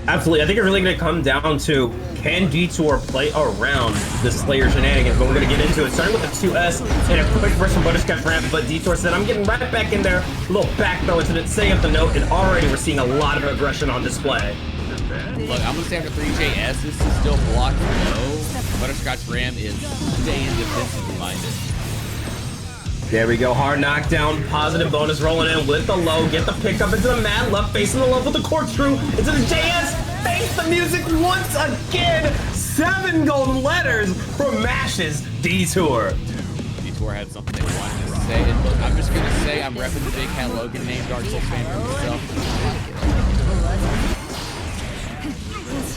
Absolutely. I think it's really going to come down to, can DeTwouR play around the Slayer shenanigans? But we're going to get into it, starting with the 2S and a quick burst from ButterScotchRAM. But DeTwouR said, I'm getting right back in there. A little back throw into it, setting up the note, and already we're seeing a lot of aggression on display. Look, I'm going to say after 3JS, this is still blocked low. ButterScotchRAM is staying defensively minded. There we go, hard knockdown, positive bonus rolling in with the low, get the pickup into the mad left, facing the love with the corkscrew, into the JS, face the music once again, 7 golden letters from Mash's DeTwouR. DeTwouR had something they wanted to say, and look, I'm just going to say I'm repping the Big Cat Logan name, Dark Souls fan for himself.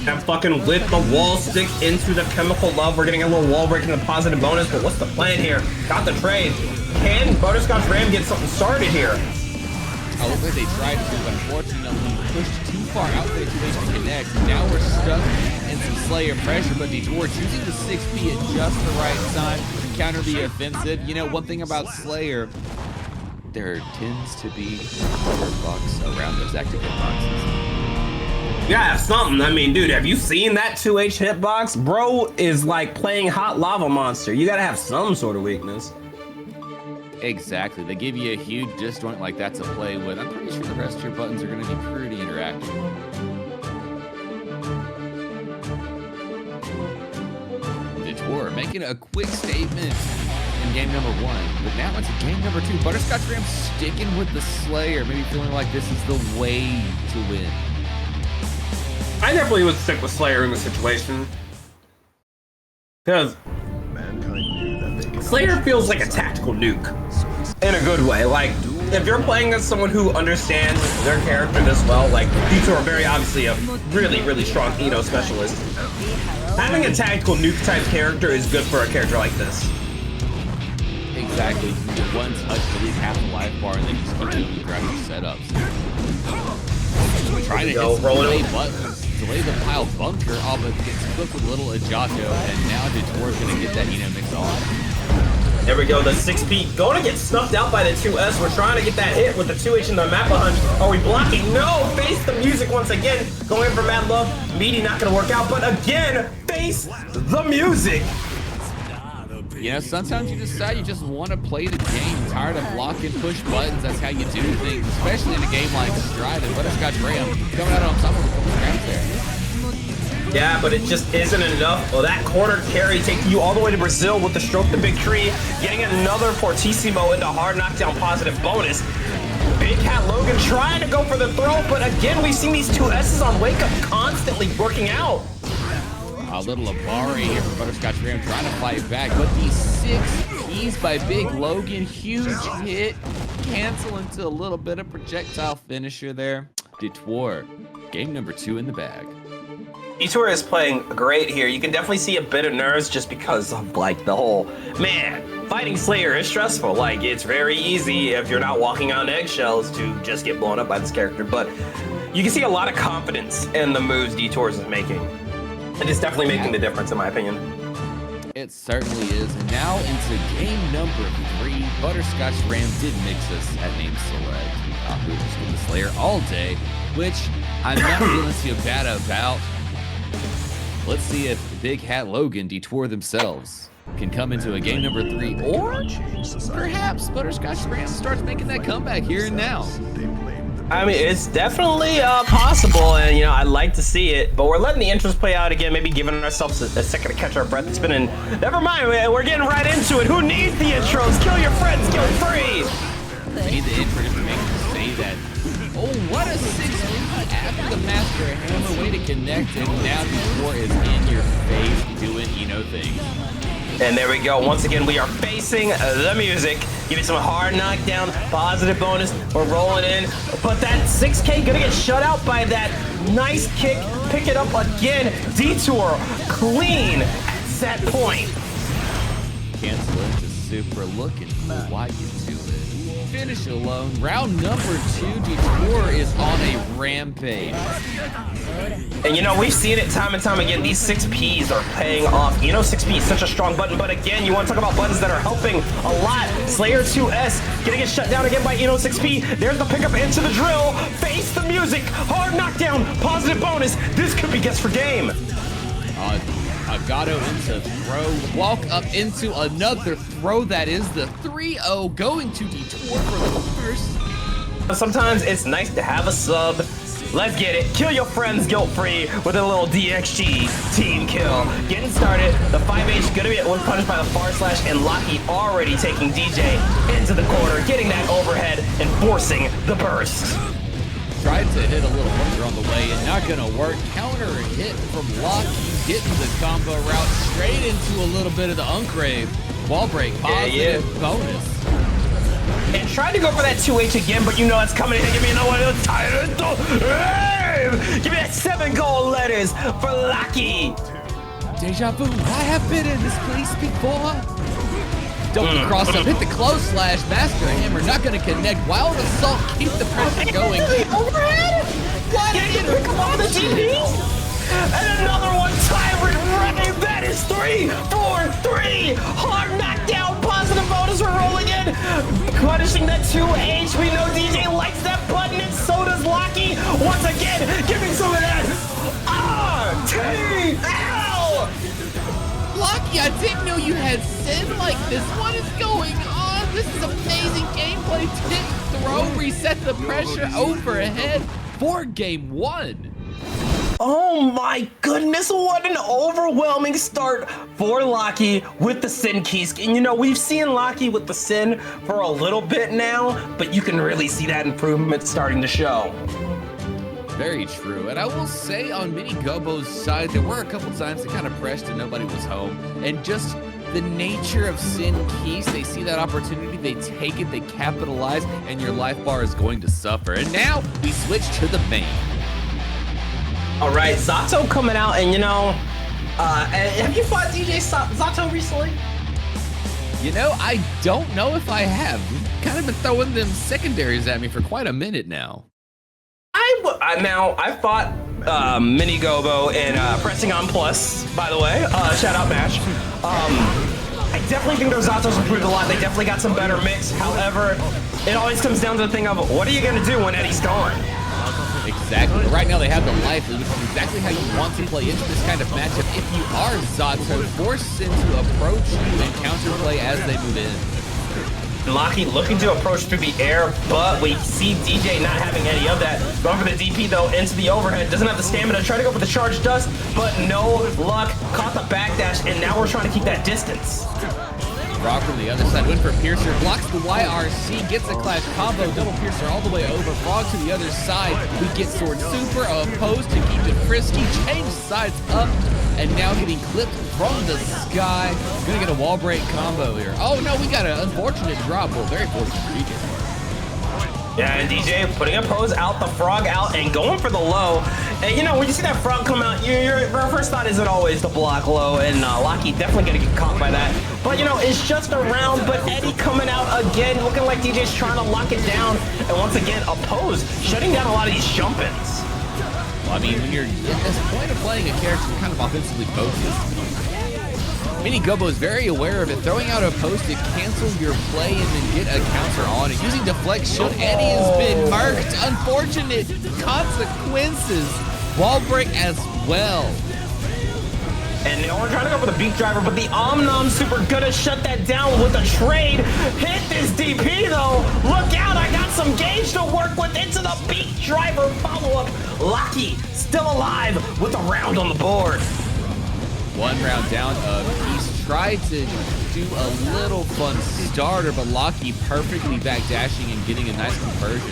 And fucking with the wall stick into the chemical love, we're getting a little wall break in the positive bonus, but what's the plan here? Got the trade. Can ButterScotchRAM get something started here? I look like they tried to, but unfortunately pushed too far out there to connect. Now we're stuck in some Slayer pressure, but DeTwouR choosing the 6P at just the right time to counter the offensive. You know, one thing about Slayer, there tends to be bugs around those active hitboxes. Yeah, something. I mean, dude, have you seen that 2H hitbox? Bro is like playing Hot Lava Monster. You gotta have some sort of weakness. Exactly. They give you a huge disjoint like that to play with. I'm pretty sure the rest of your buttons are going to be pretty interactive. DeTwouR making a quick statement in game number 1, but now it's game number 2. ButterScotchRAM sticking with the Slayer, maybe feeling like this is the way to win. I definitely would stick with Slayer in this situation. Because Slayer feels like a tactical nuke. In a good way. Like, if you're playing as someone who understands their character this well, like DeTwouR very obviously a really, really strong Eno specialist. Having a tactical nuke type character is good for a character like this. Exactly. You get one touch to leave half the life bar and then just keep doing the graphic setups. Trying to hit delay buttons, delay the pile bunker, all but gets cooked with a little Zato, and now DeTwouR's gonna get that Eno mix on. There we go, the 6P going to get snuffed out by the 2S. We're trying to get that hit with the 2H in the map hunch. Are we blocking? No! Face the music once again. Going in for Mad Love. Meaty not going to work out, but again, face the music. You know, sometimes you decide you just want to play the game. Tired of block and push buttons. That's how you do things, especially in a game like Stride. And ButterScotchRAM coming out on top of a couple grabs there. Yeah, but it just isn't enough. Well, that corner carry taking you all the way to Brazil with the stroke the big tree, getting another Fortissimo into hard knockdown positive bonus. Big Cat Logan trying to go for the throw, but again, we've seen these 2S's on Wake Up constantly working out. A little Abari here for ButterScotchRAM trying to fight back, but these 6 keys by Big Logan, huge hit, cancel into a little bit of projectile finisher there. DeTwouR, game number 2 in the bag. DeTwouR is playing great here. You can definitely see a bit of nerves just because of like the whole, man, fighting Slayer is stressful. Like, it's very easy if you're not walking on eggshells to just get blown up by this character, but you can see a lot of confidence in the moves DeTwouR is making. And it's definitely making the difference in my opinion. It certainly is. And now into game number 3. ButterScotchRAM did mix us at name select. We were just with the Slayer all day, which I'm not feeling too bad about. Let's see if Big Hat Logan, DeTwouR themselves, can come into a game number 3, or perhaps ButterScotchRAM starts making that comeback here and now. I mean, it's definitely possible, and you know, I'd like to see it, but we're letting the intros play out again, maybe giving ourselves a second to catch our breath. It's been in, never mind, we're getting right into it. Who needs the intros? Kill your friends, kill free. We need the intro just to make you say that. Oh, what a 6 after the Master Hammer, way to connect, and now DeTwouR is in your face doing Eno things. And there we go. Once again, we are facing the music. Give me some hard knockdown, positive bonus. We're rolling in. But that 6K gonna get shut out by that nice kick. Pick it up again. DeTwouR clean at set point. Cancel into super looking for why you do it. finish alone. Round number 2, DeTwouR is on a rampage. And you know, we've seen it time and time again. These 6Ps are paying off. You know, 6P is such a strong button, but again, you want to talk about buttons that are helping a lot. Slayer 2S getting it shut down again by Eno 6P. There's the pickup into the drill. Face the music. Hard knockdown. Positive bonus. This could be guess for game. Zato into throw. Walk up into another throw. That is the 3-0 going to DeTwouR for the first. Sometimes it's nice to have a sub. Let's get it. Kill your friends guilt-free with a little DXG team kill. Getting started. The 5H gonna be one punished by the far slash, and Laki already taking DJ into the corner, getting that overhead and forcing the burst. Tried to hit a little bumper on the way and not gonna work. Counter hit from Laki, getting the combo route straight into a little bit of the Uncrave. Wall break, positive bonus. And tried to go for that 2H again, but you know it's coming in. Give me another one. Give me that 7 gold letters for Laki. Deja vu. I have been in this place before. Don't cross up, hit the close slash. Master Hammer not going to connect. Wild Assault, keep the pressure going. Overhead? What? Come on, the GP? And another one, Tyrant Ray. That is 3, 4, 3. Hard knockdown, positive bonus. We're rolling in. Punishing that 2H. We know DJ likes that button, and so does Laki. Once again, give me some of that. RTL. Laki, I didn't know you had sin like this. What is going on? This is amazing gameplay. Tip, throw, reset the pressure overhead for game 1. Oh my goodness, what an overwhelming start for Laki with the Sin keys. And you know, we've seen Laki with the Sin for a little bit now, but you can really see that improvement starting to show. Very true. And I will say on Mini Gobou's side, there were a couple times they kind of pressed and nobody was home. And just the nature of Sin keys, they see that opportunity, they take it, they capitalize, and your life bar is going to suffer. And now we switch to the main. All right, Zato coming out, and you know, have you fought DJ Zato recently? You know, I don't know if I have. You've kind of been throwing them secondaries at me for quite a minute now. I fought Mini Gobou in Pressing On Plus, by the way. Shout out Mash. I definitely think those Zatos improved a lot. They definitely got some better mix. However, it always comes down to the thing of, what are you gonna do when Eddie's gone? Exactly. But right now they have the life, which is exactly how you want to play into this kind of matchup. If you are Zato, force Sin to approach you and counterplay as they move in. Laki looking to approach through the air, but we see DJ not having any of that. Going for the DP though, into the overhead. Doesn't have the stamina. Try to go for the charge dust, but no luck. Caught the backdash, and now we're trying to keep that distance. Rock from the other side, went for Piercer, blocks the YRC, gets a clash combo, double Piercer all the way over, Frog to the other side, we get Sword Super, opposed to keep it frisky, change sides up, and now getting clipped from the sky. Gonna get a wall break combo here. Oh no, we got an unfortunate drop, well, very fortunate for DJ. Yeah, and DJ putting a pose out, the frog out, and going for the low. And you know, when you see that frog come out, your first thought isn't always to block low, and Laki definitely gonna get caught by that. But you know, it's just a round, but Eddie coming out again, looking like DJ's trying to lock it down. And once again, a pose, shutting down a lot of these jump-ins. Well, I mean, when you're at this point of playing a character kind of offensively focused, Mini Gobou is very aware of it, throwing out a post to cancel your play and then get a counter on it. Using Deflect Shield, Eddie has been marked. Unfortunate consequences. Wall break as well. And they are trying to go for the beat driver, but the Omnom Super gonna shut that down with a trade. Hit this DP though. Look out, I got some gauge to work with into the beat driver follow-up. Laki still alive with a round on the board. One round down He's tried to do a little fun starter, but Laki perfectly backdashing and getting a nice conversion.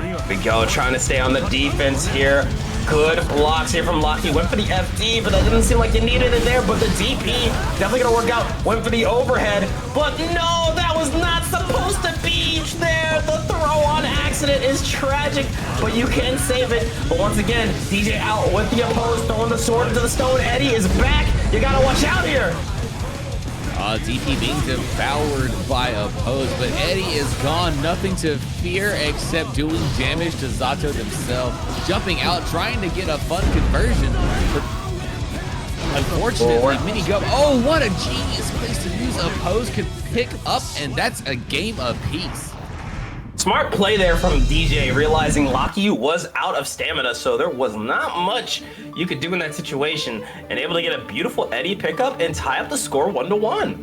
Here we go, trying to stay on the defense here. Good blocks here from Laki. Went for the FD, but that didn't seem like they needed it there. But the DP definitely gonna work out. Went for the overhead, but no, that was not supposed to be there. The throw on accident is tragic, but you can save it. But once again, DJ out with the opposed, throwing the sword into the stone. Eddie is back. You gotta watch out here. DP being devoured by Oppose, but Eddie is gone. Nothing to fear except doing damage to Zato himself. Jumping out, trying to get a fun conversion. Unfortunately, Mini Gobou. Oh, what a genius place to use. Oppose could pick up, and that's a game apiece. Smart play there from DJ, realizing Laki was out of stamina, so there was not much you could do in that situation, and able to get a beautiful Eddie pickup and tie up the score 1-1.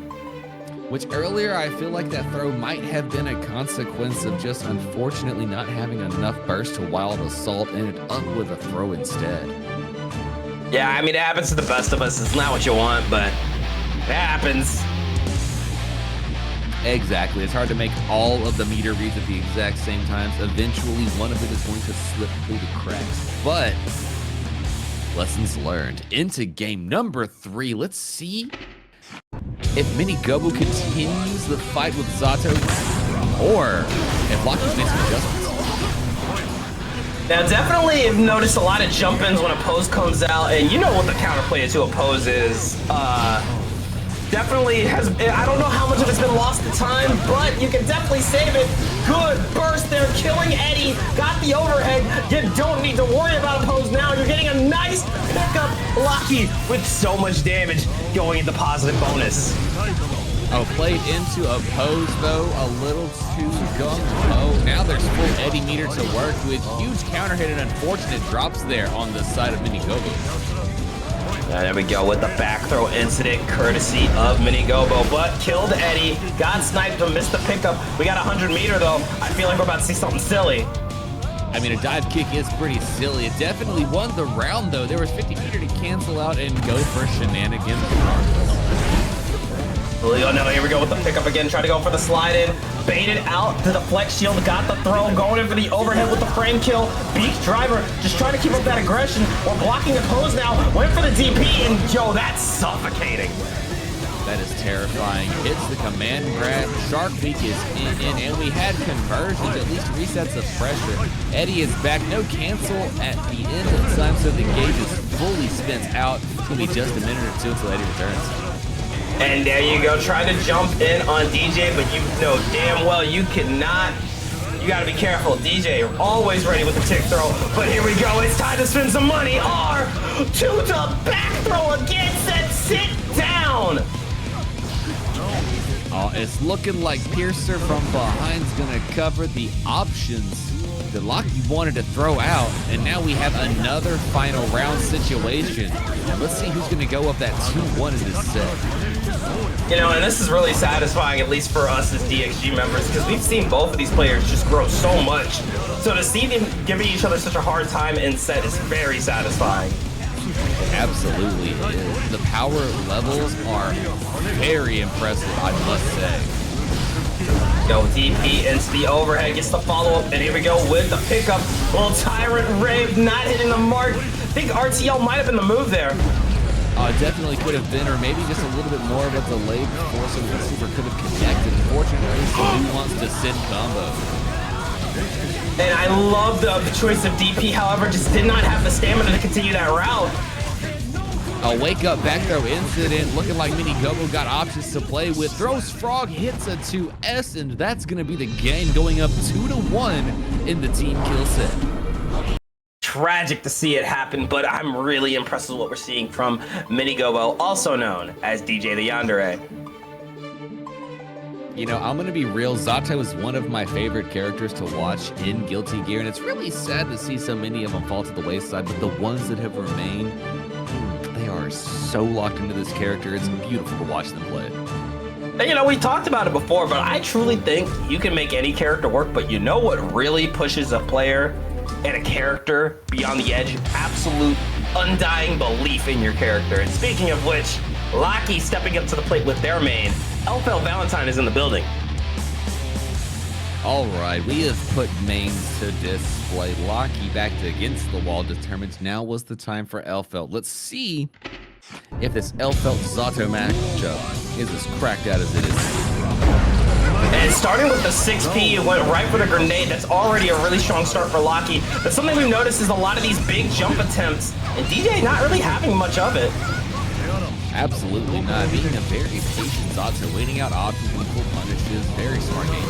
Which earlier, I feel like that throw might have been a consequence of just unfortunately not having enough burst to Wild Assault, ended up with a throw instead. Yeah, I mean, it happens to the best of us. It's not what you want, but it happens. Exactly. It's hard to make all of the meter reads at the exact same times. Eventually, one of it is going to slip through the cracks. But lessons learned. Into game number 3. Let's see if Mini Gobou continues the fight with Zato, or if Laki's made some adjustments. Now, definitely have noticed a lot of jump-ins when Oppose comes out, and you know what the counterplay to Oppose is. Definitely has, I don't know how much of it's been lost to time, but you can definitely save it. Good burst there, killing Eddie, got the overhead. You don't need to worry about Oppose now. You're getting a nice pickup, Laki, with so much damage going into positive bonus. Oh, played into Oppose though, a little too gung-ho. Now there's full Eddie meter to work with. Huge counter hit and unfortunate drops there on the side of Mini Gobou. There we go with the back throw incident, courtesy of Mini Gobou, but killed Eddie, got sniped and missed the pickup. We got 100 meter though. I feel like we're about to see something silly. I mean, a dive kick is pretty silly. It definitely won the round though. There was 50 meter to cancel out and go for shenanigans. Oh no, here we go with the pickup again, try to go for the slide in, baited out to the flex shield, got the throw, going in for the overhead with the frame kill. Beak driver, just trying to keep up that aggression. We're blocking Oppose now, went for the DP, and yo, that's suffocating. That is terrifying. Hits the command grab, Shark Beak is in, and we had conversions, at least resets of pressure. Eddie is back, no cancel at the end of the time, so the gauge is fully spent out. It's gonna be just a minute or two until Eddie returns. And there you go, try to jump in on DJ, but you know damn well you cannot. You gotta be careful. DJ, always ready with the tick throw. But here we go, it's time to spend some money. R to the back throw again, said sit down. Oh, it's looking like Piercer from behind's gonna cover the options that Laki wanted to throw out, and now we have another final round situation. Let's see who's gonna go up that 2-1 in this set. You know, and this is really satisfying, at least for us as DXG members, because we've seen both of these players just grow so much. So to see them giving each other such a hard time in set is very satisfying. It absolutely is. The power levels are very impressive, I must say. Go DP into the overhead, gets the follow-up, and here we go with the pickup. Little Tyrant Rave not hitting the mark. I think RTL might have been the move there. Definitely could have been, or maybe just a little bit more of a delay before so the receiver could have connected. Unfortunately, Screwz wants to send combo. And I love the choice of DP, however, just did not have the stamina to continue that route. A wake-up back throw incident, looking like Mini Gobou got options to play with. Throws Frog, hits a 2S, and that's going to be the game, going up 2-1 in the team kill set. Tragic to see it happen, but I'm really impressed with what we're seeing from Mini Gobou, also known as DJ the Yandere. You know, I'm going to be real. Zato is one of my favorite characters to watch in Guilty Gear, and it's really sad to see so many of them fall to the wayside, but the ones that have remained, they are so locked into this character. It's beautiful to watch them play. And, you know, we talked about it before, but I truly think you can make any character work, but you know what really pushes a player and a character beyond the edge? Absolute undying belief in your character. And speaking of which, Laki stepping up to the plate with their main. Elphelt Valentine is in the building. All right, we have put mains to display. Laki backed against the wall, determines now was the time for Elphelt. Let's see if this Elphelt Zato matchup is as cracked out as it is. And starting with the 6P, it went right for the grenade. That's already a really strong start for Laki. But something we've noticed is a lot of these big jump attempts, and DJ not really having much of it. Absolutely not. Being a very patient Zato, waiting out options with full punishes. Very smart game.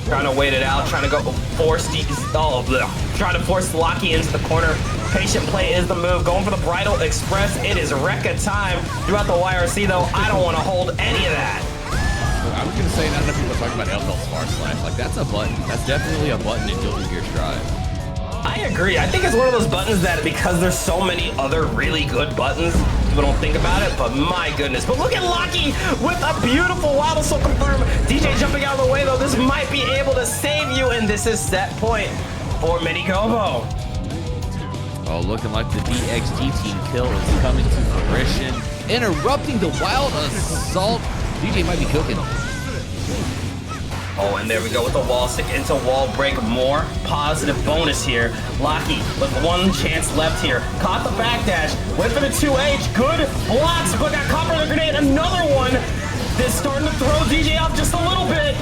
Trying to wait it out, trying to go force trying to force Laki into the corner. Patient play is the move. Going for the Bridal Express. It is Rekka time throughout the YRC though. I don't want to hold any of that. I was gonna say, not enough people are talking about Elphelt's far slash. Like, that's a button. That's definitely a button in Guilty Gear Strive. I agree. I think it's one of those buttons that because there's so many other really good buttons, people don't think about it, but my goodness. But look at Laki with a beautiful Waddle Soul confirm. DJ jumping out of the way though. This might be able to save you, and this is set point for Mini Gobou. Oh, looking like the DXG team kill is coming to fruition. Interrupting the wild assault. DJ might be cooking. Oh, and there we go with the wall stick into wall break. More positive bonus here. Laki with one chance left here. Caught the backdash. Went for the 2H. Good blocks, but got caught by the grenade. Another one. This starting to throw DJ off just a little bit.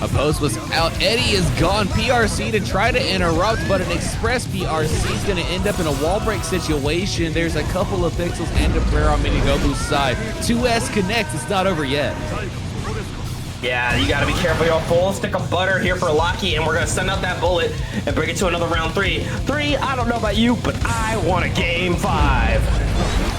Oppose was out. Eddie is gone. PRC to try to interrupt, but an express PRC is going to end up in a wall break situation. There's a couple of pixels and a prayer on Mini Gobou's side. 2S connects. It's not over yet. Yeah, you gotta be careful. You're a full stick of butter here for Laki, and we're gonna send out that bullet and bring it to another round 3. I don't know about you, but I want a game 5.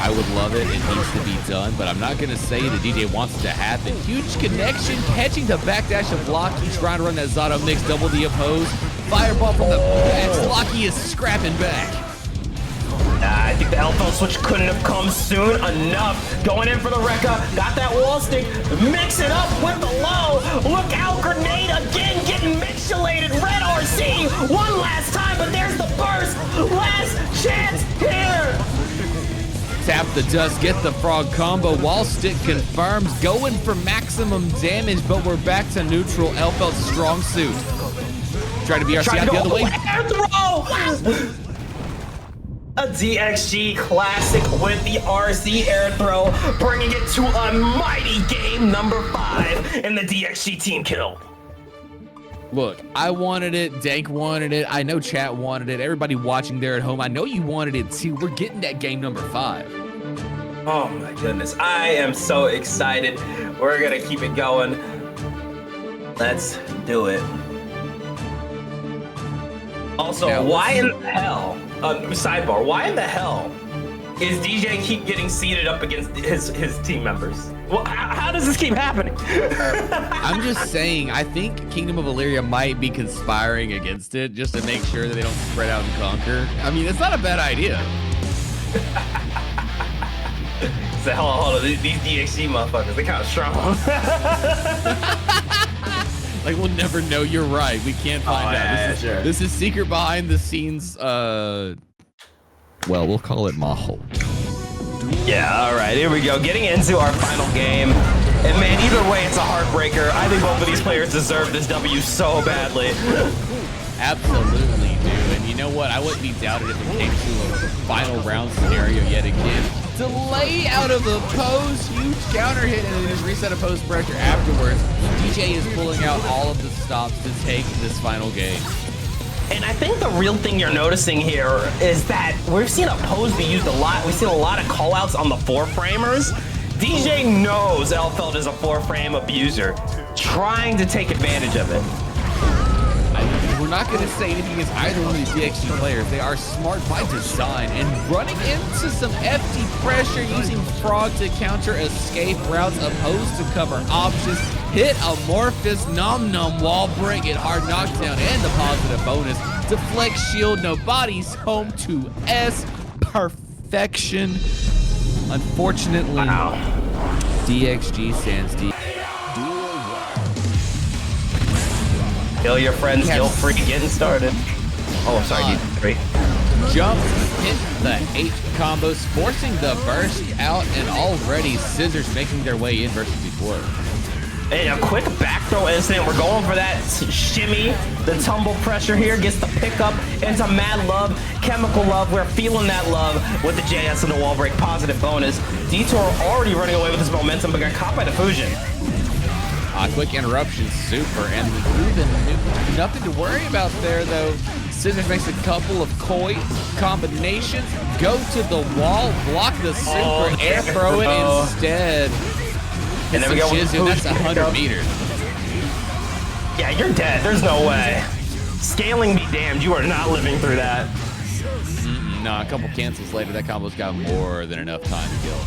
I would love it. It needs to be done, but I'm not gonna say that DJ wants it to happen. Huge connection, catching the backdash of Laki, trying to run that Zato mix, double the oppose. Fireball from the backs. Laki is scrapping back. I think the Elphelt switch couldn't have come soon enough. Going in for the Rekka. Got that wall stick. Mix it up with the low. Look out, grenade again getting mixulated. Red RC one last time, but there's the burst. Last chance here. Tap the dust, get the frog combo. Wall stick confirms. Going for maximum damage, but we're back to neutral. Elphelt's strong suit. Try to be RC out the other way. Air throw. A DXG classic with the RC air throw, bringing it to a mighty game number 5 in the DXG team kill. Look, I wanted it, Dank wanted it, I know chat wanted it, everybody watching there at home, I know you wanted it too. We're getting that game number 5. Oh my goodness, I am so excited. We're gonna keep it going. Let's do it. Also, now, why in the hell, sidebar, why in the hell is DJ keep getting seated up against his team members? Well, how does this keep happening? I'm just saying, I think Kingdom of Illyria might be conspiring against it just to make sure that they don't spread out and conquer. I mean, it's not a bad idea. So hold on, these DXG motherfuckers, they kind of strong. Like, we'll never know. You're right. We can't find out. This is secret behind the scenes. Well, we'll call it Mahal. Yeah, all right, here we go. Getting into our final game. And man, either way, it's a heartbreaker. I think both of these players deserve this W so badly. Absolutely do. And you know what? I wouldn't be doubted if it came to a final round scenario yet again. Delay out of the pose, huge counter hit, and then just reset a post pressure afterwards. DJ is pulling out all of the stops to take this final game. And I think the real thing you're noticing here is that we've seen a pose be used a lot. We've seen a lot of call-outs on the 4-framers. DJ knows Elphelt is a 4-frame abuser, trying to take advantage of it. We're not going to say anything against either one of these DXG players. They are smart by design and running into some FD pressure, using Frog to counter escape routes, opposed to cover options, hit Amorphous, Nom Nom wall break, get hard knockdown, and the positive bonus. Deflect shield, nobody's home to S. Perfection. Unfortunately, wow. DXG stands deep. Kill your friends, kill free, getting started. Oh, sorry, D3. Jump, hit the 8 combos, forcing the burst out, and already Scissors making their way in versus before. And a quick back throw incident. We're going for that shimmy. The tumble pressure here gets the pickup into Mad Love, Chemical Love. We're feeling that love with the JS and the wall break. Positive bonus. DeTwouR already running away with his momentum, but got caught by the Fusion. Quick interruption, super, and nothing to worry about there, though. Scissors makes a couple of CHOI combinations, go to the wall, block the super, air throw it instead. And then we go with that's 100 meters. Yeah, you're dead. There's no way. Scaling be damned. You are not living through that. No, a couple cancels later, that combo's got more than enough time to kill.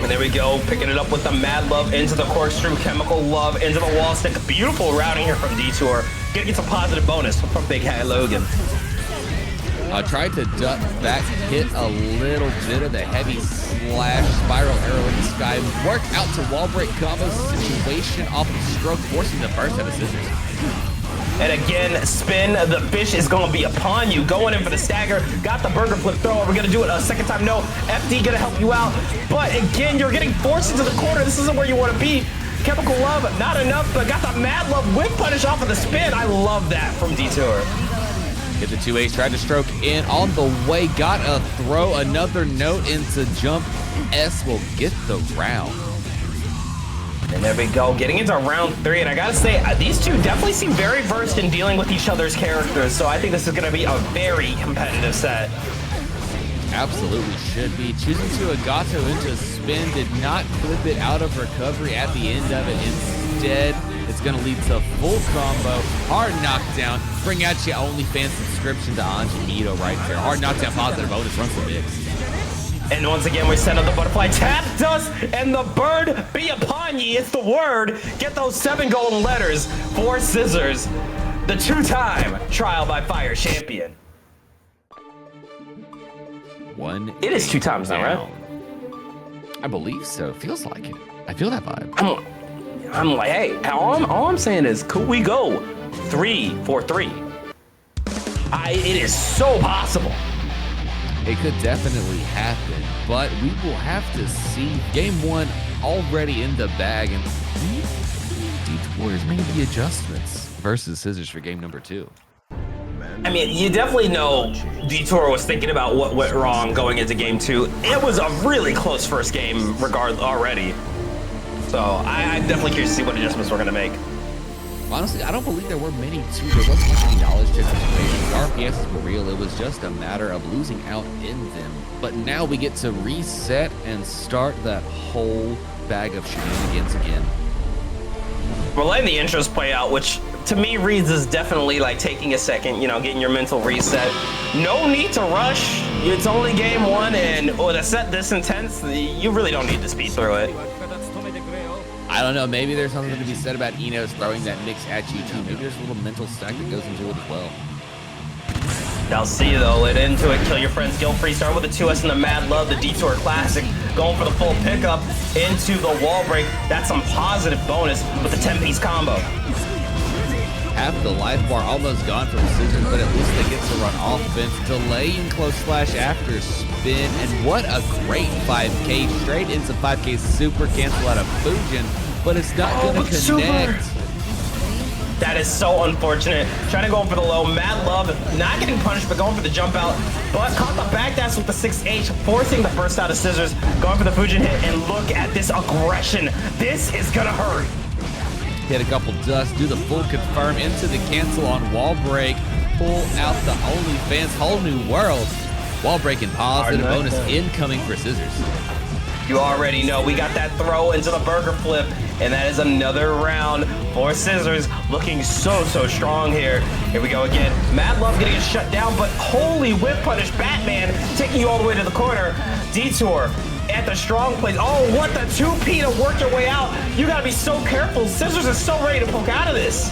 And there we go, picking it up with the Mad Love into the corkscrew, Chemical Love into the wall stick. Beautiful routing here from DeTwouR. Gonna get some positive bonus from Big Hat Logan. Tried to duck back, hit a little bit of the heavy slash spiral arrow in the sky. Worked out to wall break combo situation off of stroke, forcing the burst out of Scissors. And again, spin, the fish is gonna be upon you. Going in for the stagger, got the burger flip throw. We're gonna do it a second time. No, FD gonna help you out. But again, you're getting forced into the corner. This isn't where you wanna be. Chemical Love, not enough, but got the Mad Love whip punish off of the spin. I love that from DeTwouR. Hit the 2H, tried to stroke in on the way, got a throw, another note into jump. S will get the round. And there we go, getting into round 3, and I gotta say, these two definitely seem very versed in dealing with each other's characters, so I think this is gonna be a very competitive set. Absolutely should be. Choosing to a Zato into spin, did not clip it out of recovery at the end of it. Instead, it's gonna lead to full combo, hard knockdown, bring out your OnlyFans subscription to Anji right there. Hard knockdown, positive bonus, runs the mix. And once again, we set up the butterfly tap dust, and the bird be upon ye. It's the word. Get those 7 golden letters for Scissors, the 2-time trial by fire champion. It is 2 times now, right? I believe so. Feels like it. I feel that vibe. I'm like, hey, all I'm saying is, could we go 3-4-3? It is so possible. It could definitely happen, but we will have to see. Game 1 already in the bag, and DeTwouR's made the adjustments versus Scissors for game number 2. I mean, you definitely know DeTwouR was thinking about what went wrong going into game 2. It was a really close first game already. So I'm definitely curious to see what adjustments we're gonna make. Honestly, I don't believe there were many there wasn't any knowledge check situations. The RPSs were real. It was just a matter of losing out in them. But now we get to reset and start that whole bag of shenanigans again. We're letting the intros play out, which to me reads as definitely like taking a second, you know, getting your mental reset. No need to rush. It's only game 1, and with a set this intense, you really don't need to speed through it. I don't know, maybe there's something to be said about Enos throwing that mix at you too. Maybe there's a little mental stack that goes into it as well. I'll see though, let into it, kill your friends, guilt free, start with the 2S and the Mad Love, the DeTwouR classic, going for the full pickup into the wall break. That's some positive bonus with the 10-piece combo. Half the life bar almost gone from Scissors, but at least they get to run offense, delaying close slash after spin, and what a great 5K, straight into 5K super cancel out of Fujin, but it's not gonna connect. Super. That is so unfortunate. Trying to go for the low, Mad Love, not getting punished, but going for the jump out, but caught the back dash with the 6H, forcing the burst out of Scissors, going for the Fujin hit, and look at this aggression. This is gonna hurt. Hit a couple dust, do the full confirm into the cancel on wall break, pull out the OnlyFans, whole new world. Wall break and positive bonus incoming for Scissors. You already know we got that throw into the burger flip, and that is another round for Scissors, looking so strong here. Here we go again. Mad Love getting it shut down, but holy whip punish, Batman taking you all the way to the corner. DeTwouR at the strong place. Oh, what the 2P to work your way out. You gotta be so careful. Scissors is so ready to poke out of this.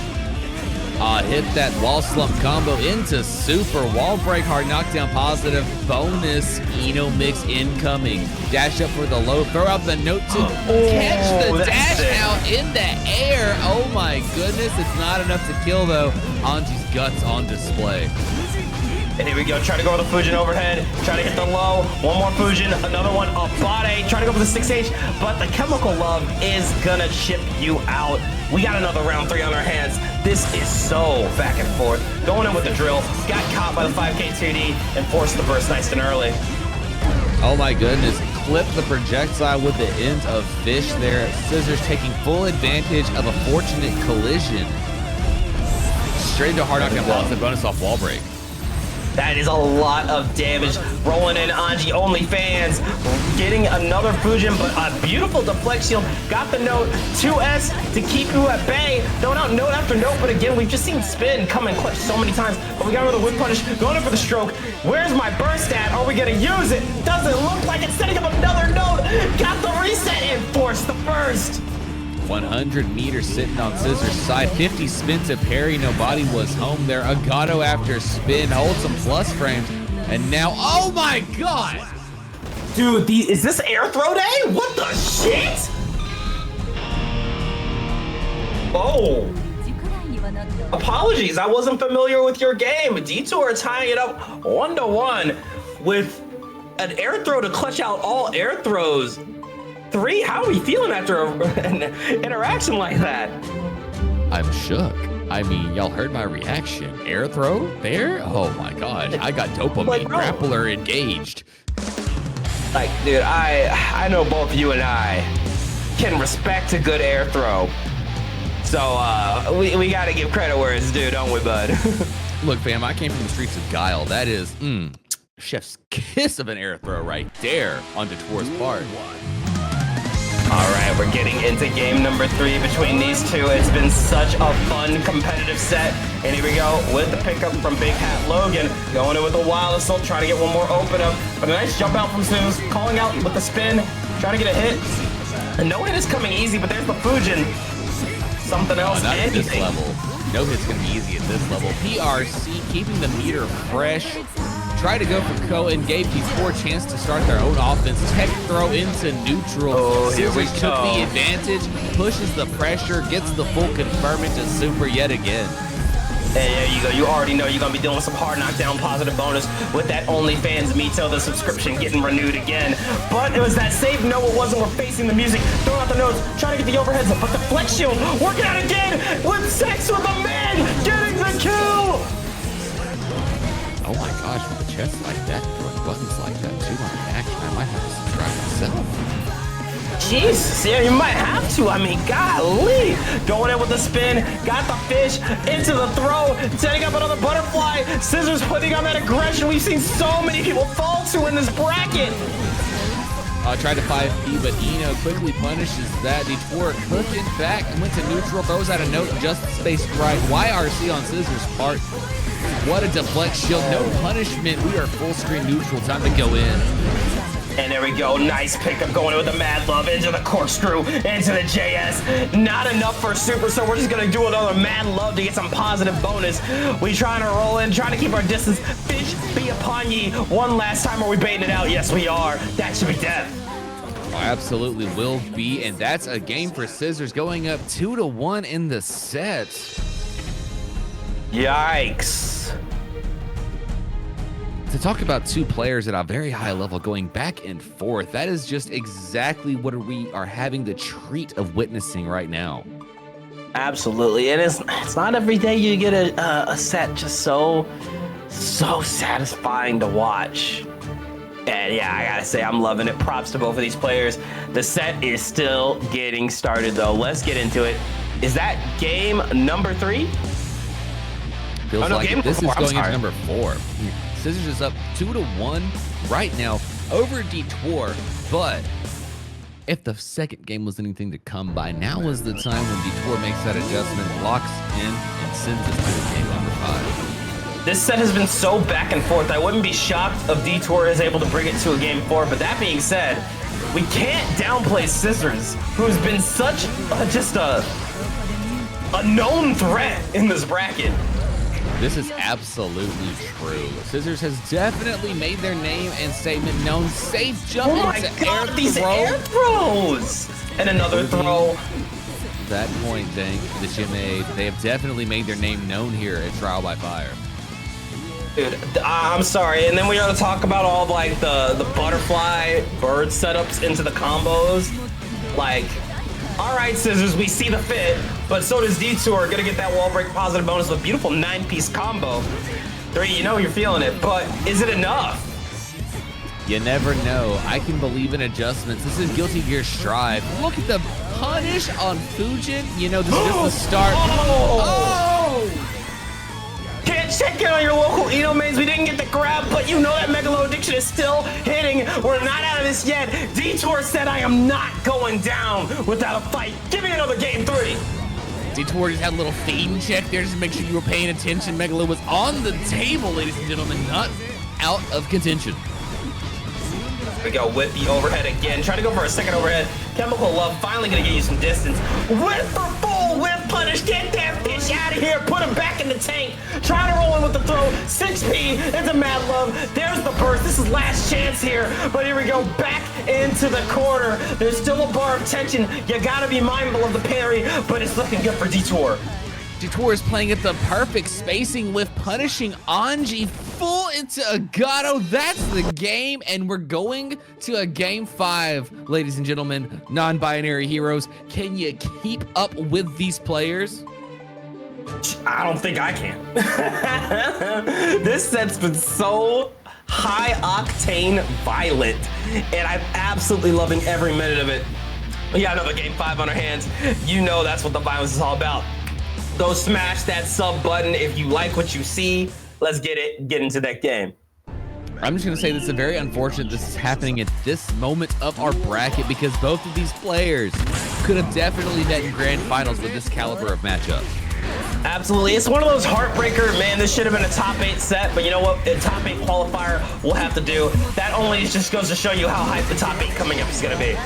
Hit that wall slump combo into super wall break, hard knockdown, positive bonus, Eno mix incoming. Dash up for the low, throw out the note to catch the dash out in the air. Oh my goodness, it's not enough to kill though. Anji's guts on display. And here we go, try to go with the Fujin overhead, try to hit the low, one more Fujin, another one, a body, try to go for the 6H, but the Chemical Love is gonna chip you out. We got another round 3 on our hands. This is so back and forth. Going in with the drill, got caught by the 5K 2D and forced the burst nice and early. Oh my goodness, clip the projectile with the end of fish there. Scissors taking full advantage of a fortunate collision. straight into hard knockdown positive bonus off wall break. That is a lot of damage. Rolling in Anji OnlyFans, getting another Fujin, but a beautiful deflect shield. Got the note, 2S to keep you at bay. Note after note, but again, we've just seen spin come and clutch so many times. But we got another whip punish, going in for the stroke. Where's my burst at? Are we gonna use it? Doesn't look like it's setting up another note. Got the reset and forced the burst. 100 meters sitting on Scissors' side. 50 spin to parry. Nobody was home there. A Zato after spin holds some plus frames. And now, oh my god! Dude, is this air throw day? What the shit? Oh. Apologies, I wasn't familiar with your game. DeTwouR tying it up 1-1 with an air throw to clutch out all air throws. 3, how are we feeling after an interaction like that? I'm shook. I mean, y'all heard my reaction. Air throw there? Oh my god. I got dopamine. Like, grappler engaged. Like, dude, I know both you and I can respect a good air throw. So we gotta give credit where it's due, don't we, bud? Look, fam, I came from the streets of Guile. That is, chef's kiss of an air throw right there on DeTwouR's part. All right, we're getting into game number 3 between these two. It's been such a fun competitive set. And here we go with the pickup from Big Hat Logan. Going in with a wild assault, trying to get one more open up. But a nice jump out from Screwz, calling out with the spin, trying to get a hit. And no hit is coming easy, but there's the Fujin. Something else, not at this anything. level. No hit's gonna be easy at this level. PRC keeping the meter fresh. Try to go for Ko and gave DeTwouR a chance to start their own offense. Tech throw into neutral. Oh, here we Scissors go. took the advantage, pushes the pressure, gets the full confirm into super yet again. And there you go. You already know you're going to be doing some hard knockdown positive bonus with that OnlyFans Mito, the subscription getting renewed again. But it was that save no, it wasn't. We're facing the music, throwing out the notes, trying to get the overheads, but the flex shield working out again with sex with a man, getting the kill. Oh my gosh, with the chest like that, throwing buttons like that too on action, I might have to subscribe myself. Jesus, yeah, you might have to. I mean, golly. Going in with the spin, got the fish, into the throw, setting up another butterfly. Scissors putting on that aggression we've seen so many people fall to in this bracket. Tried to 5P, but Eno quickly punishes that. DeTwouR cooking back, went to neutral, throws out a note just spaced right. YRC on Scissors' part. What a deflect shield, no punishment. We are full screen neutral, time to go in. And there we go, nice pickup going in with the Mad Love, into the corkscrew, into the JS. Not enough for super, so we're just gonna do another Mad Love to get some positive bonus. We trying to roll in, trying to keep our distance. Fish be upon ye. One last time, are we baiting it out? Yes, we are. That should be death. Absolutely will be, and that's a game for Scissors, going up 2-1 in the set. Yikes. To talk about two players at a very high level going back and forth, that is just exactly what we are having the treat of witnessing right now. Absolutely, and it's not every day you get a set just so satisfying to watch. And yeah, I gotta say, I'm loving it. Props to both of these players. The set is still getting started though. Let's get into it. Is that game number 3? Feels like game this number is 4. going into number 4. Scissors is up 2-1 right now over DeTwouR, but if the second game was anything to come by, now is the time when DeTwouR makes that adjustment, locks in, and sends us to game number 5. This set has been so back and forth. I wouldn't be shocked if DeTwouR is able to bring it to a game 4, but that being said, we can't downplay Scissors, who's been such just a known threat in this bracket. This is absolutely true. Scissors has definitely made their name and statement known. Safe jump into God, air these throw. air throws! And another throw. That point, Dank, that you made, they have definitely made their name known here at Trial by Fire. Dude, I'm sorry. And then we gotta talk about all like the butterfly bird setups into the combos. Like, all right, Scissors, we see the fit, but so does DeTwouR. Gonna get that wall break positive bonus with a beautiful 9-piece combo. 3, you know you're feeling it, but is it enough? You never know. I can believe in adjustments. This is Guilty Gear Strive. Look at the punish on Fujin. You know, this is just the start. Oh! check in on your local Udongeins. We didn't get the grab, but you know that Megalo Addiction is still hitting. We're not out of this yet. DeTwouR said, I am not going down without a fight. Give me another game 3. DeTwouR just had a little feeding check there just to make sure you were paying attention. Megalo was on the table, ladies and gentlemen, not out of contention. We go with the overhead again. Try to go for a second overhead. Chemical Love finally gonna get you some distance. Whip for full, whip punish. Get that bitch out of here. Put him back in the tank. Try to roll in with the throw. 6P into Mad Love. There's the burst. This is last chance here. But here we go. Back into the corner. There's still a bar of tension. You gotta be mindful of the parry, but it's looking good for DeTwouR. DeTwouR is playing at the perfect spacing with punishing Anji full into Zato. That's the game, and we're going to a game 5, ladies and gentlemen, non-binary heroes. Can you keep up with these players? I don't think I can. This set's been so high octane violent, and I'm absolutely loving every minute of it. We got another game 5 on our hands. You know that's what the violence is all about. Go smash that sub button if you like what you see. Let's get into that game. I'm just going to say this is very unfortunate this is happening at this moment of our bracket because both of these players could have definitely met in grand finals with this caliber of matchup. Absolutely. It's one of those heartbreaker, man, this should have been a top 8 set, but you know what? A top 8 qualifier will have to do. That only just goes to show you how hype the top 8 coming up is going to be.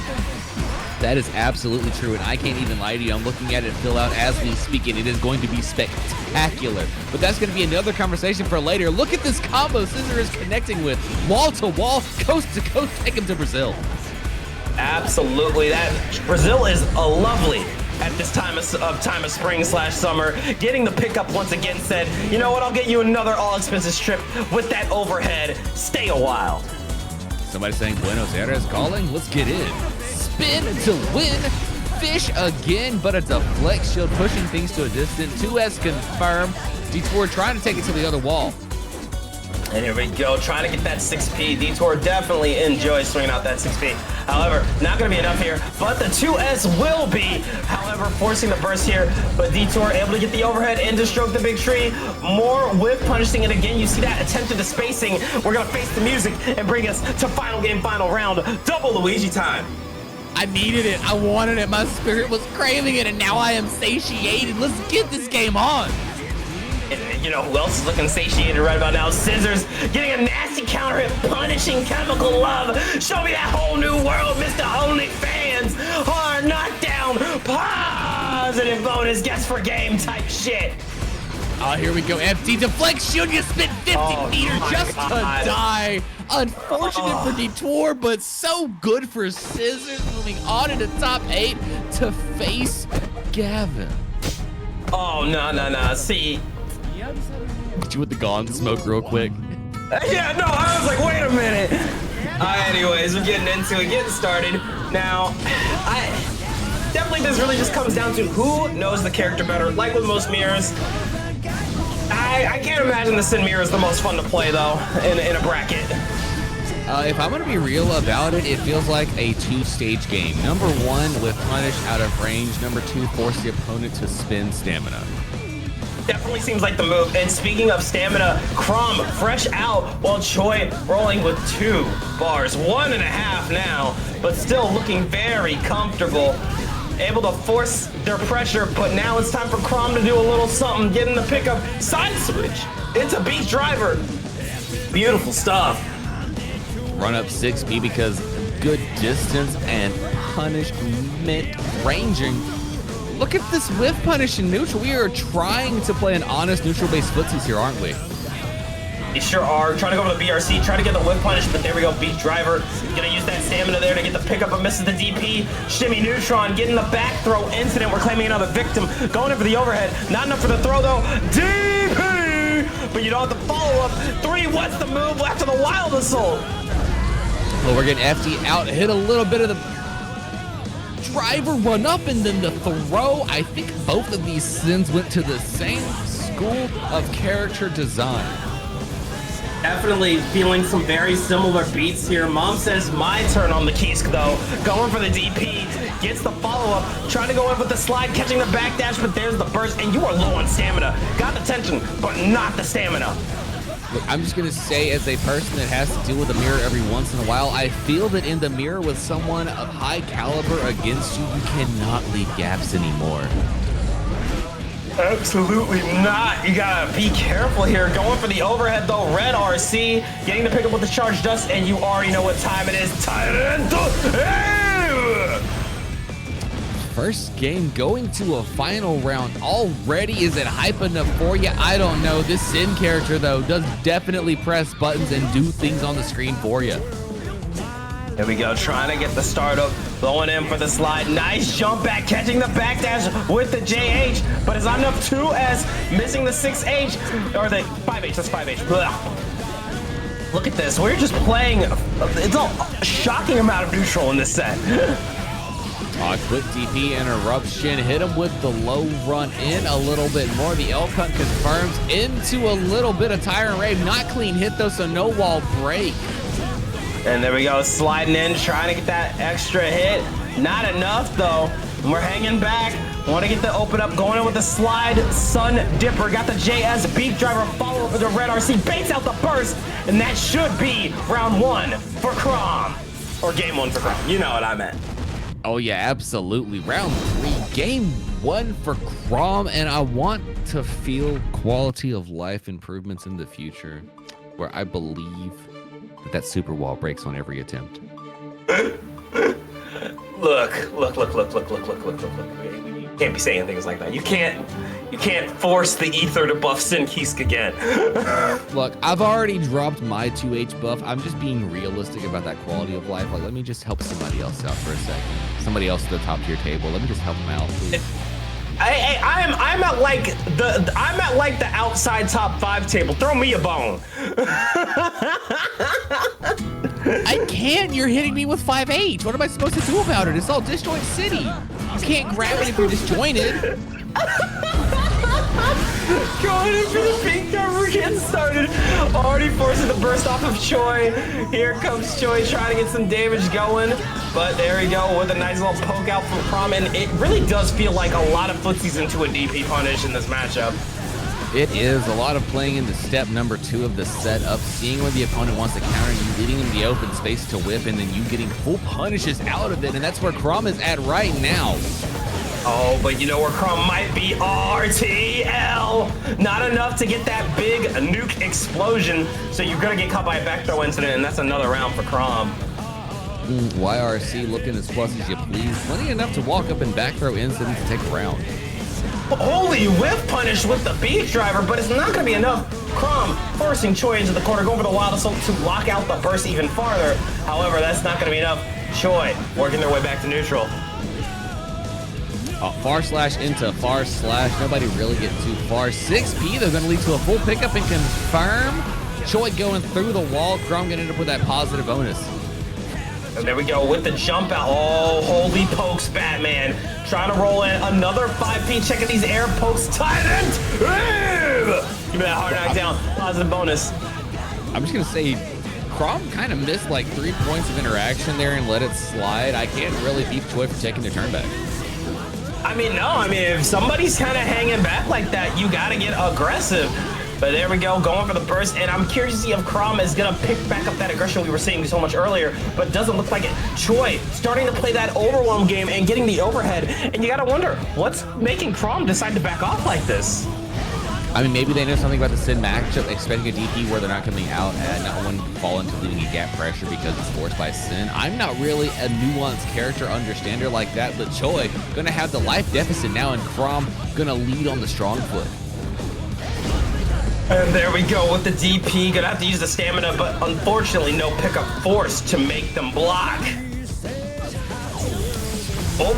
That is absolutely true, and I can't even lie to you. I'm looking at it fill out as we speak, and it is going to be spectacular. But that's going to be another conversation for later. Look at this combo Scissor is connecting with. Wall to wall, coast to coast, take him to Brazil. Absolutely. That Brazil is a lovely at this time of spring/summer. Getting the pickup once again said, you know what, I'll get you another all-expenses trip with that overhead. Stay a while. Somebody saying Buenos Aires calling? Let's get in. Spin to win. Fish again, but a deflect shield pushing things to a distance. 2S confirmed. DeTwouR trying to take it to the other wall. And here we go, trying to get that 6P. DeTwouR definitely enjoys swinging out that 6P. However, not going to be enough here, but the 2S will be. However, forcing the burst here, but DeTwouR able to get the overhead and to stroke the big tree. More whip punishing it again. You see that attempt to the spacing. We're going to face the music and bring us to final game, final round. Double Luigi time. I needed it. I wanted it. My spirit was craving it, and now I am satiated. Let's get this game on. And you know who else is looking satiated right about now? Scissors getting a nasty counter hit, punishing Chemical Love. Show me that whole new world, Mr. OnlyFans. Hard knockdown, positive bonus, guess for game type shit. Oh, here we go. Empty deflect shield. You spit 50 meters just to die. Unfortunate for DeTwouR, but so good for Scissors. Moving on into top 8 to face Gavin. Oh, no. See. Get you with the gone smoke real quick. Yeah, no, I was like, wait a minute. Anyways, we're getting into it, getting started. Now, definitely this really just comes down to who knows the character better. Like with most mirrors, I can't imagine the Sin mirror is the most fun to play though in a bracket. If I'm gonna be real about it, it feels like a 2-stage game. Number 1 with punish out of range. Number 2, force the opponent to spend stamina. Definitely seems like the move. And speaking of stamina, Crawm fresh out while CHOI rolling with 2 bars. 1.5 now, but still looking very comfortable. Able to force their pressure, but now it's time for Crawm to do a little something, getting the pickup, side switch into Beast Driver. Beautiful stuff. Run up 6B because good distance and punishment ranging. Look at this whiff punish in neutral. We are trying to play an honest neutral-based footsies here, aren't we? You sure are. Trying to go for the BRC, trying to get the whip punish, but there we go, Beast Driver. Gonna use that stamina there to get the pickup, but misses the DP. Shimmy Neutron, getting the back throw incident. We're claiming another victim. Going in for the overhead. Not enough for the throw, though. DP! But you don't have the follow-up. 3, what's the move after the Wild Assault? Well, we're getting FD out, hit a little bit of the driver run up, and then the throw. I think both of these Sins went to the same school of character design. Definitely feeling some very similar beats here. Mom says my turn on the Kisk though. Going for the DP, gets the follow-up, trying to go in with the slide, catching the backdash, but there's the burst, and you are low on stamina. Got the tension, but not the stamina. Look, I'm just gonna say, as a person that has to deal with the mirror every once in a while, I feel that in the mirror with someone of high caliber against you, you cannot leave gaps anymore. Absolutely not. You gotta be careful here. Going for the overhead though. Red RC getting the pickup with the charge dust, and you already know what time it is. First game going to a final round already. Is it hype enough for you? I don't know. This Sin character though does definitely press buttons and do things on the screen for you. Here we go, trying to get the startup, going in for the slide. Nice jump back, catching the backdash with the JH, but it's not enough. 2S, missing the 6H, or the 5H, that's 5H. Blah. Look at this, we're just playing, it's a shocking amount of neutral in this set. Quick DP interruption, hit him with the low run in a little bit more. The Elphelt confirms into a little bit of Tyrant Rave. Not clean hit though, so no wall break. And there we go, sliding in, trying to get that extra hit. Not enough though. We're hanging back. Want to get the open up, going in with the slide. Sun Dipper got the JS beat driver, follow up with the red RC, baits out the burst, and that should be round 1 for Crawm. Or game 1 for Crawm. You know what I meant. Oh yeah, absolutely. Round 3, game 1 for Crawm, and I want to feel quality of life improvements in the future, where I believe that super wall breaks on every attempt. Look. You can't be saying things like that. You can't force the ether to buff Sinkisk again. Look, I've already dropped my 2H buff. I'm just being realistic about that quality of life. Like, let me just help somebody else out for a second. Somebody else at the top tier table. Let me just help them out, please. I'm at like the outside top 5 table. Throw me a bone. I can't. You're hitting me with 5H. What am I supposed to do about it? It's all disjoint city. You can't grab it if you're disjointed. Going in for the pink cover, getting started. Already forcing the burst off of CHOI. Here comes CHOI trying to get some damage going. But there we go with a nice little poke out from Crawm. And it really does feel like a lot of footsies into a DP punish in this matchup. It is a lot of playing into step number 2 of the setup, seeing where the opponent wants to counter you, leading him the open space to whip, and then you getting full punishes out of it. And that's where Crawm is at right now. Oh, but you know where Crawm might be? RTL! Not enough to get that big nuke explosion, so you're gonna get caught by a back throw incident, and that's another round for Crawm. YRC looking as plus as you please. Plenty enough to walk up and back throw incident to take a round. Holy whiff punish with the beat driver, but it's not gonna be enough. Crawm forcing CHOI into the corner, going for the wild assault to lock out the burst even farther. However, that's not gonna be enough. CHOI working their way back to neutral. Far slash into far slash. Nobody really getting too far. 6P, they're going to lead to a full pickup and confirm. CHOI going through the wall. Crawm going to end up with that positive bonus. And there we go with the jump out. Oh, holy pokes, Batman. Trying to roll in another 5P. Checking these air pokes. Tyrant! Give me that hard knockdown. Positive bonus. I'm just going to say, Crawm kind of missed like 3 points of interaction there and let it slide. I can't really beat CHOI for taking their turn back. No, if somebody's kind of hanging back like that, you got to get aggressive. But there we go, going for the burst, and I'm curious to see if Crawm is going to pick back up that aggression we were seeing so much earlier, but doesn't look like it. CHOI starting to play that overwhelm game and getting the overhead, and you got to wonder, what's making Crawm decide to back off like this? Maybe they know something about the Sin matchup, expecting a DP where they're not coming out and not one fall into leading a gap pressure because it's forced by Sin. I'm not really a nuanced character understander like that, but CHOI gonna have the life deficit now, and Crawm gonna lead on the strong foot. And there we go with the DP, gonna have to use the stamina, but unfortunately no pickup force to make them block. Oh.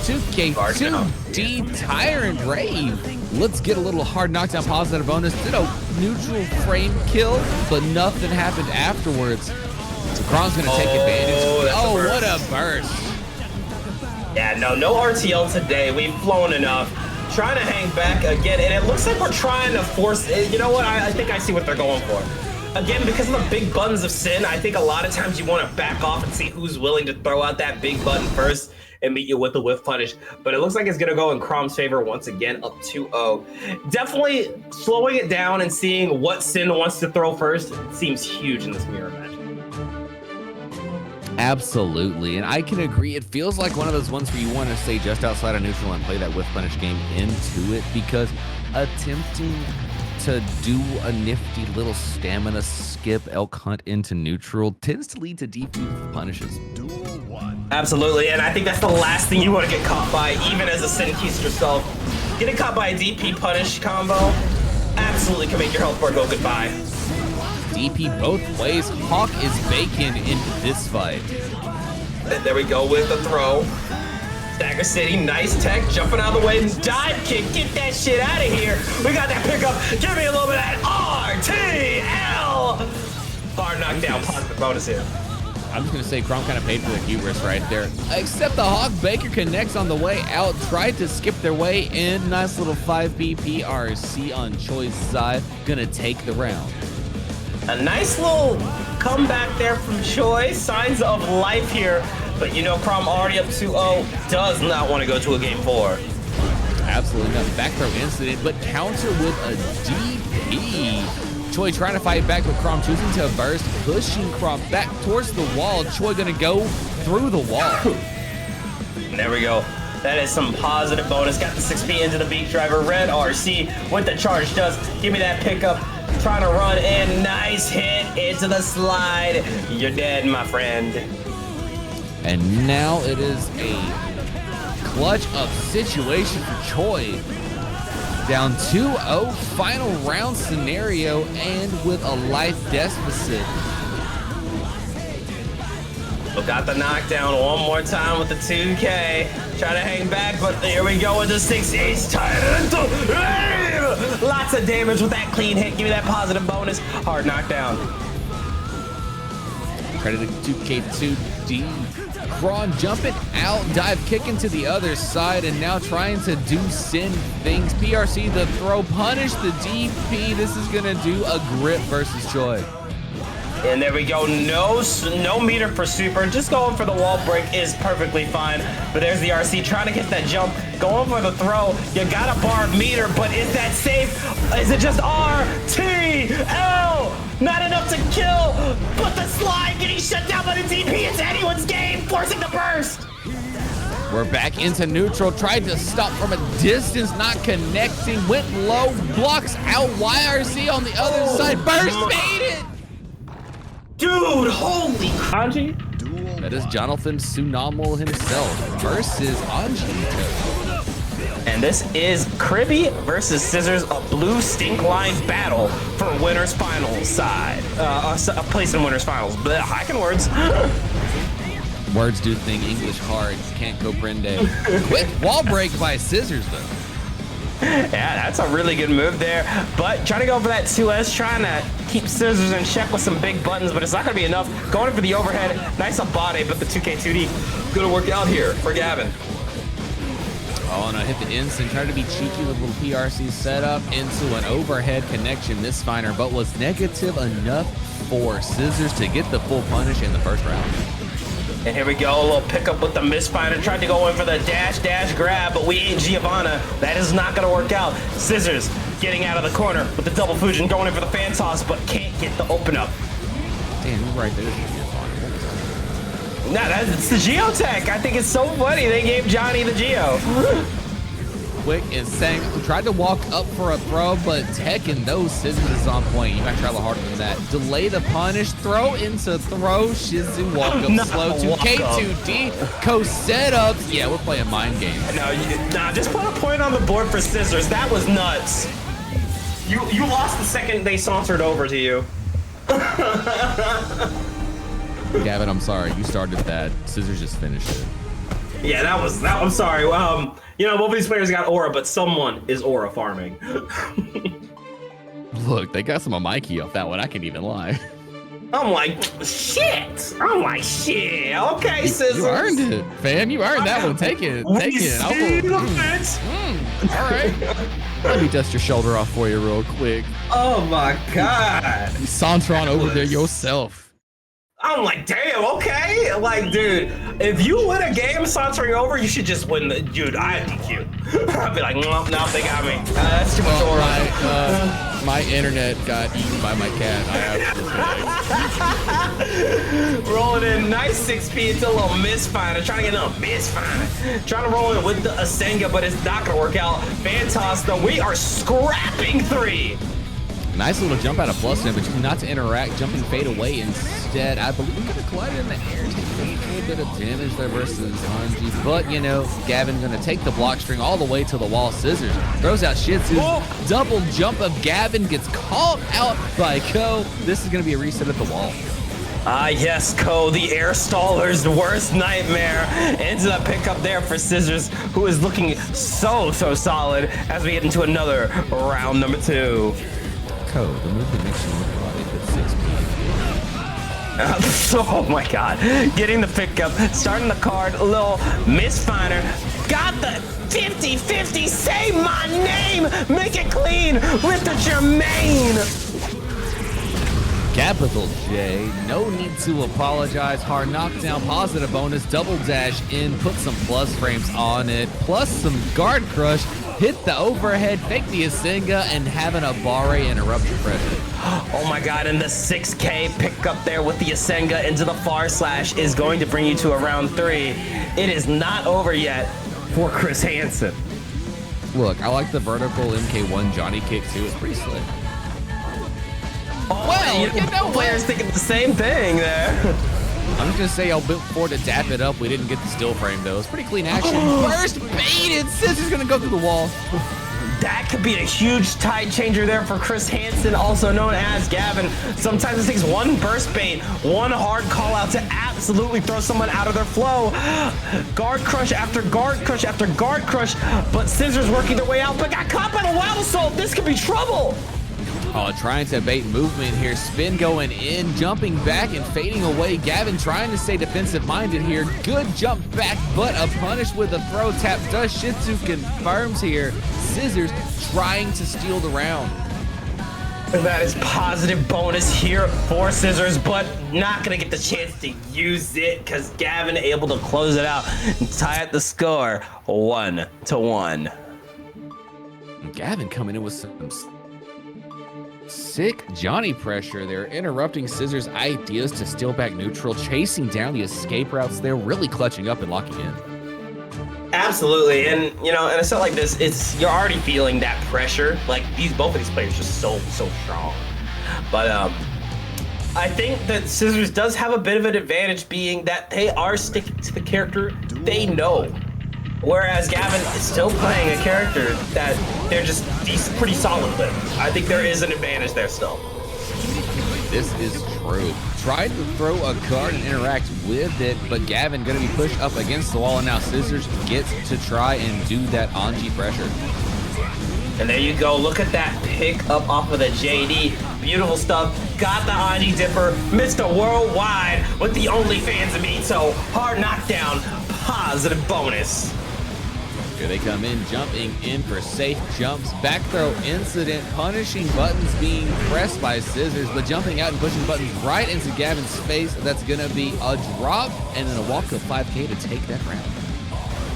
2K2D Tyrant Rave. Let's get a little hard knockdown positive bonus. Did a neutral frame kill, but nothing happened afterwards. So Crawm's gonna take advantage. Oh, what a burst. Yeah, no RTL today. We've flown enough. Trying to hang back again, and it looks like we're trying to force it. You know what? I think I see what they're going for. again, because of the big buttons of Sin, I think a lot of times you want to back off and see who's willing to throw out that big button first and meet you with the whiff punish. But it looks like it's going to go in Crawm's favor once again, up 2-0. Definitely slowing it down and seeing what Sin wants to throw first seems huge in this mirror match. Absolutely, and I can agree. It feels like one of those ones where you want to stay just outside of neutral and play that whiff punish game into it, because attempting to do a nifty little stamina skip elk hunt into neutral tends to lead to DP punishes. Absolutely, and I think that's the last thing you want to get caught by, even as a Sin Keist yourself. Getting caught by a DP punish combo absolutely can make your health bar go goodbye. DP both ways. Hawk is Baiken into this fight. And there we go with the throw. Stagger City, nice tech, jumping out of the way, dive kick, get that shit out of here. We got that pickup, give me a little bit of that RTL. Hard knockdown, positive bonus here. I'm just gonna say Crawm kind of paid for the hubris right there. Except the Hawk Baker connects on the way out, tried to skip their way in. Nice little 5B PRC on CHOI's side, gonna take the round. A nice little comeback there from CHOI, signs of life here, but you know Crawm already up 2-0, does not want to go to a game 4. Absolutely not. Back throw incident, but counter with a DP. CHOI trying to fight back with Crawm, choosing to burst, pushing Crawm back towards the wall. CHOI gonna go through the wall. There we go. That is some positive bonus. Got the 6B into the beat driver. Red RC with the charge does. Give me that pickup. Trying to run in. Nice hit into the slide. You're dead, my friend. And now it is a clutch up situation for CHOI. Down 2-0, final round scenario, and with a life deficit. We got the knockdown one more time with the 2K. Trying to hang back, but here we go with the 6 Tyrant. Lots of damage with that clean hit. Give me that positive bonus. Hard knockdown. Credit to 2K2D. Crawm jumping out, dive kicking to the other side, and now trying to do Sin things. PRC the throw, punish the DP. This is gonna do a grip versus CHOI. And there we go, no meter for super, just going for the wall break is perfectly fine. But there's the RC trying to get that jump, going for the throw. You got a bar meter, but is that safe? Is it just RTL? Not enough to kill, but the slide getting shut down by the DP. It's anyone's game, forcing the burst. We're back into neutral, tried to stop from a distance, not connecting, went low, blocks out YRC on the other side, burst made it! Dude, holy Anji. That is Jonathan Tsunamal himself versus Anji. And this is Cribby versus Scissors, a blue stink line battle for winners finals side. A place in winners finals. Blech, I can words. Words do thing, English hard, can't comprende. Quick wall break by Scissors though. Yeah, that's a really good move there. But trying to go for that 2S, trying to keep Scissors in check with some big buttons, but it's not going to be enough. Going for the overhead. Nice up body, but the 2K2D going to work out here for Gavin. Oh, and I hit the instant. Tried to be cheeky with a little PRC setup into an overhead connection misfiner, but was negative enough for Scissors to get the full punish in the first round. And here we go, a little pickup with the misfiner. Tried to go in for the dash grab, but we ain't Giovanna. That is not gonna work out. Scissors getting out of the corner with the double Fujin, going in for the fan toss, but can't get the open up. Damn, you're right there. Nah, it's the Geotech. I think it's so funny they gave Johnny the Geo. Quick and sang, tried to walk up for a throw, but teching those Scissors is on point. You might try a little harder than that. Delay the punish, throw into throw, Shizu walk up slow to K2D, co-setups. Yeah, we're playing mind games. No, just put a point on the board for Scissors. That was nuts. You lost the second they sauntered over to you. Gavin, I'm sorry, you started that. Scissors just finished it. Yeah, that was, I'm sorry. You know, both of these players got aura, but someone is aura farming. Look, they got some of Mikey off that one. I can't even lie. I'm like, shit. I'm like, shit. Okay, Scissors. You earned it, fam. You earned that one. Take it. Take it. All right. Let me dust your shoulder off for you real quick. Oh my God. You saunter on over there yourself. I'm like, damn, okay. Like, dude, if you win a game sauntering over, you should just win the, dude, I'd be cute. I'd be like, no, they got me. That's too much aura. My internet got eaten by my cat. Rolling in, nice 6P. It's a little misfinder. Trying to get a misfinder. Trying to roll in with the Asenga, but it's not going to work out. Fantos, though, we are scrapping 3. Nice little jump out of plus him, but choosing not to interact, jumping fade away instead. I believe we're gonna collide in the air, take a little bit of damage there versus Anji. But you know, Gavin gonna take the block string all the way to the wall. Scissors throws out Shih Tzu. Double jump of Gavin gets called out by Ko. This is gonna be a reset at the wall. Yes, Ko, the air staller's worst nightmare. Ends up pick up there for Scissors, who is looking so solid as we get into another round number 2. Ko, the move that makes you look a lot at 6P. Oh my God. Getting the pickup, starting the card, a little misfinder. Got the 50-50, say my name, make it clean with the Jermaine. Capital J, no need to apologize. Hard knockdown, positive bonus, double dash in, put some plus frames on it, plus some guard crush, hit the overhead, fake the Asenga, and having a barre interrupt your pressure. Oh my God, and the 6K pick up there with the Asenga into the far slash is going to bring you to a round 3. It is not over yet for Chris Hansen. Look, I like the vertical MK1 Johnny kick too, it's pretty slick. Well, you know, players thinking the same thing there. I'm just gonna say I'll build forward to tap it up. We didn't get the still frame though. It's pretty clean action. First baited. Scissors gonna go through the wall. That could be a huge tide changer there for Chris Hansen, also known as Gavin. Sometimes it takes one burst bait, one hard call out to absolutely throw someone out of their flow. Guard crush after guard crush after guard crush, but Scissors working their way out, but got caught by the Wild Assault. This could be trouble. Oh, trying to bait movement here. Spin going in, jumping back and fading away. Gavin trying to stay defensive-minded here. Good jump back, but a punish with a throw tap. Does Shih Tzu confirms here. Scissors trying to steal the round. That is positive bonus here for Scissors, but not gonna get the chance to use it because Gavin able to close it out and tie up the score 1-1. Gavin coming in with some sick Johnny pressure there, interrupting Scissors' ideas to steal back neutral, chasing down the escape routes there, really clutching up and locking in. Absolutely, and you know, in a set like this, you're already feeling that pressure. Like both of these players are so strong. But I think that Scissors does have a bit of an advantage, being that they are sticking to the character they know. Whereas Gavin is still playing a character that they're just pretty solid with. I think there is an advantage there still. This is true. Tried to throw a card and interact with it, but Gavin gonna be pushed up against the wall, and now Scissors gets to try and do that Anji pressure. And there you go, look at that pick up off of the JD. Beautiful stuff. Got the Anji Dipper, Mr. Worldwide with the OnlyFans of me, so hard knockdown, positive bonus. Here they come in, jumping in for safe jumps. Back throw incident, punishing buttons being pressed by Scissors, but jumping out and pushing buttons right into Gavin's face. That's gonna be a drop and then a walk of 5K to take that round.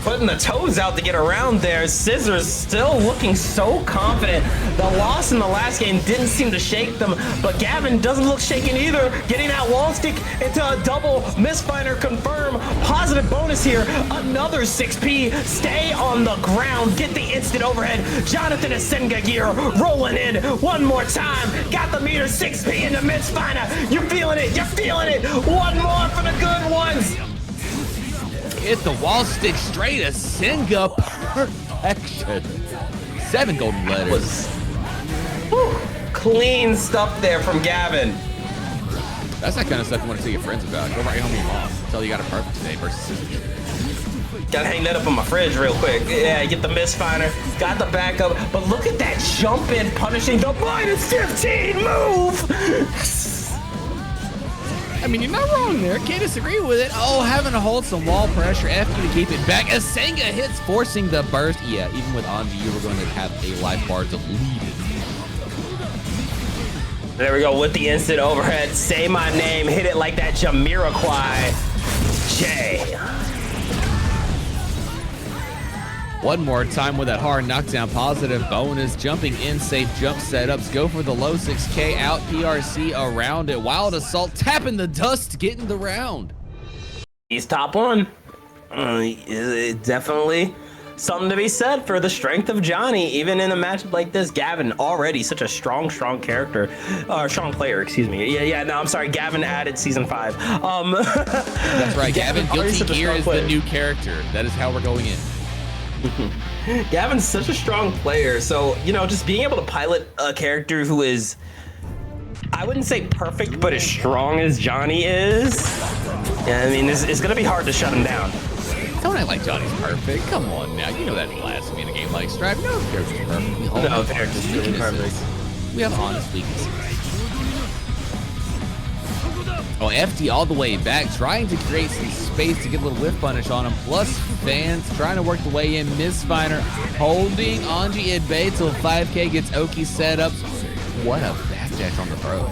Putting the toes out to get around there. Scissors still looking so confident. The loss in the last game didn't seem to shake them, but Gavin doesn't look shaken either. Getting that wall stick into a double misfinder confirm. Positive bonus here. Another 6P. Stay on the ground. Get the instant overhead. Jonathan Asenga gear rolling in one more time. Got the meter 6P into misfinder. You're feeling it. You're feeling it. One more for the good ones. Hit the wall stick straight, Asenga perfection. 7 golden letters. Clean stuff there from Gavin. That's that kind of stuff you want to tell your friends about. Go right home with your mom. Tell you got a perfect today versus Scissors. Gotta hang that up on my fridge real quick. Yeah, get the misfinder, got the backup, but look at that jump in, punishing the -15 move. I mean, you're not wrong there. Can't disagree with it. Oh, having to hold some wall pressure. FD to keep it back. Asenga hits, forcing the burst. Yeah, even with Anji, you were going to have a life bar to lead it. There we go with the instant overhead. Say my name. Hit it like that Jamiroquai. Jay. One more time with that hard knockdown, positive bonus, jumping in, safe jump setups, go for the low 6K, out PRC around it, wild assault, tapping the dust, getting the round. He's top one. Definitely something to be said for the strength of Johnny, even in a matchup like this. Gavin, already such a strong character, strong player, excuse me. Yeah, no, I'm sorry, Gavin added season 5. That's right, Gavin Guilty Gear is the new character. That is how we're going in. Gavin's such a strong player, so just being able to pilot a character who is, I wouldn't say perfect, but as strong as Johnny is, yeah, I mean, it's gonna be hard to shut him down. Don't act like Johnny's perfect. Come on now, you know that blasphemy in a game like Stripe. No character's perfect. No character's really perfect. We have honest weaknesses. Oh, FD all the way back, trying to create some space to get a little whiff punish on him. Plus fans trying to work the way in. Misfiner holding Anji at bay till 5K gets Oki set up. What a backdash on the throw.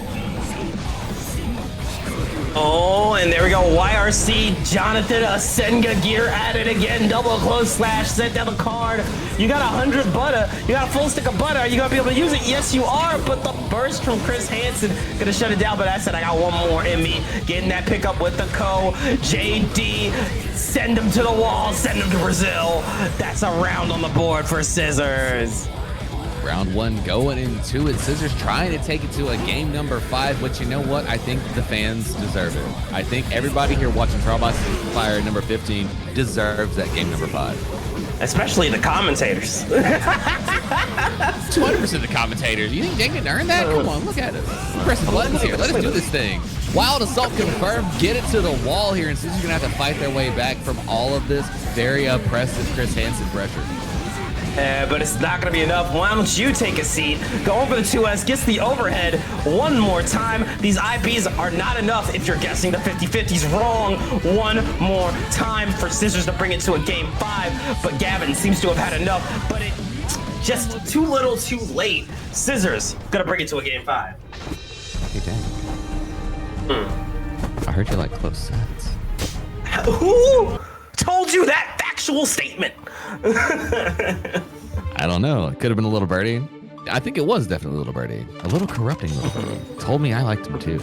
Oh, and there we go. YRC, Jonathan, Asenga gear at it again. Double close slash, set down the card. You got 100 butter. You got a full stick of butter. Are you going to be able to use it? Yes, you are. But the burst from Chris Hansen going to shut it down. But I said I got one more in me. Getting that pickup with the JD, send him to the wall. Send him to Brazil. That's a round on the board for Scissors. Round one going into it. Scissors trying to take it to a game number 5, but you know what? I think the fans deserve it. I think everybody here watching Trial by Fire number 15 deserves that game number 5. Especially the commentators. 200% the commentators. You think they can earn that? Come on, look at us. Pressing buttons here. Let us do this thing. Wild assault confirmed. Get it to the wall here, and Scissors are going to have to fight their way back from all of this very oppressive Chris Hansen pressure. But it's not going to be enough. Why don't you take a seat? Go over the 2S, gets the overhead one more time. These IPs are not enough if you're guessing the 50-50s wrong. One more time for Scissors to bring it to a game 5. But Gavin seems to have had enough, but it just too little too late. Scissors going to bring it to a game 5. Hey, dang. I heard you like close sets. Who told you that factual statement? I don't know. It could have been a little birdie. I think it was definitely a little birdie. A little corrupting little birdie. Told me I liked him too.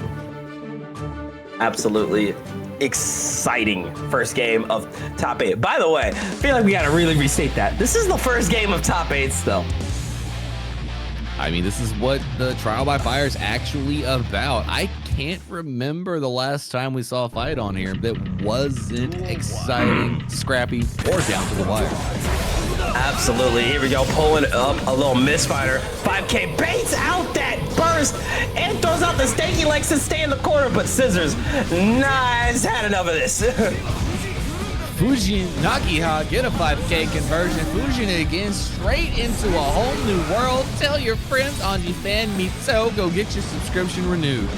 Absolutely exciting first game of top 8. By the way, I feel like we gotta really restate that. This is the first game of top 8 still. I mean, this is what the Trial by Fire is actually about. I can't remember the last time we saw a fight on here that wasn't exciting, scrappy, or down to the wire. Absolutely. Here we go, pulling up a little misfighter. 5K baits out that burst and throws out the stake. He likes to stay in the corner, but Scissors, nice, had enough of this. Fujin Nakiha get a 5K conversion. Fujin again straight into a whole new world. Tell your friends, Anji fan, meet so go get your subscription renewed.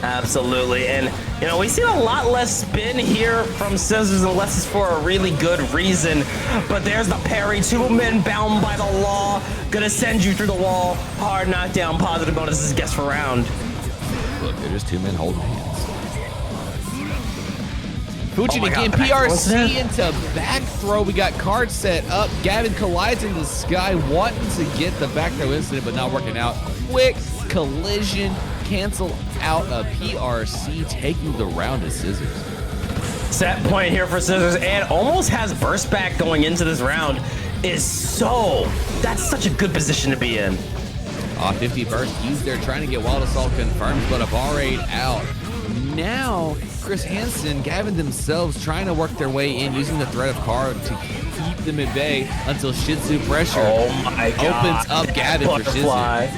Absolutely, and we've seen a lot less spin here from Scissors unless it's for a really good reason. But there's the parry, 2 men bound by the law, gonna send you through the wall. Hard knockdown, positive bonuses, guess for round. Look, they're just 2 men holding hands. Fujin Oh again, God, PRC into back throw. We got card set up. Gavin collides in the sky, wanting to get the back throw incident, but not working out. Quick collision, cancel out a PRC, taking the round as Scissors. Set point here for Scissors, and almost has burst back going into this round. That's such a good position to be in. 50 burst used there, trying to get Wild Assault confirmed, but a bar raid out. Now, Chris Hansen, Gavin themselves trying to work their way in, using the threat of card to keep them at bay until Shih Tzu pressure opens up Gavin for Scissors.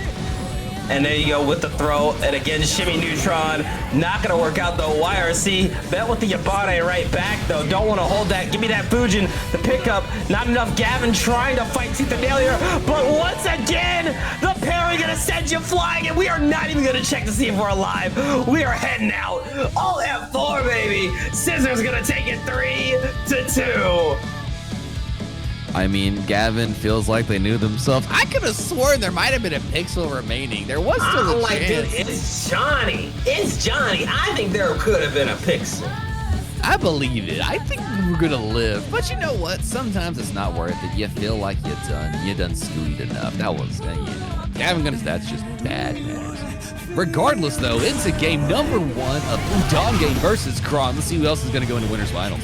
And there you go with the throw, and again, shimmy neutron. Not gonna work out though. YRC, bet with the Yabane right back though. Don't wanna hold that. Give me that Fujin, the pickup. Not enough. Gavin trying to fight tooth and nail here, but once again, the parry gonna send you flying, and we are not even gonna check to see if we're alive. We are heading out. All F4, baby. Scissor's gonna take it 3-2. I mean, Gavin feels like they knew themselves. I could have sworn there might have been a pixel remaining. There was still a chance. Dude, it's Johnny. It's Johnny. I think there could have been a pixel. I believe it. I think we were gonna live. But you know what? Sometimes it's not worth it. You feel like you done scooted enough. That was, Gavin gonna. That's just bad news. Regardless, though, it's a game number 1 of Udongein versus Crawm. Let's see who else is gonna go into winners finals.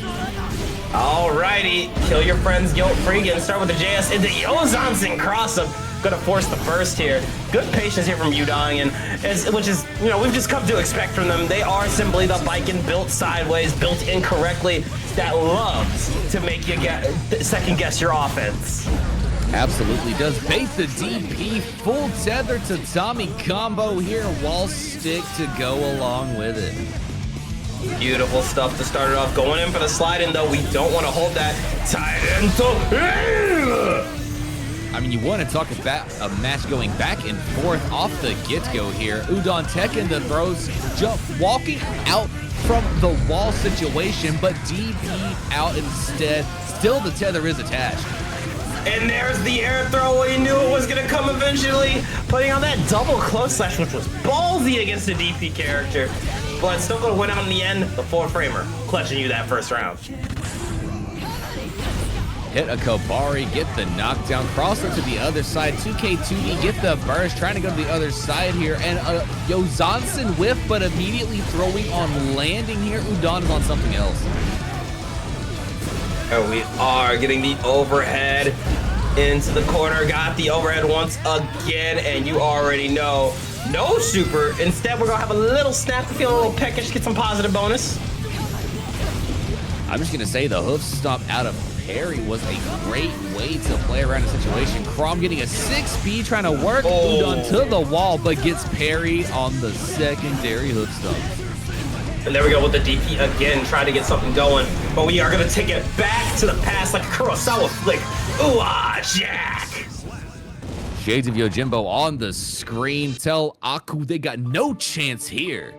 Alrighty, kill your friends guilt-free. Gonna start with the JS into Yozansen cross-up. Gonna force the first here. Good patience here from Udongein, which is, we've just come to expect from them. They are simply the Baiken built sideways, built incorrectly, that loves to make you second guess your offense. Absolutely does. Bait the DP, full tether to Tommy combo here, wall stick to go along with it. Beautiful stuff to start it off. Going in for the slide in, though. We don't want to hold that tight end. I mean, you want to talk about a match going back and forth off the get-go here. Udon taking the throws, walking out from the wall situation, but DP out instead. Still, the tether is attached. And there's the air throw. We knew it was going to come eventually. Putting on that double close slash, which was ballsy against the DP character. But still going to win out in the end. The 4-framer clutching you that first round. Hit a Kobari, get the knockdown, crosser to the other side, 2K2E, get the burst, trying to go to the other side here, and Yozansen whiff, but immediately throwing on landing here. Udon is on something else. And we are getting the overhead into the corner, got the overhead once again, and you already know, no super. Instead, we're gonna have a little snap to feel a little peckish, get some positive bonus. I'm just gonna say the hoof stomp out of parry was a great way to play around the situation. Crawm getting a 6B, trying to work Udon to the wall, but gets parry on the secondary hoof stomp. And there we go with the DP again, trying to get something going. But we are going to take it back to the past like a Kurosawa flick. Ooh-ah, Jack! Shades of Yojimbo on the screen. Tell Aku they got no chance here.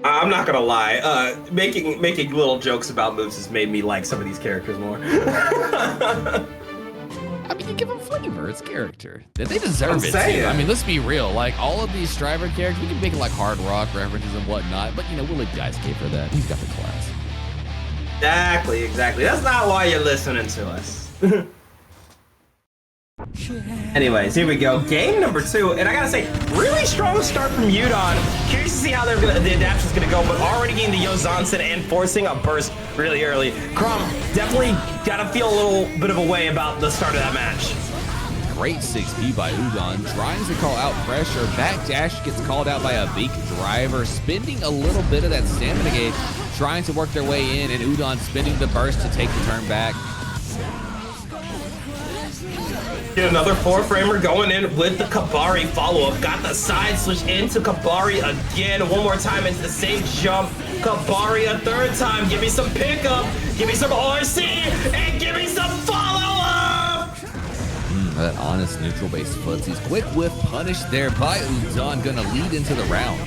I'm not gonna lie, making little jokes about moves has made me like some of these characters more. I mean, you give them flavor, it's character. They deserve it too. I mean, let's be real, like all of these Striver characters, we can make like hard rock references and whatnot, but we'll let Dice K for that. He's got the class. Exactly. That's not why you're listening to us. Anyways, here we go. Game number 2, and I gotta say, really strong start from Udon. Curious to see how the adaptation's gonna go, but already getting the Yozansen and forcing a burst really early. Crawm definitely gotta feel a little bit of a way about the start of that match. Great 6P by Udon, trying to call out pressure. Back dash gets called out by a beak driver, spending a little bit of that stamina gauge, trying to work their way in, and Udon spinning the burst to take the turn back. Get another 4-framer going in with the Kobari follow-up. Got the side switch into Kobari again. One more time into the same jump. Kobari a third time. Give me some pickup. Give me some RC. And give me some follow-up. That honest neutral-based footsies. Quick whiff punished there by Udon. Gonna lead into the round.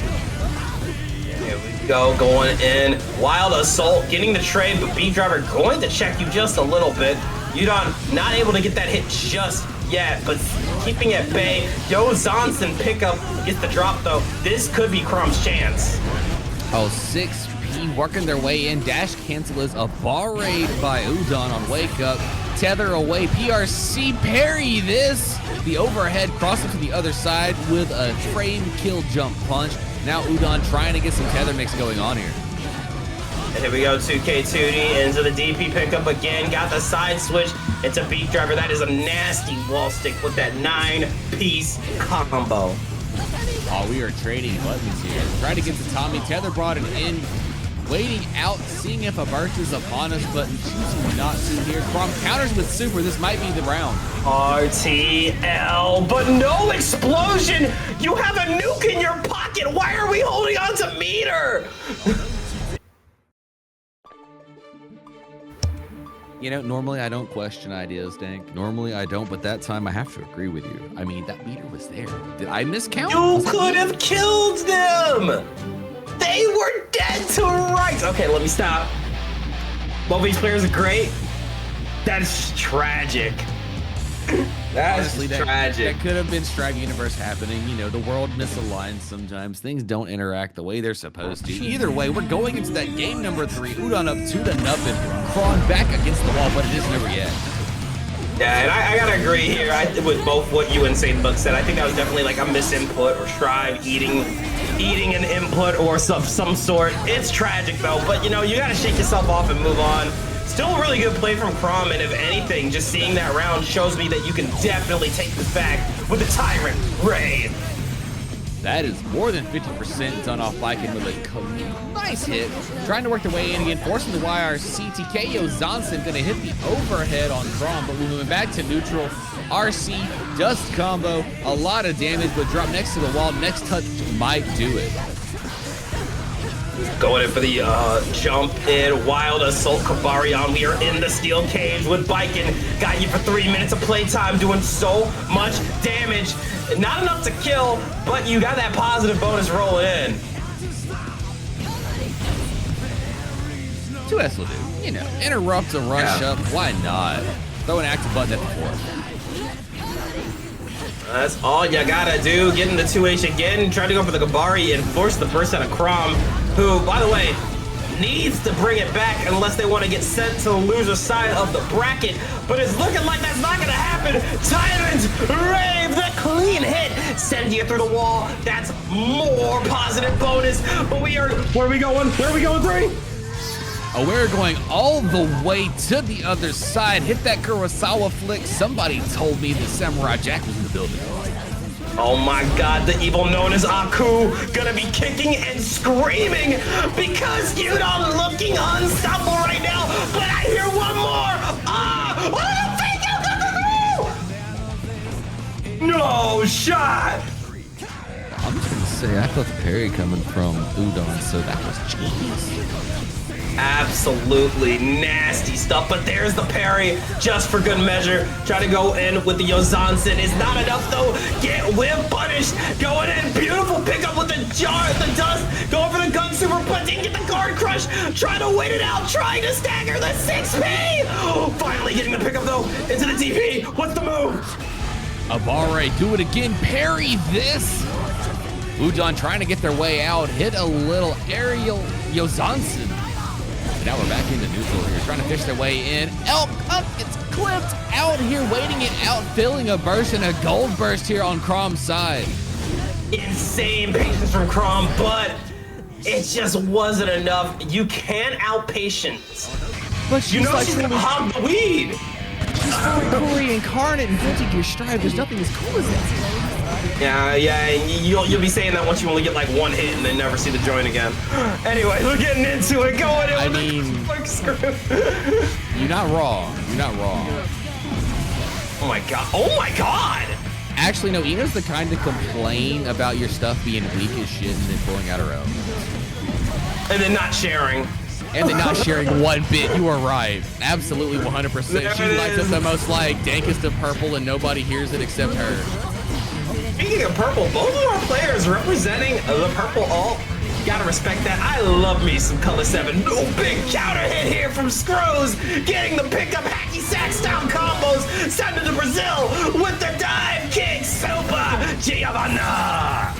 Here we go, going in. Wild Assault, getting the trade, but B-Driver going to check you just a little bit. Udon not able to get that hit just yet, but keeping at bay. Yozansen pickup gets the drop though. This could be Crawm's chance. 6P working their way in. Dash cancel is a bar raid by Udon on wake up. Tether away. PRC parry this. The overhead crossing to the other side with a frame kill jump punch. Now Udon trying to get some tether mix going on here. And here we go, 2K2D into the DP pickup again. Got the side switch into Beat Driver. That is a nasty wall stick with that 9-piece combo. Oh, we are trading buttons here. Trying to get to Tommy. Tether brought it in. Waiting out, seeing if a burst is upon us, but choosing not to here. Crawm counters with super. This might be the round. RTL, but no explosion. You have a nuke in your pocket. Why are we holding on to meter? You know, normally I don't question ideas, Dank. Normally I don't, but that time I have to agree with you. I mean, that meter was there. Did I miscount? You could have killed them! They were dead to rights! Okay, let me stop. Both these players are great. That is tragic. That's tragic. That could have been Strive Universe happening. You know, the world misaligns sometimes. Things don't interact the way they're supposed to. Either way, we're going into that game number 3. Udon up 2-0. Crawm back against the wall, but it isn't over yet. Yeah, and I gotta agree here with both what you and satanbug said. I think that was definitely like a misinput or Strive eating an input or some sort. It's tragic though, but you know, you gotta shake yourself off and move on. Still a really good play from Crawm, and if anything, just seeing that round shows me that you can definitely take this back with the Tyrant Ray. That is more than 50% done off Baiken with a nice hit. Trying to work their way in again, forcing the YRC. TKO Zonson gonna hit the overhead on Crawm, but we're moving back to neutral. RC dust combo, a lot of damage, but drop next to the wall. Next touch might do it. Going in for the jump in, wild assault Kabarion. We are in the steel cage with Baiken. Got you for 3 minutes of playtime, doing so much damage. Not enough to kill, but you got that positive bonus rolling in. 2S will do. You know, interrupt a rush up. Why not? Throw an active button at the 4. That's all you gotta do. Get into 2H again. Try to go for the Gabari and force the burst out of Crawm, who, by the way, needs to bring it back unless they want to get sent to the loser side of the bracket. But it's looking like that's not gonna happen. Tyrant Rave, the clean hit, sending you through the wall. That's more positive bonus. But where are we going? Where are we going, 3? Oh, we're going all the way to the other side. Hit that Kurosawa flick. Somebody told me that Samurai Jack was in the building. Oh my god, the evil known as Aku gonna be kicking and screaming because Udon looking unstoppable right now. But I hear one more. No shot. I'm just gonna say, I thought the parry coming from Udon, so that was genius. Absolutely nasty stuff, but there's the parry just for good measure. Try to go in with the Yozansen. It's not enough though. Get whip punished. Going in, beautiful pickup with the dust. Going for the gun super, but didn't get the guard crush. Trying to wait it out, trying to stagger the 6P. Finally getting the pickup though into the TP. What's the move? Abare, do it again. Parry this. Udon trying to get their way out. Hit a little aerial Yozansen. Now we're back into neutral here, trying to fish their way in. Elk up, it's clipped out here, waiting it out, filling a burst and a gold burst here on Crawm's side. Insane patience from Crawm, but it just wasn't enough. You can out-patience. But she's like she's gonna hog the weed. She's fully Corey incarnate and Guilty Gear Strive. There's nothing as cool as that. Yeah, you'll be saying that once you only get like one hit and then never see the joint again. Anyway, we're getting into it. Going in. I mean, you're not wrong. You're not wrong. Oh my god. Oh my god. Actually, no. Ina's the kind to complain about your stuff being weak as shit and then pulling out her own. And then not sharing. And then not sharing one bit. You are right. Absolutely 100%. She lights up the most like dankest of purple and nobody hears it except her. Speaking of purple, both of our players representing the purple alt. Gotta respect that. I love me some color 7. No big counter hit here from Screwz. Getting the pickup hacky sack style combos. Send it to Brazil with the dive kick. Super Giovanna.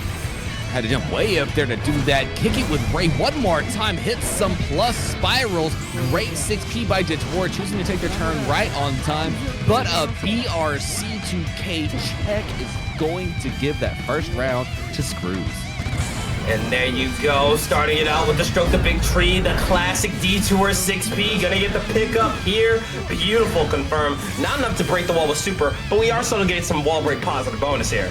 Had to jump way up there to do that. Kick it with Ray one more time. Hits some plus spirals. Great 6P by DeTwouR, choosing to take their turn right on time. But a BRC2K check is going to give that first round to Screwz. And there you go, starting it out with the stroke the big tree, the classic DeTwouR 6P, gonna get the pickup here. Beautiful confirm. Not enough to break the wall with super, but we are still getting some wall break positive bonus here.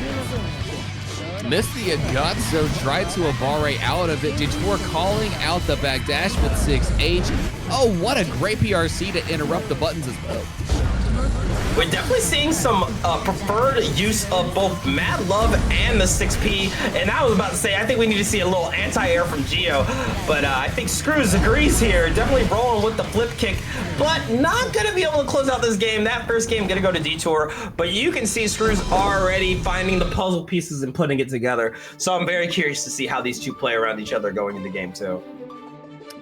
Missed the Agatso, tried to Abare out of it. DeTwouR calling out the backdash with 6H. Oh, what a great PRC to interrupt the buttons as well. we're definitely seeing some preferred use of both Mad Love and the 6P. And I was about to say, I think we need to see a little anti-air from Geo, but I think Screwz agrees here. Definitely rolling with the flip kick, but not gonna be able to close out this game. That first game gonna go to DeTwouR, but you can see Screwz already finding the puzzle pieces and putting it together. So I'm very curious to see how these two play around each other going into game 2.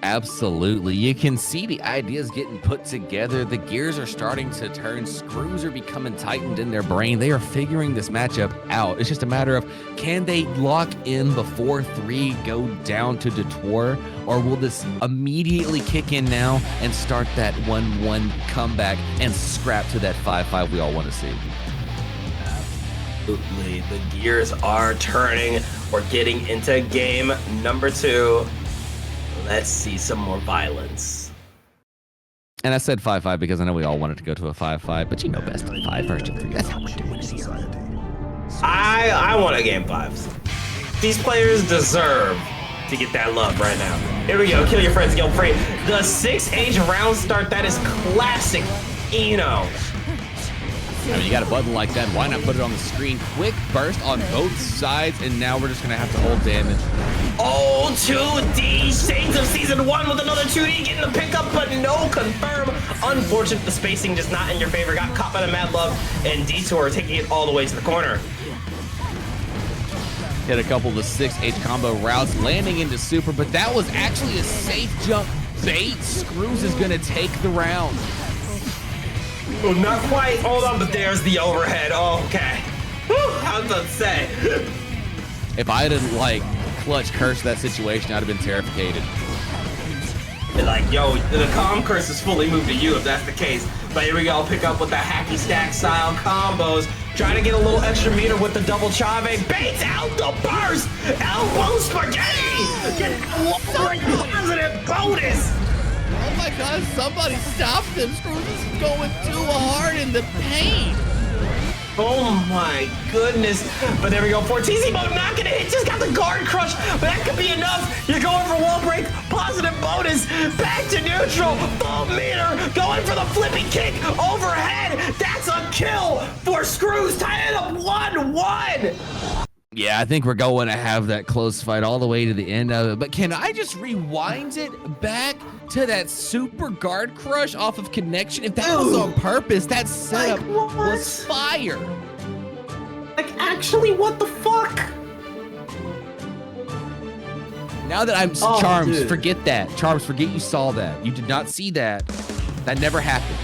Absolutely. You can see the ideas getting put together. The gears are starting to turn. Screws are becoming tightened in their brain. They are figuring this matchup out. It's just a matter of, can they lock in before 3 go down to DeTwouR, or will this immediately kick in now and start that 1-1 comeback and scrap to that 5-5 we all want to see? Absolutely. The gears are turning. We're getting into game number 2. Let's see some more violence. And I said 5-5 because I know we all wanted to go to a 5-5, but you know best of 5 versus 3. That's how we're doing it here. I want a game 5. These players deserve to get that love right now. Here we go. Kill your friends, guilt free. The 6H round start, that is classic Eno. I mean, you got a button like that, why not put it on the screen? Quick burst on both sides, and now we're just gonna have to hold damage. Oh, 2D, Shades of Season 1 with another 2D getting the pickup, but no confirm. Unfortunate, the spacing just not in your favor. Got caught by the Mad Love, and DeTwouR taking it all the way to the corner. Hit a couple of the 6H combo routes, landing into super, but that was actually a safe jump bait. Screwz is gonna take the round. Oh, not quite. Hold on, but there's the overhead. Oh, okay. Whew, I was about to say. If I didn't like clutch curse that situation, I'd have been terrified. They're like, yo, the calm curse is fully moved to you if that's the case. But here we go, pick up with the hacky stack style combos. Trying to get a little extra meter with the double chave. Baits out the burst. Elbow spaghetti. Get a positive bonus. Oh my god, somebody stop them. Screwz is going too hard in the paint. Oh my goodness. But there we go. Fortizzi mode not gonna hit. Just got the guard crush. But that could be enough. You're going for wall break. Positive bonus. Back to neutral. Full meter. Going for the flipping kick. Overhead. That's a kill for Screwz. Tying it up 1-1. Yeah, I think we're going to have that close fight all the way to the end of it. But can I just rewind it back to that super guard crush off of connection? If that was on purpose, that setup was fire. Like, actually, what the fuck? Now that I'm Charms, forget that. Charms, forget you saw that. You did not see that. That never happened.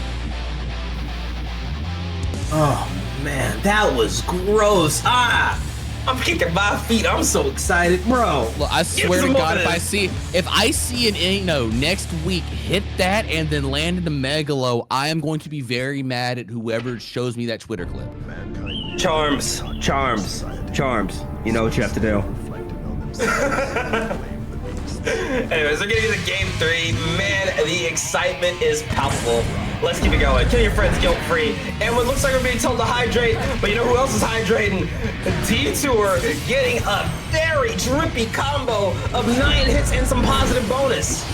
Oh, man, that was gross. I'm kicking my feet. I'm so excited, bro. Look, I swear to God, if I see an Eno next week hit that and then land in the Megalo, I am going to be very mad at whoever shows me that Twitter clip. Charms. You know what you have to do. Anyways, we're getting to game 3. Man, the excitement is palpable. Let's keep it going. Kill your friends guilt-free. And what looks like we're being told to hydrate, but you know who else is hydrating? DeTwouR getting a very drippy combo of 9 hits and some positive bonus.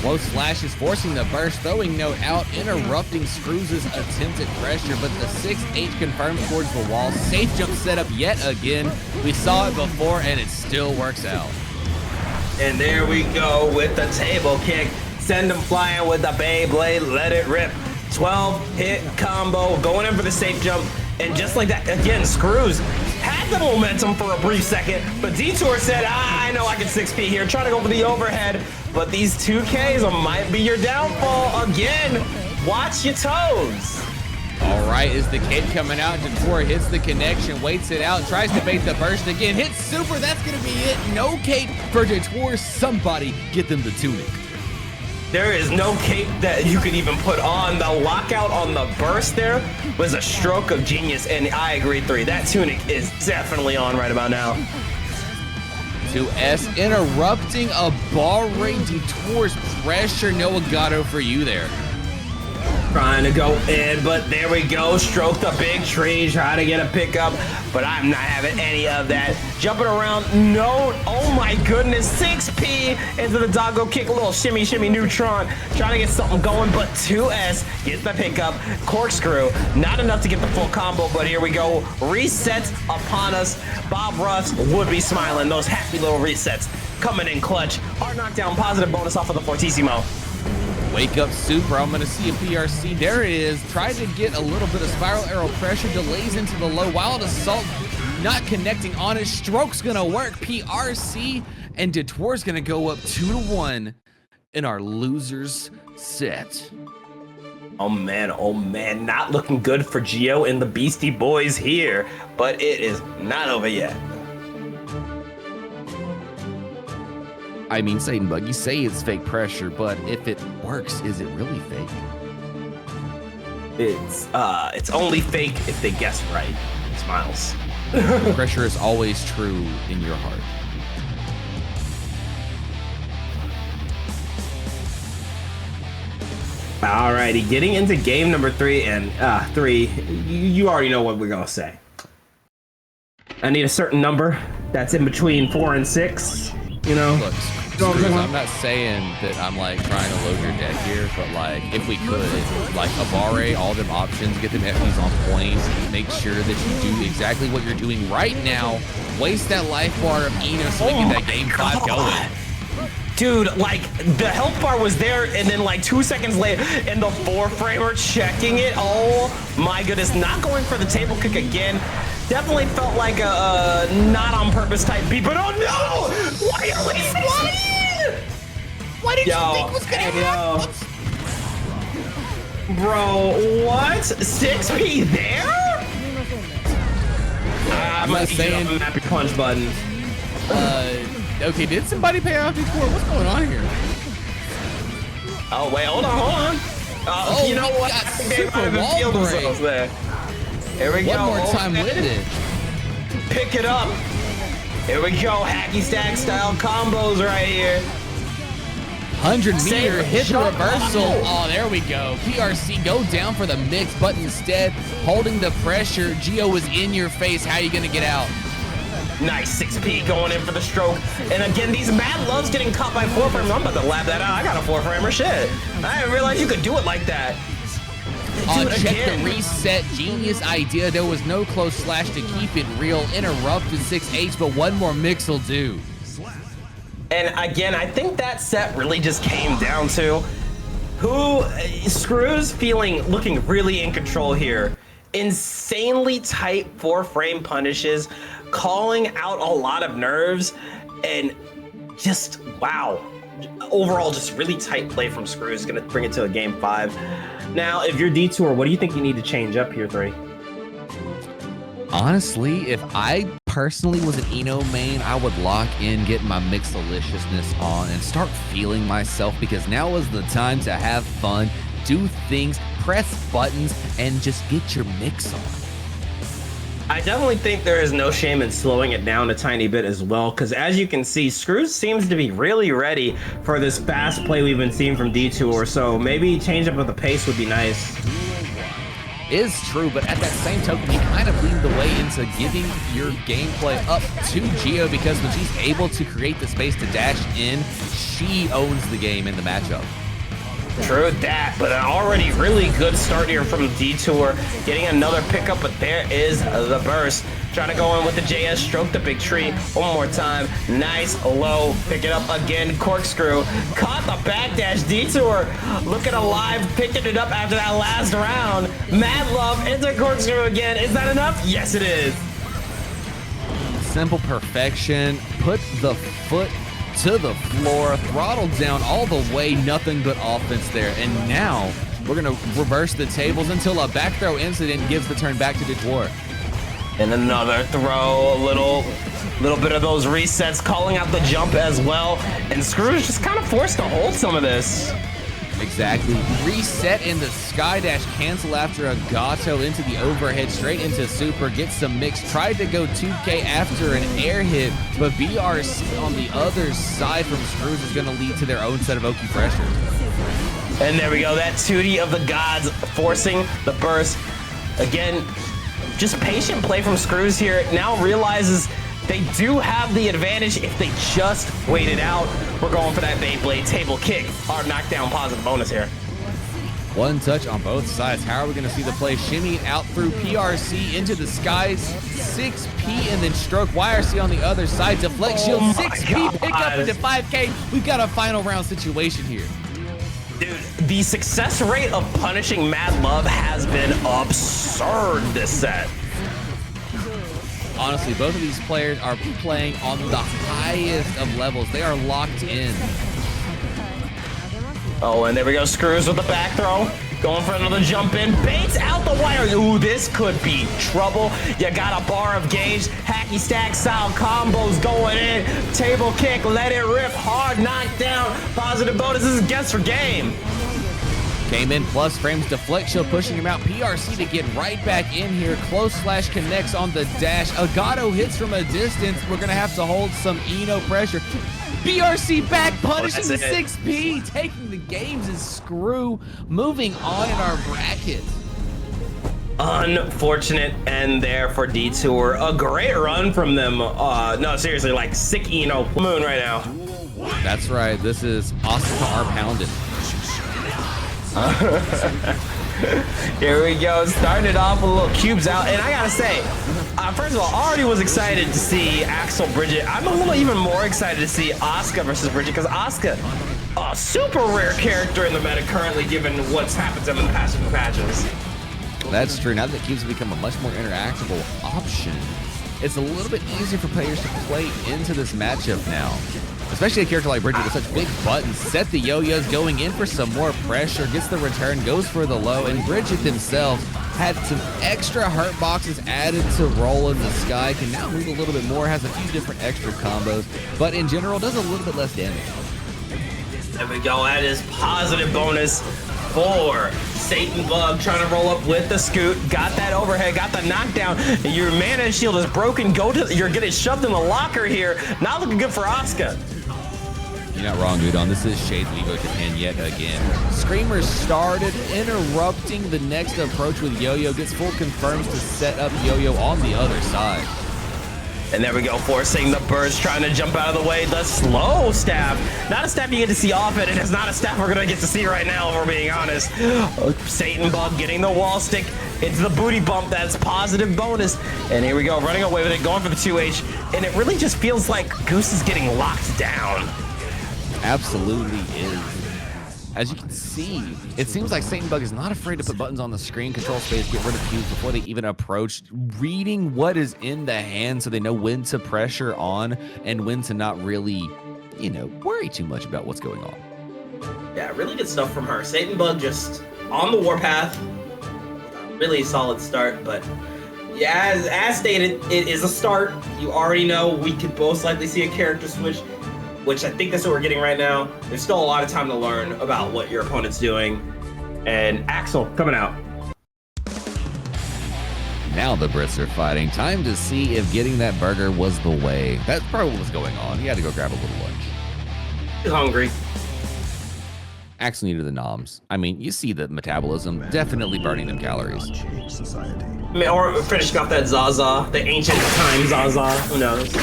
Close flash is forcing the burst, throwing note out, interrupting Screwz' attempted pressure, but the 6H confirms towards the wall. Safe jump setup yet again. We saw it before and it still works out. And there we go with the table kick. Send him flying with the Beyblade, let it rip. 12-hit combo, going in for the safe jump. And just like that, again, Screwz had the momentum for a brief second, but DeTwouR said, I know I can 6P here, trying to go for the overhead. But these 2Ks might be your downfall again. Watch your toes. All right, is the kid coming out? DeTwouR hits the connection, waits it out, tries to bait the burst again, hits super, that's gonna be it. No cape for DeTwouR. Somebody get them the tunic. There is no cape that you could even put on. The lockout on the burst there was a stroke of genius, and I agree, 3. That tunic is definitely on right about now. 2S interrupting a ball rate. DeTwouR's pressure. No Elgato for you there. Trying to go in, but there we go. Stroke the big tree, try to get a pickup, but I'm not having any of that. Jumping around, no, oh my goodness, 6P into the doggo kick, a little shimmy, shimmy, neutron. Trying to get something going, but 2S gets the pickup. Corkscrew, not enough to get the full combo, but here we go. Resets upon us. Bob Russ would be smiling. Those happy little resets coming in clutch. Hard knockdown, positive bonus off of the Fortissimo. Wake up super, I'm gonna see a PRC. There it is. Tried to get a little bit of spiral arrow pressure, delays into the low. Wild Assault not connecting on it. Stroke's gonna work. PRC and DeTwouR's gonna go up 2-1 in our losers set. Oh man, not looking good for Geo and the Beastie Boys here, but it is not over yet. I mean, satanbug, you say it's fake pressure, but if it works, is it really fake? It's only fake if they guess right. Smiles. Pressure is always true in your heart. Alrighty, getting into game number 3 and 3. You already know what we're gonna say. I need a certain number that's in between 4 and 6. You know, look, Screwz, I'm not saying that I'm like trying to load your deck here, but like if we could, like Avare, all them options, get them FPs on point, make sure that you do exactly what you're doing right now. Waste that life bar of Eno so we get that game 5 going. Dude, like the health bar was there, and then like 2 seconds later, and the 4-framer checking it. Oh my goodness, not going for the table kick again. Definitely felt like a not on purpose type beat, but oh no! Why are we flying? What did you think was gonna happen? Bro, what? 6P there? I'm not saying the happy punch button. Okay, did somebody pay off DeTwouR? What's going on here? Oh wait, hold on. Oh, you know what? Got I think they super might have wall feel break. themselves there. Here we One go. more time with it. Pick it up. Here we go. Hacky stack style combos right here. 100-meter hit the Jump. reversal. Oh, there we go. PRC go down for the mix, but instead holding the pressure. Geo is in your face. How are you gonna get out? Nice 6P going in for the stroke. And again, these mad loves getting caught by 4-frames. I'm about to lab that out. I got a 4-framer. Shit. I didn't realize you could do it like that. Check the reset. Genius idea. There was no close slash to keep it real. Interrupted 6H, but one more mix will do. And again, I think that set really just came down to Screwz looking really in control here. Insanely tight 4-frame punishes, calling out a lot of nerves, and just wow. Overall, just really tight play from Screwz. Gonna bring it to a game 5. Now, if you're DeTwouR, what do you think you need to change up here, 3? Honestly, if I personally was an Eno main, I would lock in, get my mixeliciousness on, and start feeling myself, because now is the time to have fun, do things, press buttons, and just get your mix on. I definitely think there is no shame in slowing it down a tiny bit as well, because as you can see, Screwz seems to be really ready for this fast play we've been seeing from DeTwouR, so maybe change up of the pace would be nice. Is true, but at that same token, you kind of lead the way into giving your gameplay up to Geo, because when she's able to create the space to dash in, she owns the game in the matchup. True that, but an already really good start here from DeTwouR, getting another pickup, but there is the burst. Trying to go in with the JS, stroke the big tree one more time. Nice low, pick it up again, corkscrew. Caught the backdash, DeTwouR looking alive, picking it up after that last round. Mad love into corkscrew again. Is that enough? Yes, it is. Simple perfection, put the foot to the floor, throttled down all the way, nothing but offense there. And now we're gonna reverse the tables until a back throw incident gives the turn back to DeTwouR. And another throw, a little bit of those resets, calling out the jump as well. And Screwz just kind of forced to hold some of this. Exactly. Reset in the sky dash, cancel after a Zato into the overhead, straight into super, gets some mix, tried to go 2K after an air hit, but BRC on the other side from Screwz is going to lead to their own set of Oki pressure. And there we go, that 2D of the gods forcing the burst. Again, just patient play from Screwz here. Now realizes they do have the advantage if they just wait it out. We're going for that Beyblade table kick. Our knockdown positive bonus here. One touch on both sides. How are we going to see the play shimmying out through PRC into the skies? 6P and then stroke YRC on the other side. Deflect shield, 6P pick up into 5K. We've got a final round situation here. Dude, the success rate of punishing Mad Love has been absurd this set. Honestly, both of these players are playing on the highest of levels. They are locked in. Oh, and there we go, Screwz with the back throw. Going for another jump in, baits out the wire. Ooh, this could be trouble. You got a bar of gauge, hacky stack style combos going in. Table kick, let it rip, hard knockdown. Positive bonus, this is guess for game. Came in plus frames, deflect shield pushing him out. PRC to get right back in here. Close slash connects on the dash. Zato hits from a distance. We're gonna have to hold some Eno pressure. BRC back punishing the 6P, taking the games as Screw, moving on in our bracket. Unfortunate end there for DeTwouR. A great run from them. No, seriously, like sick Eno moon right now. That's right, this is Asuka R pounded. Here we go, starting it off with a little cubes out, and I gotta say, first of all, I already was excited to see Axel Bridget. I'm a little even more excited to see Asuka versus Bridget, because Asuka, a super rare character in the meta currently, given what's happened to them in the past few patches. That's true. Now that cubes have become a much more interactable option, it's a little bit easier for players to play into this matchup now. Especially a character like Bridget with such big buttons. Set the yo-yos, going in for some more pressure, gets the return, goes for the low, and Bridget themselves had some extra hurt boxes added to Roll in the Sky, can now move a little bit more, has a few different extra combos, but in general does a little bit less damage. There we go, that is positive bonus for satanbug, trying to roll up with the scoot, got that overhead, got the knockdown, your mana shield is broken, you're getting shoved in the locker here, not looking good for Asuka. You're not wrong, Udon. This is Shade Levo Japan yet again. Screamer started interrupting the next approach with Yo-Yo, gets full confirms to set up Yo-Yo on the other side. And there we go, forcing the burst, trying to jump out of the way. The slow staff, not a staff you get to see often, and it's not a staff we're gonna get to see right now, if we're being honest. Satanbug getting the wall stick into the booty bump, that's positive bonus. And here we go, running away with it, going for the 2H, and it really just feels like Goose is getting locked down. Absolutely is. As you can see, it seems like satanbug is not afraid to put buttons on the screen, control space, get rid of cubes before they even approach, reading what is in the hand so they know when to pressure on and when to not really, you know, worry too much about what's going on. Yeah, really good stuff from her. Satanbug just on the warpath. Really solid start, but yeah, as stated, it is a start. You already know we could most likely see a character switch, which I think that's what we're getting right now. There's still a lot of time to learn about what your opponent's doing. And Axel coming out. Now the Brits are fighting. Time to see if getting that burger was the way. That's probably what was going on. He had to go grab a little lunch. He's hungry. Axel needed the noms. I mean, you see the metabolism, definitely burning them calories. Or finishing off that Zaza, the ancient time Zaza, who knows?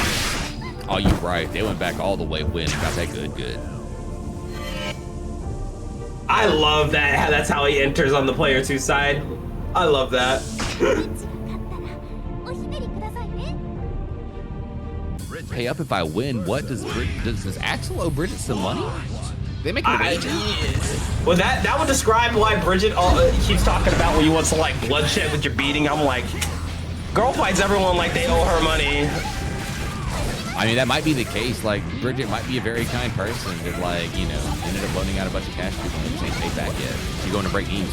Oh, you're right. They went back all the way when got that good. I love that. How that's how he enters on the player 2 side. I love that. Pay up if I win. What does Axel owe Bridget some money? They make it well, that would describe why Bridget keeps talking about when you want to like bloodshed with your beating. I'm like, girl fights everyone like they owe her money. I mean, that might be the case. Like, Bridget might be a very kind person that, like, you know, ended up loaning out a bunch of cash people and just ain't paid back yet. She's going to break knees.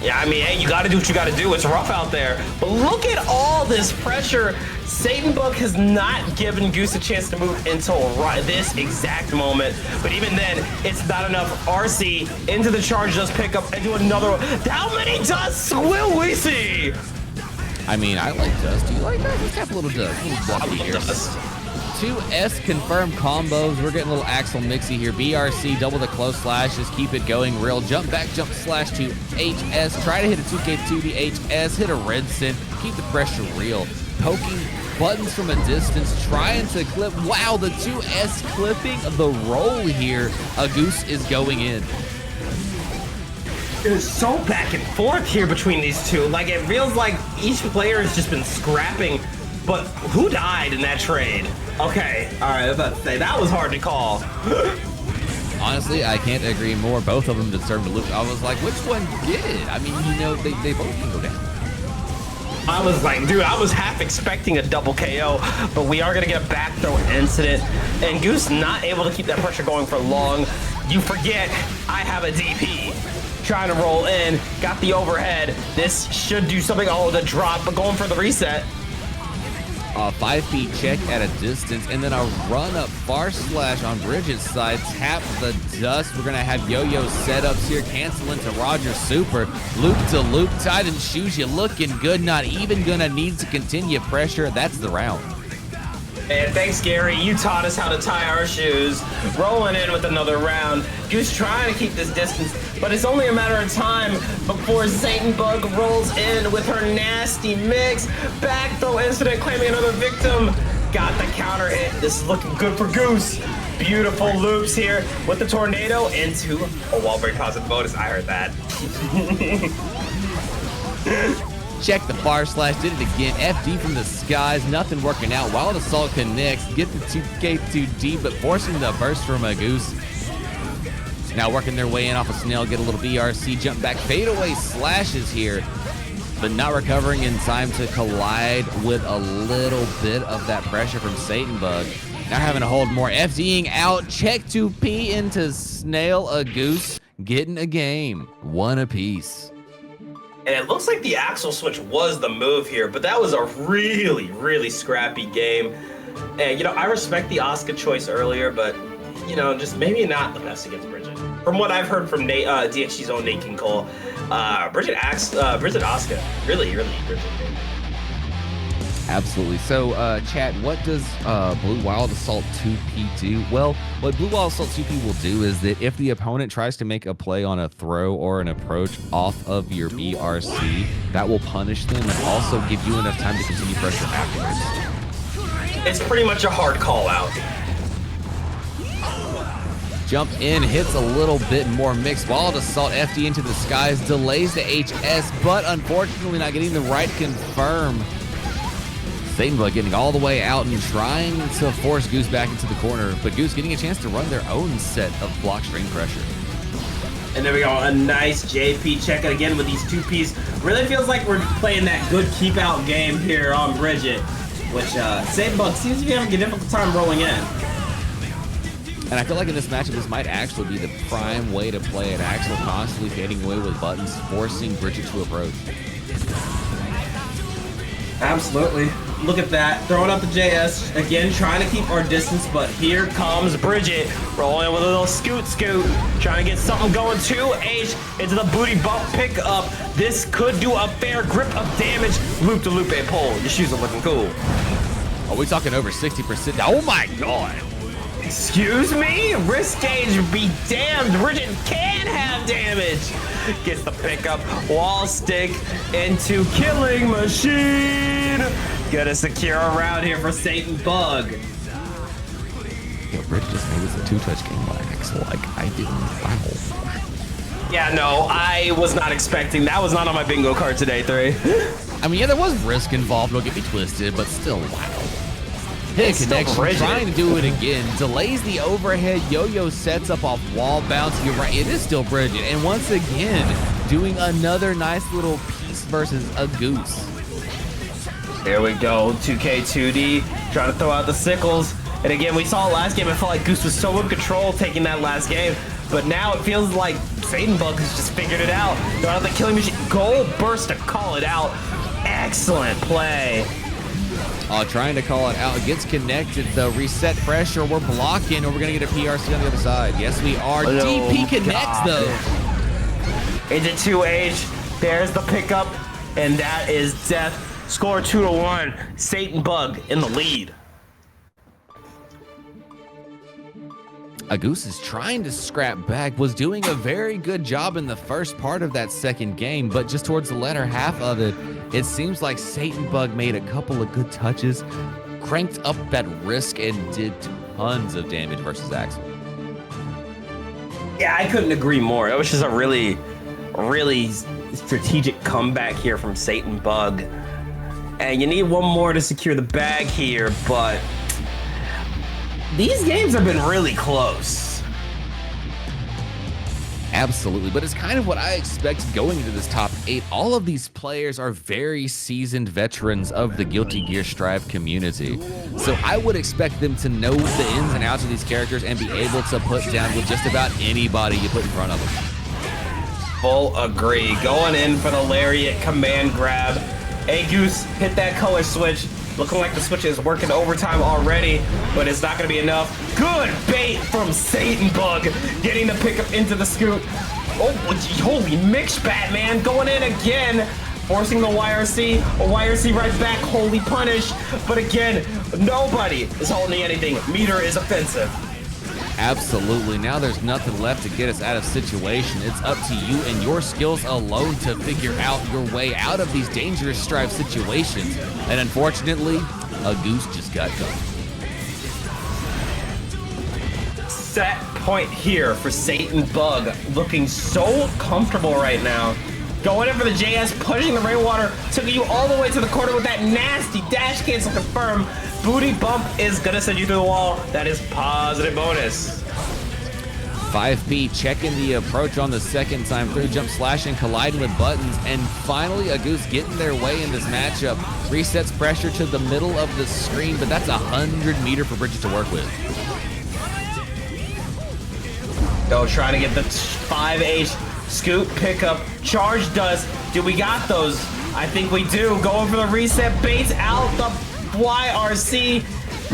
Yeah, I mean, hey, you gotta do what you gotta do. It's rough out there. But look at all this pressure. Satanbug has not given Goose a chance to move until this exact moment. But even then, it's not enough. RC into the charge, does pick up and do another one. How many dusts will we see? I mean, I like dust. Do you like dust? Let's have a little dust. A little dust here. two S confirmed combos. We're getting a little Axel mixy here. BRC, double the close slash, just keep it going real. Jump back, jump slash to HS. Try to hit a 2K2 to HS, hit a red send, keep the pressure real. Poking buttons from a distance, trying to clip. Wow, the 2S clipping the roll here. A Goose is going in. It's so back and forth here between these two. Like, it feels like each player has just been scrapping. But who died in that trade? Okay, all right, I was about to say, that was hard to call. Honestly, I can't agree more. Both of them deserve to lose. I was like, which one did? I mean, you know, they both can go down. I was like, dude, I was half expecting a double KO, but we are gonna get a back throw incident. And Goose not able to keep that pressure going for long. You forget, I have a DP. Trying to roll in, got the overhead. This should do something. Oh, the drop, but going for the reset. A 5-feet check at a distance, and then a run-up far slash on Bridget's side. Tap the dust. We're going to have yo-yo setups here. Cancel into Roger's super. Loop to loop. Tied in shoes. You looking good. Not even going to need to continue pressure. That's the round. And thanks, Gary. You taught us how to tie our shoes. Rolling in with another round. Goose trying to keep this distance, but it's only a matter of time before satanbug rolls in with her nasty mix. Back throw incident, claiming another victim. Got the counter hit. This is looking good for Goose. Beautiful loops here with the tornado into a wall break positive bonus. I heard that. Check the far slash, did it again. FD from the skies, nothing working out. Wild Assault connects, get the 2K2D, but forcing the burst from a Goose. Now working their way in off a snail, get a little BRC, jump back, fadeaway slashes here, but not recovering in time to collide with a little bit of that pressure from satanbug. Now having to hold more, FDing out, check 2P into snail, a Goose, getting a game, one apiece. And it looks like the Axel switch was the move here, but that was a really, really scrappy game. And, you know, I respect the Asuka choice earlier, but, you know, just maybe not the best against Bridget. From what I've heard from Nate, DXG's own Nate King Cole, Bridget Asuka, really, really Bridget game. Absolutely. So, chat, what does Blue Wild Assault 2P do? Well, what Blue Wild Assault 2P will do is that if the opponent tries to make a play on a throw or an approach off of your BRC, that will punish them and also give you enough time to continue pressure afterwards. It's pretty much a hard call out. Jump in, hits a little bit more mixed. Wild Assault FD into the skies, delays the HS, but unfortunately not getting the right confirm. satanbug getting all the way out and trying to force Goose back into the corner, but Goose getting a chance to run their own set of block string pressure. And there we go, a nice JP check again with these 2Ps. Really feels like we're playing that good keep out game here on Bridget, which satanbug seems to be having a difficult time rolling in. And I feel like in this matchup, this might actually be the prime way to play it. Axel constantly fading away with buttons, forcing Bridget to approach. Absolutely. Look at that. Throwing up the JS. Again, trying to keep our distance, but here comes Bridget. Rolling with a little scoot. Trying to get something going. 2H into the booty bump pickup. This could do a fair grip of damage. Loop to loop a pole. Your shoes are looking cool. Are we talking over 60%? Oh my God. Excuse me? Wrist gauge be damned. Bridget can have damage. Gets the pickup. Wall stick into killing machine. Gonna secure a round here for satanbug. Yo, Bridget just made this a two-touch game by Axel. Like, I didn't. Wow. Yeah, no, I was not expecting. That was not on my bingo card today, 3. I mean, yeah, there was risk involved. Don't get me twisted, but still, wow. Hit connection, trying to do it again. Delays the overhead. Yo-yo sets up off wall bounce. You're right, it is still Bridget. And once again, doing another nice little piece versus a Goose. There we go, 2K2D, trying to throw out the sickles. And again, we saw last game, I felt like Goose was so in control taking that last game. But now it feels like satanbug has just figured it out. Throwing out the killing machine. Goal burst to call it out. Excellent play. Trying to call it out. Gets connected, though. Reset pressure. We're blocking, or we're going to get a PRC on the other side. Yes, we are. Oh, DP connects, though. Into 2H. There's the pickup, and that is death. Score 2-1. satanbug in the lead. A Goose is trying to scrap back, was doing a very good job in the first part of that second game, but just towards the latter half of it, it seems like satanbug made a couple of good touches, cranked up that risk, and did tons of damage versus Axel. Yeah, I couldn't agree more. It was just a really strategic comeback here from satanbug. And you need one more to secure the bag here, but these games have been really close. Absolutely, but it's kind of what I expected going into this top 8. All of these players are very seasoned veterans of the Guilty Gear Strive community. So I would expect them to know the ins and outs of these characters and be able to put down with just about anybody you put in front of them. Full agree. Going in for the lariat command grab. A Goose hit that color switch. Looking like the switch is working overtime already, but it's not going to be enough. Good bait from satanbug, getting the pickup into the scoot. Oh, holy mix Batman, going in again, forcing the YRC. A YRC right back, holy punish. But again, nobody is holding anything. Meter is offensive. Absolutely. Now there's nothing left to get us out of situation. It's up to you and your skills alone to figure out your way out of these dangerous strive situations. And unfortunately, A Goose just got done. Set point here for satanbug, looking so comfortable right now. Going in for the JS, pushing the rainwater, took you all the way to the corner with that nasty dash cancel confirm. Booty bump is gonna send you through the wall. That is positive bonus. 5P checking the approach on the second time through, jump slashing, colliding with buttons, and finally A Goose getting their way in this matchup. Resets pressure to the middle of the screen, but that's 100 meter for Bridget to work with. Go trying to get the 5H scoop pickup, charge dust. Do we got those? I think we do. Going for the reset, baits out the YRC.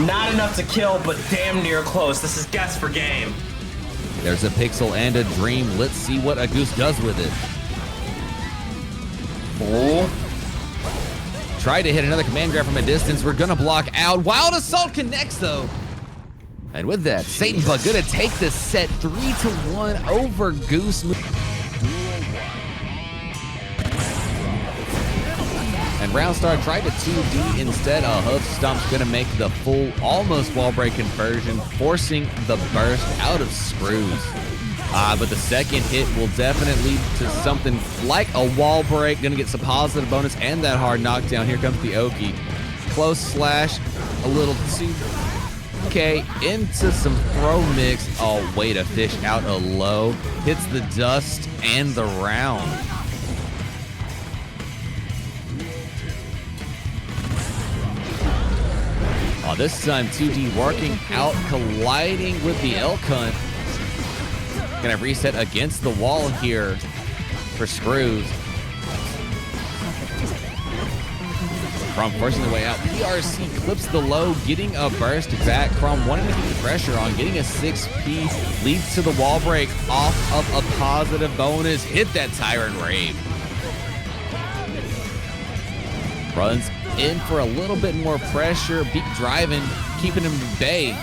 Not enough to kill, but damn near close. This is guess for game. There's a pixel and a dream. Let's see what A Goose does with it. Oh. Try to hit another command grab from a distance. We're gonna block out. Wild Assault connects though. And with that, satanbug gonna take the set 3-1 over Goose. And Roundstar tried to 2D instead. A hoof stomp's gonna make the full, almost wall break conversion, forcing the burst out of Screwz. But the second hit will definitely lead to something like a wall break. Gonna get some positive bonus and that hard knockdown. Here comes the Oki. Close slash, a little 2K into some throw mix. Oh, way to fish out a low. Hits the dust and the round. Oh, this time 2D working out, colliding with the elk hunt. Gonna reset against the wall here for Screwz. Crawm forcing the way out. PRC clips the low, getting a burst back. Crawm wanting to keep the pressure on, getting a 6P, leads to the wall break off of a positive bonus. Hit that Tyrant Rave. Runs in for a little bit more pressure. Beak driving, keeping him at bay.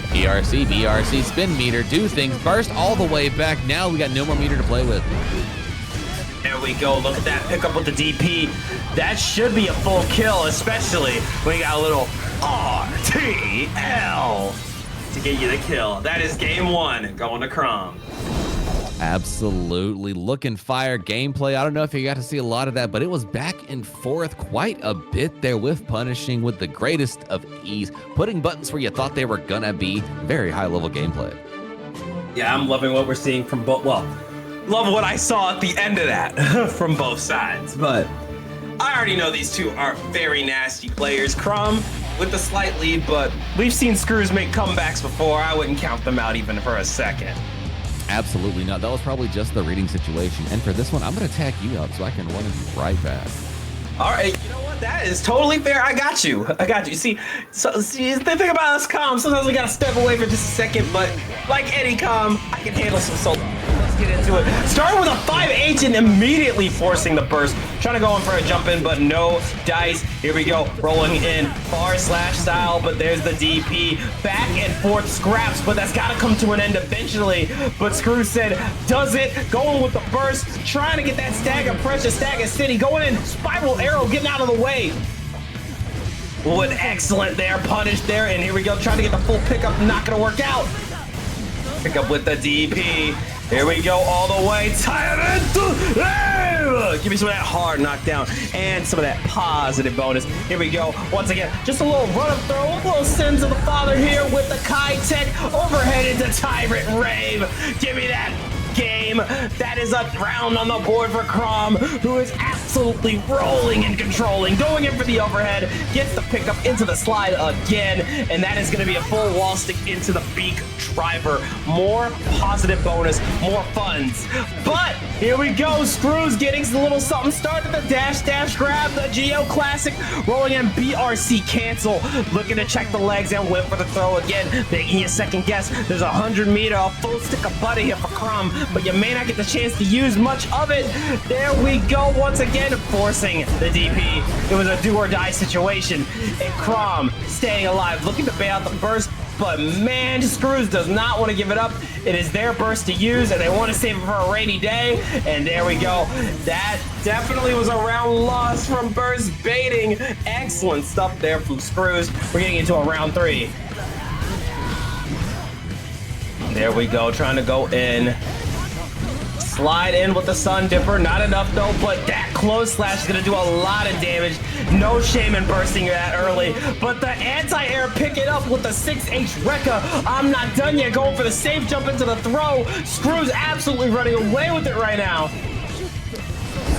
BRC, spin meter, do things, burst all the way back. Now we got no more meter to play with. There we go, look at that pickup with the DP. That should be a full kill, especially when you got a little RTL to get you the kill. That is game 1, going to Crawm. Absolutely. Looking fire gameplay. I don't know if you got to see a lot of that, but it was back and forth quite a bit there with punishing with the greatest of ease, putting buttons where you thought they were gonna be. Very high level gameplay. Yeah, I'm loving what we're seeing from both. Well, love what I saw at the end of that from both sides. But I already know these two are very nasty players. Crawm with the slight lead, but we've seen Screwz make comebacks before. I wouldn't count them out even for a second. Absolutely not. That was probably just the reading situation. And for this one, I'm going to attack you out so I can run you right back. All right, you know what? That is totally fair. I got you. See, the thing about us comms, sometimes we got to step away for just a second, but like any comm, I can handle some solo. get into it. Starting with a 5H and immediately forcing the burst. Trying to go in for a jump in, but no dice. Here we go, rolling in bar slash style, but there's the DP. Back and forth scraps, but that's got to come to an end eventually. But Screwz said, does it? Going with the burst, trying to get that stagger pressure, stagger city, going in, spiral arrow, getting out of the way. Wood excellent there, punish there, and here we go, trying to get the full pickup, not gonna work out. Pick up with the DP. Here we go, all the way. Give me some of that hard knockdown and some of that positive bonus. Here we go. Once again, just a little run-up throw, a little sins of the father here with the Kai Tech overhead into Tyrant Rave. Give me that game. That is a round on the board for Crawm, who is absolutely rolling and controlling, going in for the overhead, gets the pickup into the slide again, and that is going to be a full wall stick into the beak driver. More positive bonus, more funds. But here we go, Screwz getting a little something started, the dash grab, the Geo Classic, rolling in BRC cancel, looking to check the legs and whip for the throw again, making you second guess. There's 100 meter, a full stick of butter here for Crawm, but you may not get the chance to use much of it. There we go, once again, forcing the DP. It was a do or die situation, and Crawm staying alive, looking to bail out the burst, but man, Screwz does not want to give it up. It is their burst to use, and they want to save it for a rainy day, and there we go. That definitely was a round loss from burst baiting. Excellent stuff there from Screwz. We're getting into a round 3. There we go, trying to go in. Slide in with the Sun Dipper, not enough though, but that close slash is gonna do a lot of damage. No shame in bursting that early, but the anti-air pick it up with the 6H Rekka. I'm not done yet, going for the safe jump into the throw. Screwz absolutely running away with it right now.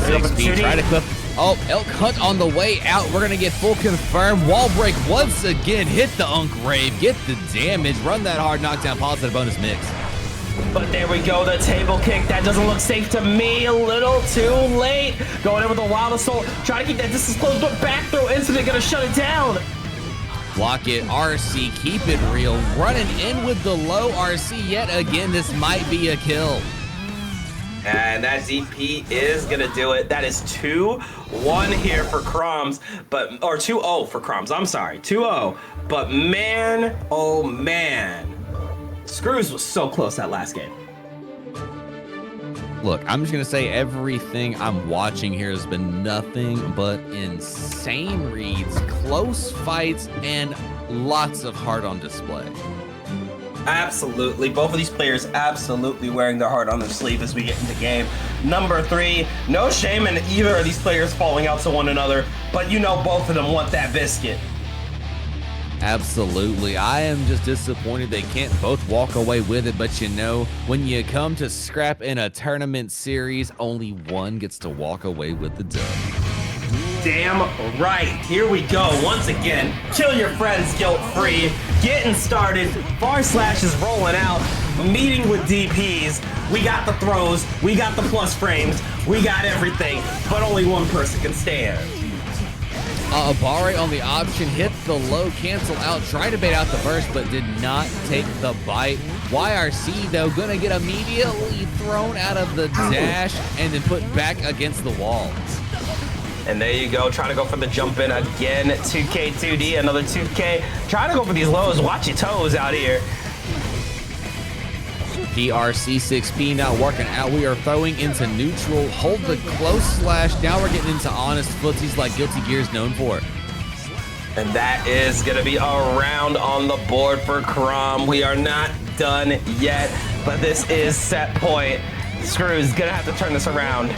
6B, try to clip. Oh, Elk Hunt on the way out. We're gonna get full confirm. Wall break once again. Hit the Unk Rave. Get the damage. Run that hard knockdown positive bonus mix. But there we go, the table kick. That doesn't look safe to me. A little too late. Going in with a Wild Assault. Trying to keep that distance close, but back throw instant gonna shut it down. Block it, RC, keep it real. Running in with the low RC yet again. This might be a kill. And that ZP is gonna do it. That is 2-1 here for Crawms, or 2-0 for Crawms. I'm sorry, 2-0. But man, oh man, Screwz was so close that last game. Look, I'm just gonna say everything I'm watching here has been nothing but insane reads, close fights, and lots of heart on display. Absolutely. Both of these players absolutely wearing their heart on their sleeve as we get into game number 3. No shame in either of these players falling out to one another, but you know both of them want that biscuit. Absolutely. I am just disappointed they can't both walk away with it, but you know, when you come to scrap in a tournament series, only one gets to walk away with the dub. Damn right. Here we go. Once again, kill your friends guilt-free. Getting started. Bar slash is rolling out. Meeting with DPs. We got the throws. We got the plus frames. We got everything. But only one person can stand. Abare on the option, hit the low, cancel out, tried to bait out the burst, but did not take the bite. YRC, though, gonna get immediately thrown out of the dash and then put back against the wall. And there you go, trying to go for the jump in again. 2K, 2D, another 2K. Trying to go for these lows. Watch your toes out here. PRC 6P not working out. We are throwing into neutral. Hold the close slash. Now we're getting into honest footsies like Guilty Gear is known for. And that is going to be a round on the board for Crawm. We are not done yet, but this is set point. Screwz going to have to turn this around.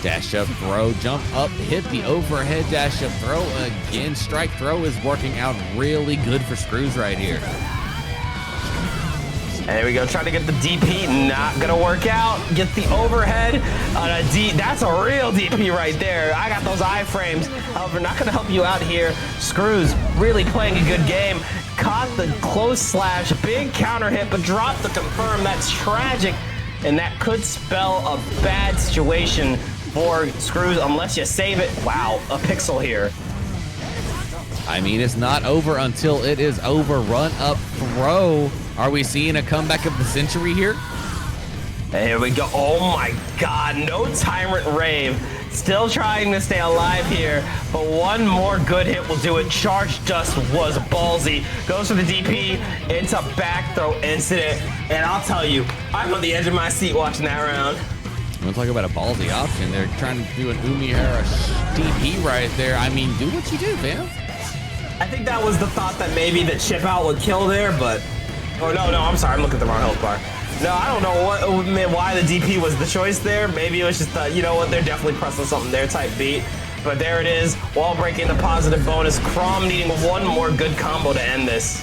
Dash up throw, jump up, hit the overhead, dash up throw again. Strike throw is working out really good for Screwz right here. And there we go, trying to get the DP, not gonna work out. Get the overhead on a D, that's a real DP right there. I got those iframes, however, not gonna help you out here. Screwz really playing a good game. Caught the close slash, big counter hit, but dropped the confirm. That's tragic, and that could spell a bad situation for Screwz unless you save it. Wow, a pixel here. I mean, it's not over until it is over. Run up throw. Are we seeing a comeback of the century here? And here we go. Oh my God, no Tyrant Rave. Still trying to stay alive here, but one more good hit will do it. Charge Dust was ballsy. Goes for the DP into back throw incident. And I'll tell you, I'm on the edge of my seat watching that round. I'm gonna talk about a ballsy option. They're trying to do an Umihara DP right there. I mean, do what you do, man. I think that was the thought that maybe the chip out would kill there, but... Oh, no, I'm sorry. I'm looking at the wrong health bar. No, I don't know why the DP was the choice there. Maybe it was just, you know what, they're definitely pressing something there type beat. But there it is, wall breaking the positive bonus. Crawm needing one more good combo to end this.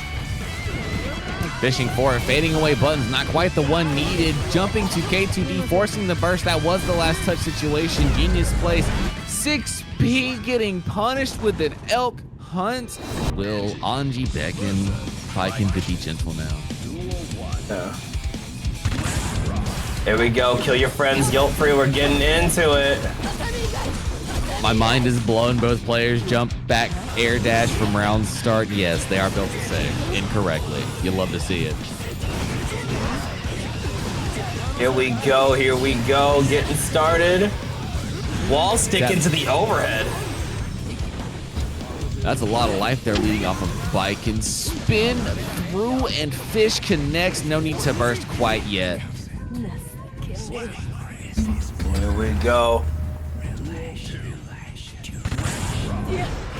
Fishing for it, fading away buttons, not quite the one needed. Jumping to K2D, forcing the burst. That was the last touch situation. Genius place. 6P getting punished with an elk hunt. Will Anji Baiken to be gentle now? Yeah. There we go. Kill your friends, guilt free. We're getting into it. My mind is blown. Both players jump back air dash from round start. Yes, they are built to save incorrectly. You love to see it. Here we go. Getting started. Wall stick into the overhead. That's a lot of life there leading off of Baiken. Spin through and fish connects. No need to burst quite yet. Here we go.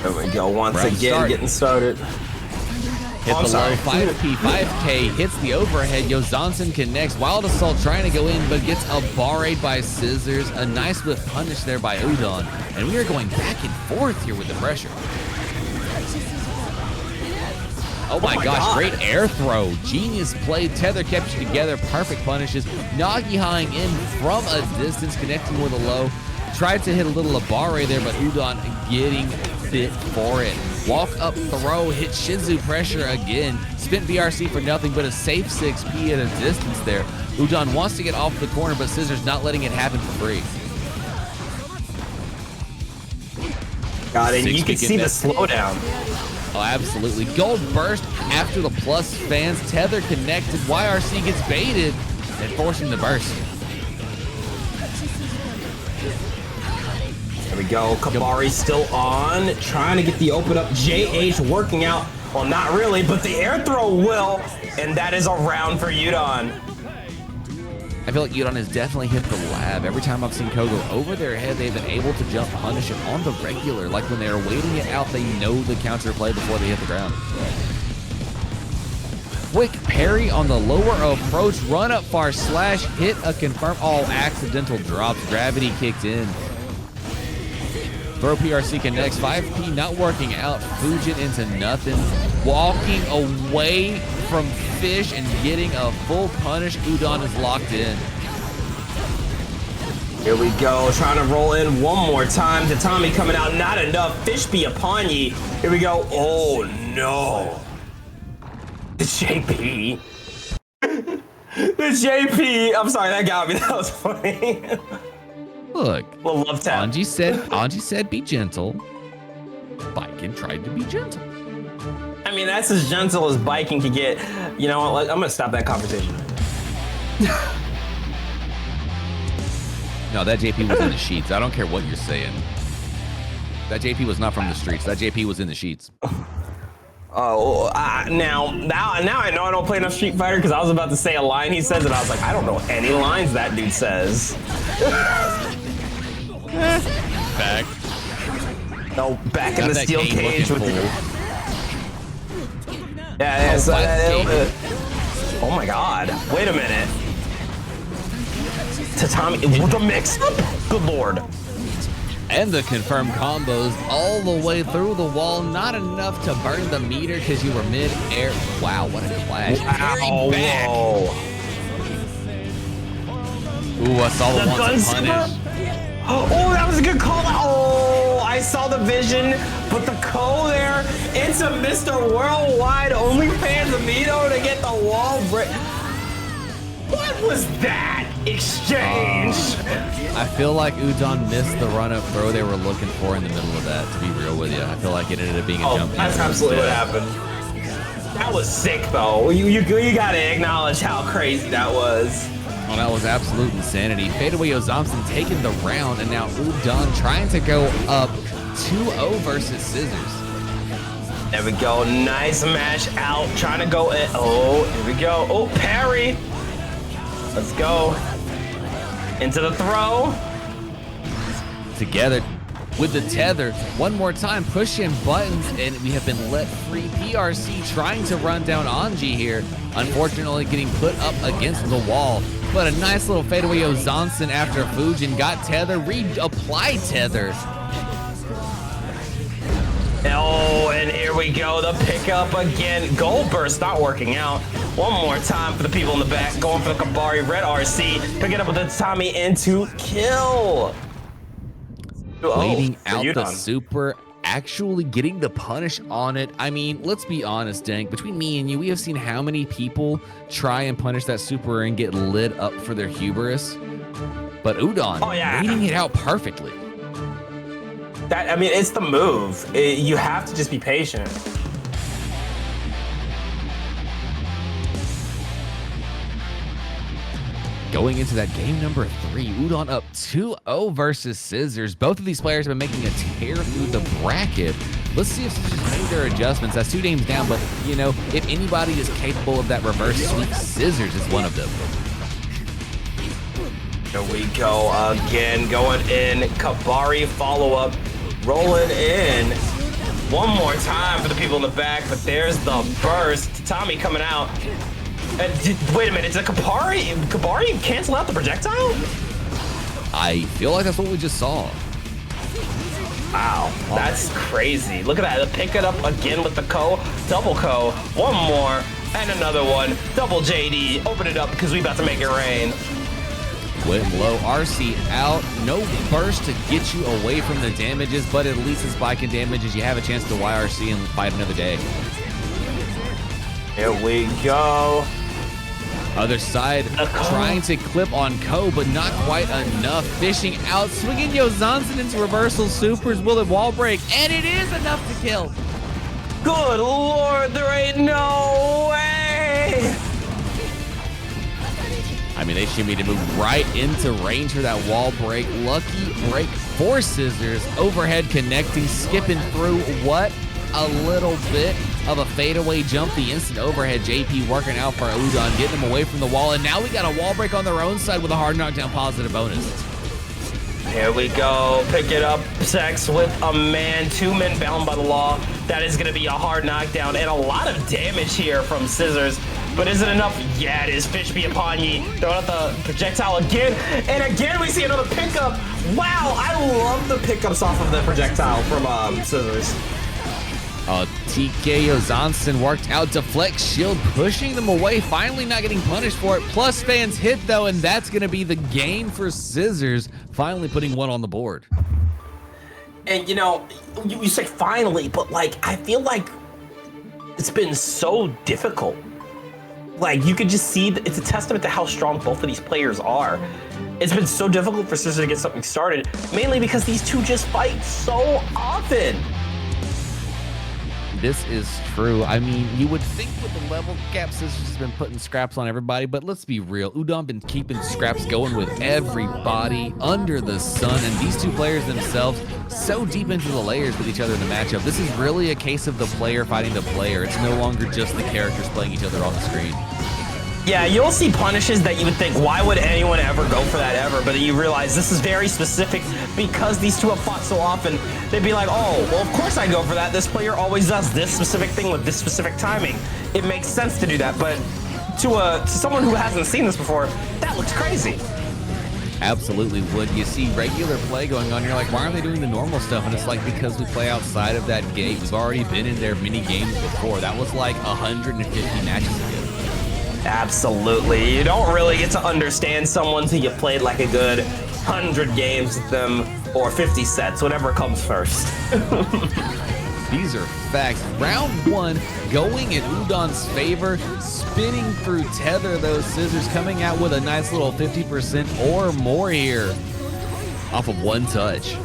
There we go. Once again, getting started. Hit the low 5P, 5K, hits the overhead. Yozansen connects. Wild Assault trying to go in, but gets a barrade by Scissors. A nice whip punish there by Udon. And we are going back and forth here with the pressure. Oh my gosh, great air throw. Genius play. Tether kept you together. Perfect punishes. Nagi-hing in from a distance, connecting with a low. Tried to hit a little Abare there, but Udon getting fit for it. Walk up throw, hit Shinzu pressure again. Spent BRC for nothing, but a safe 6P at a distance there. Udon wants to get off the corner, but Scissors not letting it happen for free. Got it. You can see the slowdown. Oh, absolutely. Gold burst after the plus fans. Tether connected. YRC gets baited and forcing the burst. There we go. Kabari still on. Trying to get the open up. JH working out. Well, not really, but the air throw will. And that is a round for Udon. I feel like Udon has definitely hit the lab. Every time I've seen Kogo over their head, they've been able to jump punish it on the regular. Like when they're waiting it out, they know the counter play before they hit the ground. Quick parry on the lower approach. Run up far slash. Hit a confirm. All accidental drops. Gravity kicked in. Throw PRC connects. 5P not working out. Fujin into nothing. Walking away from Fish and getting a full punish. Udon is locked in. Here we go. Trying to roll in one more time. Tatami coming out. Not enough. Fish be upon ye. Here we go. Oh no. The JP. The JP. I'm sorry, that got me. That was funny. Look, well, love tap. Anji said be gentle. Baiken tried to be gentle. I mean, that's as gentle as Baiken can get. You know what? I'm gonna stop that conversation. No, that JP was in the sheets. I don't care what you're saying. That JP was not from the streets. That JP was in the sheets. Oh, now I know I don't play enough Street Fighter because I was about to say a line he says and I was like, I don't know any lines that dude says. Back. No, back in the steel cage with the... Yeah, oh my god. Wait a minute. Tatami, with the mix up? Good lord. And the confirmed combos all the way through the wall. Not enough to burn the meter because you were mid-air. Wow, what a clash. Wow, whoa. Ooh, I saw the one to punish. Oh, that was a good call. Oh, I saw the vision, but the call there into Mr. Worldwide OnlyFans Amito to get the wall break. What was that exchange? I feel like Udon missed the run-up throw they were looking for in the middle of that, to be real with you. I feel like it ended up being a jump. That's absolutely what happened. That was sick, though. You gotta acknowledge how crazy that was. Well, that was absolute insanity. Fadeaway Ozomson taking the round, and now Udon trying to go up 2-0 versus Scissors. There we go. Nice mash out. Trying to go in. Oh, here we go. Oh, parry. Let's go. Into the throw. Together with the tether. One more time, pushing buttons, and we have been let free. PRC trying to run down Anji here. Unfortunately, getting put up against the wall. But a nice little fadeaway Ozomson after Fujin got tether, reapplied tether. Oh, and here we go, the pickup again. Gold burst not working out. One more time for the people in the back, going for the Kabari, red RC, picking up with the Tommy into kill. Waiting out the super, actually getting the punish on it. I mean, let's be honest, Dank, between me and you, we have seen how many people try and punish that super and get lit up for their hubris. But Udon, waiting it out perfectly. I mean, it's the move. You have to just be patient. Going into that game number 3, Udon up 2-0 versus Scissors. Both of these players have been making a tear through the bracket. Let's see if Scissors made their adjustments. That's 2 games down, but, you know, if anybody is capable of that reverse sweep, Scissors is one of them. Here we go again, going in. Kabari follow-up, rolling in. One more time for the people in the back, but there's the burst. Tommy coming out. Wait a minute, did Kabari cancel out the projectile? I feel like that's what we just saw. Wow, that's crazy. Look at that, pick it up again with the co, double co, one more, and another one, double JD, open it up because we about to make it rain. Went low, RC out, no burst to get you away from the damages, but at least it's Baiken damages. You have a chance to YRC and fight another day. Here we go. Other side, trying to clip on Ko, but not quite enough. Fishing out, swinging Ozomson into reversal supers. Will it wall break? And it is enough to kill. Good Lord, there ain't no way. I mean, they shimmied to move right into range for that wall break. Lucky break for Scissors. Overhead connecting, skipping through. What a little bit of a fadeaway jump. The instant overhead. JP working out for Udon, getting them away from the wall. And now we got a wall break on their own side with a hard knockdown positive bonus. Here we go. Pick it up. Sex with a man. 2 men bound by the law. That is going to be a hard knockdown and a lot of damage here from Scissors. But is it enough? Yeah, it is. Fish be upon ye. Throwing out the projectile again. And again, we see another pickup. Wow, I love the pickups off of the projectile from Scissors. TK Ozomson worked out, deflect shield, pushing them away, finally not getting punished for it. Plus fans hit though, and that's gonna be the game for Scissors, finally putting one on the board. And you know, you say finally, but like, I feel like it's been so difficult. Like, you could just see, it's a testament to how strong both of these players are. It's been so difficult for Scissors to get something started, mainly because these two just fight so often. This is true. I mean, you would think with the level cap, Scissors has been putting scraps on everybody, but let's be real. Udon been keeping scraps going with everybody under the sun, and these two players themselves so deep into the layers with each other in the matchup. This is really a case of the player fighting the player. It's no longer just the characters playing each other on the screen. Yeah, you'll see punishes that you would think, why would anyone ever go for that ever? But then you realize this is very specific because these two have fought so often. They'd be like, oh, well, of course I go for that. This player always does this specific thing with this specific timing. It makes sense to do that. But to someone who hasn't seen this before, that looks crazy. Absolutely would. You see regular play going on, you're like, why aren't they doing the normal stuff? And it's like, because we play outside of that gate. We've already been in their mini games before. That was like 150 matches ago. Absolutely. You don't really get to understand someone until you played like a good 100 games with them, or 50 sets, whatever comes first. These are facts. Round 1 going in Udon's favor, spinning through tether. Those Scissors coming out with a nice little 50% or more here off of one touch.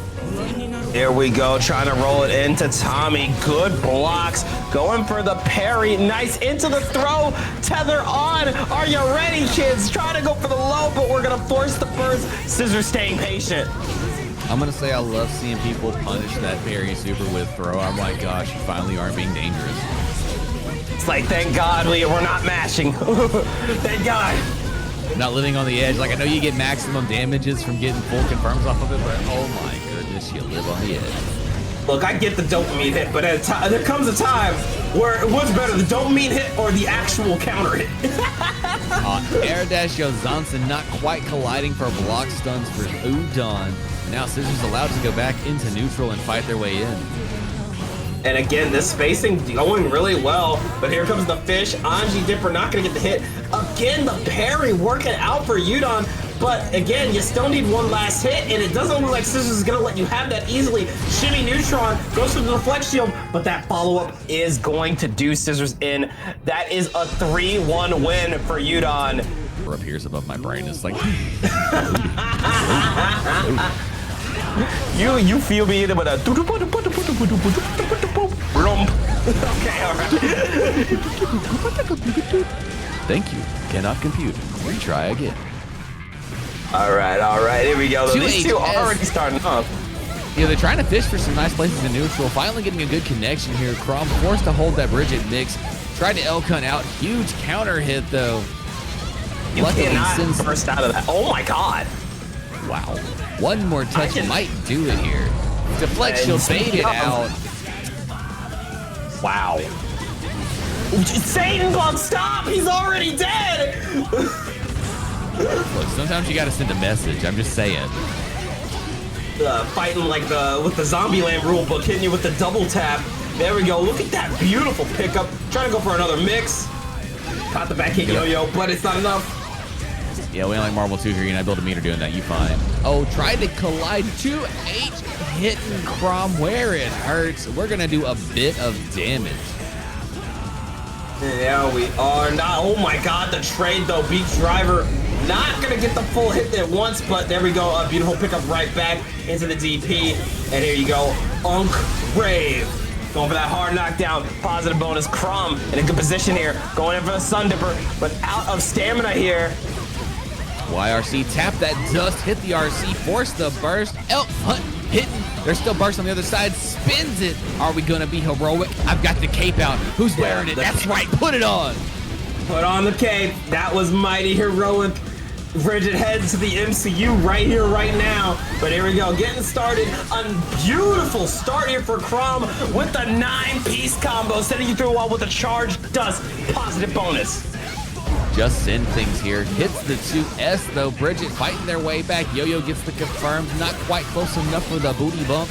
Here we go, trying to roll it into Tommy. Good blocks, going for the parry. Nice into the throw, tether on. Are you ready, kids? Trying to go for the low, but we're gonna force the burst. Scissors staying patient. I'm gonna say I love seeing people punish that parry super with throw. Oh my gosh, you finally aren't being dangerous. It's like, thank God we're not mashing. Thank God. Not living on the edge. Like, I know you get maximum damages from getting full confirms off of it, but oh my goodness, you live on the edge. Look, I get the dopamine hit, but there comes a time where what's better, the dopamine hit or the actual counter hit? Air dash Johnson not quite colliding for block stuns for Udon. Now Scissors allowed to go back into neutral and fight their way in. And again, this spacing going really well, but here comes the fish. Anji Dipper not gonna get the hit. Again, the parry working out for Udon, but again, you still need one last hit, and it doesn't look like Scissors is gonna let you have that easily. Shimmy Neutron goes for the deflect shield, but that follow-up is going to do Scissors in. That is a 3-1 win for Udon. Up here's above my brain. It's like you feel me with a okay, all right. Thank you. Cannot compute. Retry again. All right. Here we go. These two are already starting up. Yeah, they're trying to fish for some nice places in neutral. Finally getting a good connection here. Crawm forced to hold that Bridget mix. Tried to L-Cunt out. Huge counter hit, though. You cannot burst out of that. Oh, my God. Wow. One more touch might do it here. Deflect shield baited out. Wow. Satanbug, stop! He's already dead! Look, sometimes you gotta send a message. I'm just saying. Fighting like with the Zombieland rulebook, hitting you with the double tap. There we go. Look at that beautiful pickup. Trying to go for another mix. Caught the back kick yo-yo, but it's not enough. Yeah, we only like Marvel 2 green. I built a meter doing that. You fine. Oh, tried to collide 2H, hitting Crawm where it hurts. We're gonna do a bit of damage. Yeah, we are not. Oh my God, the trade though. Beach Driver not gonna get the full hit at once, but there we go. A beautiful pickup right back into the DP. And here you go, Unk Rave. Going for that hard knockdown, positive bonus. Crawm in a good position here. Going in for the Sun Dipper, but out of stamina here. YRC tap that dust, hit the RC, force the burst. Elphelt hitting. There's still burst on the other side. Spins it. Are we gonna be heroic? I've got the cape out. Who's wearing it? That's right. Put it on. Put on the cape. That was mighty heroic. Bridget heads to the MCU right here, right now. But here we go, getting started. A beautiful start here for Crawm with the 9-piece combo, sending you through a wall with a charged dust. Positive bonus. Just send things here. Hits the 2S though. Bridget fighting their way back. Yo-Yo gets the confirmed. Not quite close enough for the booty bump.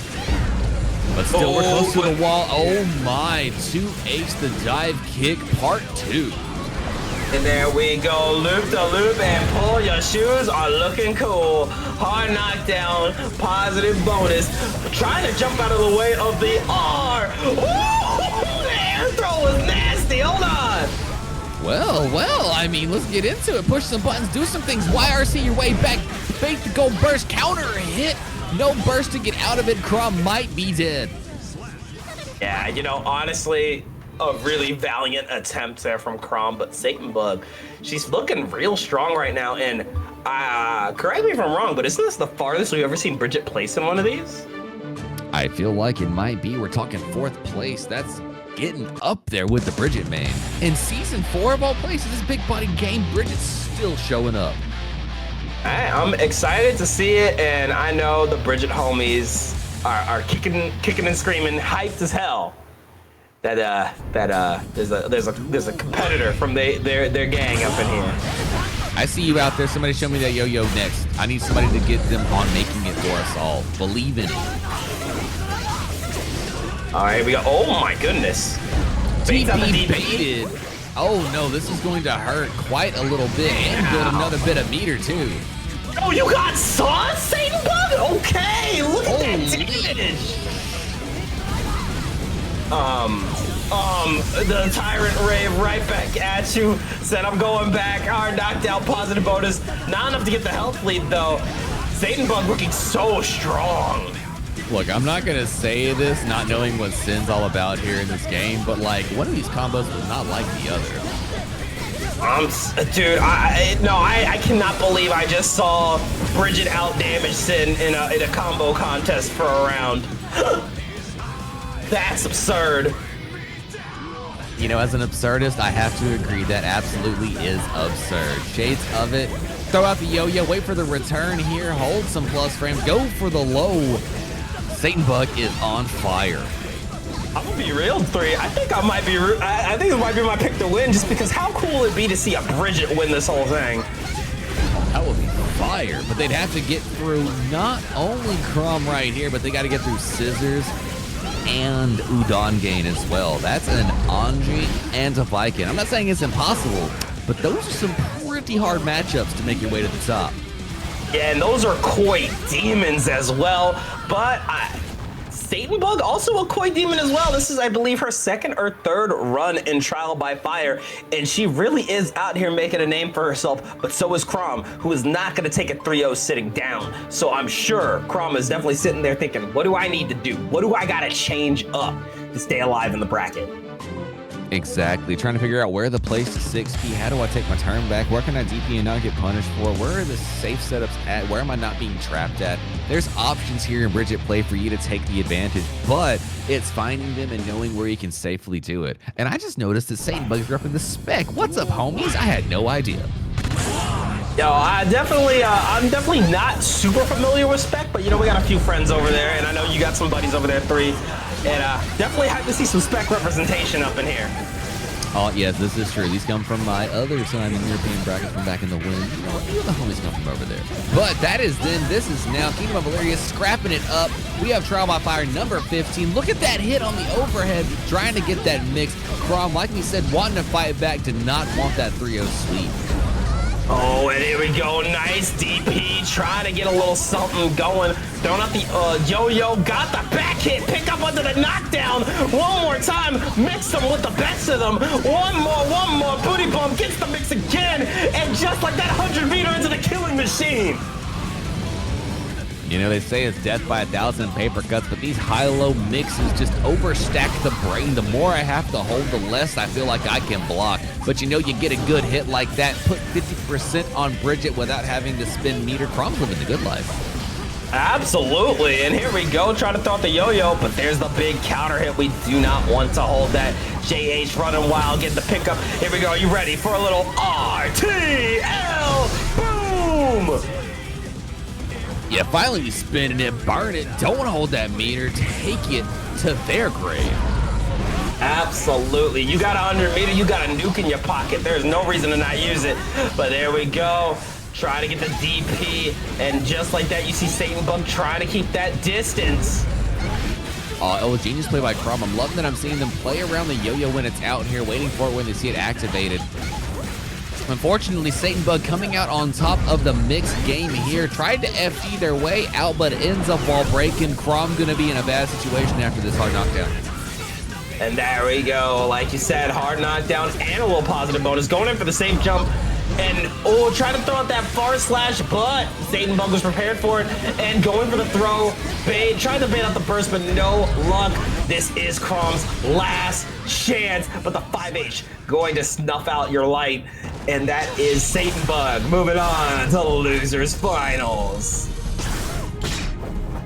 But still, we're close to the wall. Oh my, 2H the dive kick, part 2. And there we go, loop the loop and pull your shoes are looking cool. Hard knockdown, positive bonus. Trying to jump out of the way of the R. Ooh, the air throw was nasty, hold on. Well, I mean, let's get into it. Push some buttons, do some things. YRC your way back. Fake the gold burst, counter hit. No burst to get out of it. Crawm might be dead. Yeah, you know, honestly, a really valiant attempt there from Crawm, but satanbug, she's looking real strong right now. And correct me if I'm wrong, but isn't this the farthest we've ever seen Bridget place in one of these? I feel like it might be. We're talking 4th place. That's getting up there with the Bridget main. In season 4 of all places, this big body game, Bridget's still showing up. I'm excited to see it, and I know the Bridget homies are kicking and screaming, hyped as hell. That there's a competitor from their gang up in here. I see you out there. Somebody show me that yo-yo next. I need somebody to get them on making it for us all. Believe in it. All right, we go. Oh my goodness. DP baited. Oh no, this is going to hurt quite a little bit and build another bit of meter too. Oh, you got sauce, satanbug? Okay, look at that damage. The Tyrant Rave right back at you. Said I'm going back. Hard knocked out, positive bonus. Not enough to get the health lead though. Satanbug looking so strong. Look, I'm not gonna say this not knowing what Sin's all about here in this game, but like one of these combos was not like the other. Dude, I cannot believe I just saw Bridget outdamage Sin in a combo contest for a round. That's absurd. You know, as an absurdist, I have to agree that absolutely is absurd. Shades of it. Throw out the yo-yo, wait for the return here, hold some plus frames, go for the low. Satanbug is on fire. I'm gonna be real, 3. I think I might be. I think it might be my pick to win, just because how cool would it be to see a Bridget win this whole thing? That would be fire, but they'd have to get through not only Crawm right here, but they got to get through Scissors and Udongein as well. That's an Anji and a Baiken. I'm not saying it's impossible, but those are some pretty hard matchups to make your way to the top. Yeah, and those are CHOI demons as well, but Satanbug, also a CHOI demon as well. This is, I believe, her second or third run in Trial by Fire, and she really is out here making a name for herself, but so is Crawm, who is not going to take a 3-0 sitting down. So I'm sure Crawm is definitely sitting there thinking, what do I need to do? What do I got to change up to stay alive in the bracket? Exactly. Trying to figure out where the place to 6P. How do I take my turn back? Where can I DP and not get punished for? Where are the safe setups at? Where am I not being trapped at? There's options here in Bridget play for you to take the advantage, but it's finding them and knowing where you can safely do it. And I just noticed that Satanbug's repping the spec. What's up, homies? I had no idea. Yo, I'm definitely not super familiar with spec, but you know, we got a few friends over there, and I know you got some buddies over there, 3. And definitely have to see some spec representation up in here. Oh, yes, this is true. These come from my other side in the European bracket from back in the wind. You know, the homies come from over there. But that is then. This is now Kingdom of Valeria scrapping it up. We have Trial by Fire number 15. Look at that hit on the overhead, trying to get that mix. Crawm, like we said, wanting to fight back, did not want that 3-0 sweep. Oh, and here we go. Nice DP. Trying to get a little something going. Throwing out the yo-yo. Got the back hit. Pick up under the knockdown. One more time. Mix them with the best of them. One more. Booty bump. Gets the mix again. And just like that, 100-meter into the killing machine. You know, they say it's death by 1,000 paper cuts, but these high-low mixes just overstack the brain. The more I have to hold, the less I feel like I can block. But you know, you get a good hit like that, put 50% on Bridget without having to spend meter. Crawm's living the good life. Absolutely, and here we go, trying to throw out the yo-yo, but there's the big counter hit. We do not want to hold that. JH running wild, get the pickup. Here we go, you ready for a little RTL? Boom! Yeah, finally spinning it, burn it, don't hold that meter, take it to their grave. Absolutely. You got a 100-meter, you got a nuke in your pocket. There's no reason to not use it. But there we go. Try to get the DP. And just like that, you see Satanbug trying to keep that distance. Oh, genius play by Crawm. I'm loving that I'm seeing them play around the yo-yo when it's out here, waiting for it when they see it activated. Unfortunately, Satanbug coming out on top of the mixed game here. Tried to FD their way out, but ends up wall breaking. Crawm gonna be in a bad situation after this hard knockdown. And there we go. Like you said, hard knockdown and a little positive bonus. Going in for the safe jump. And, try to throw out that far slash, but Satanbug was prepared for it. And going for the throw. Tried to bait out the burst, but no luck. This is Crawm's last chance. But the 5H going to snuff out your light. And that is Satanbug. Moving on to the losers finals.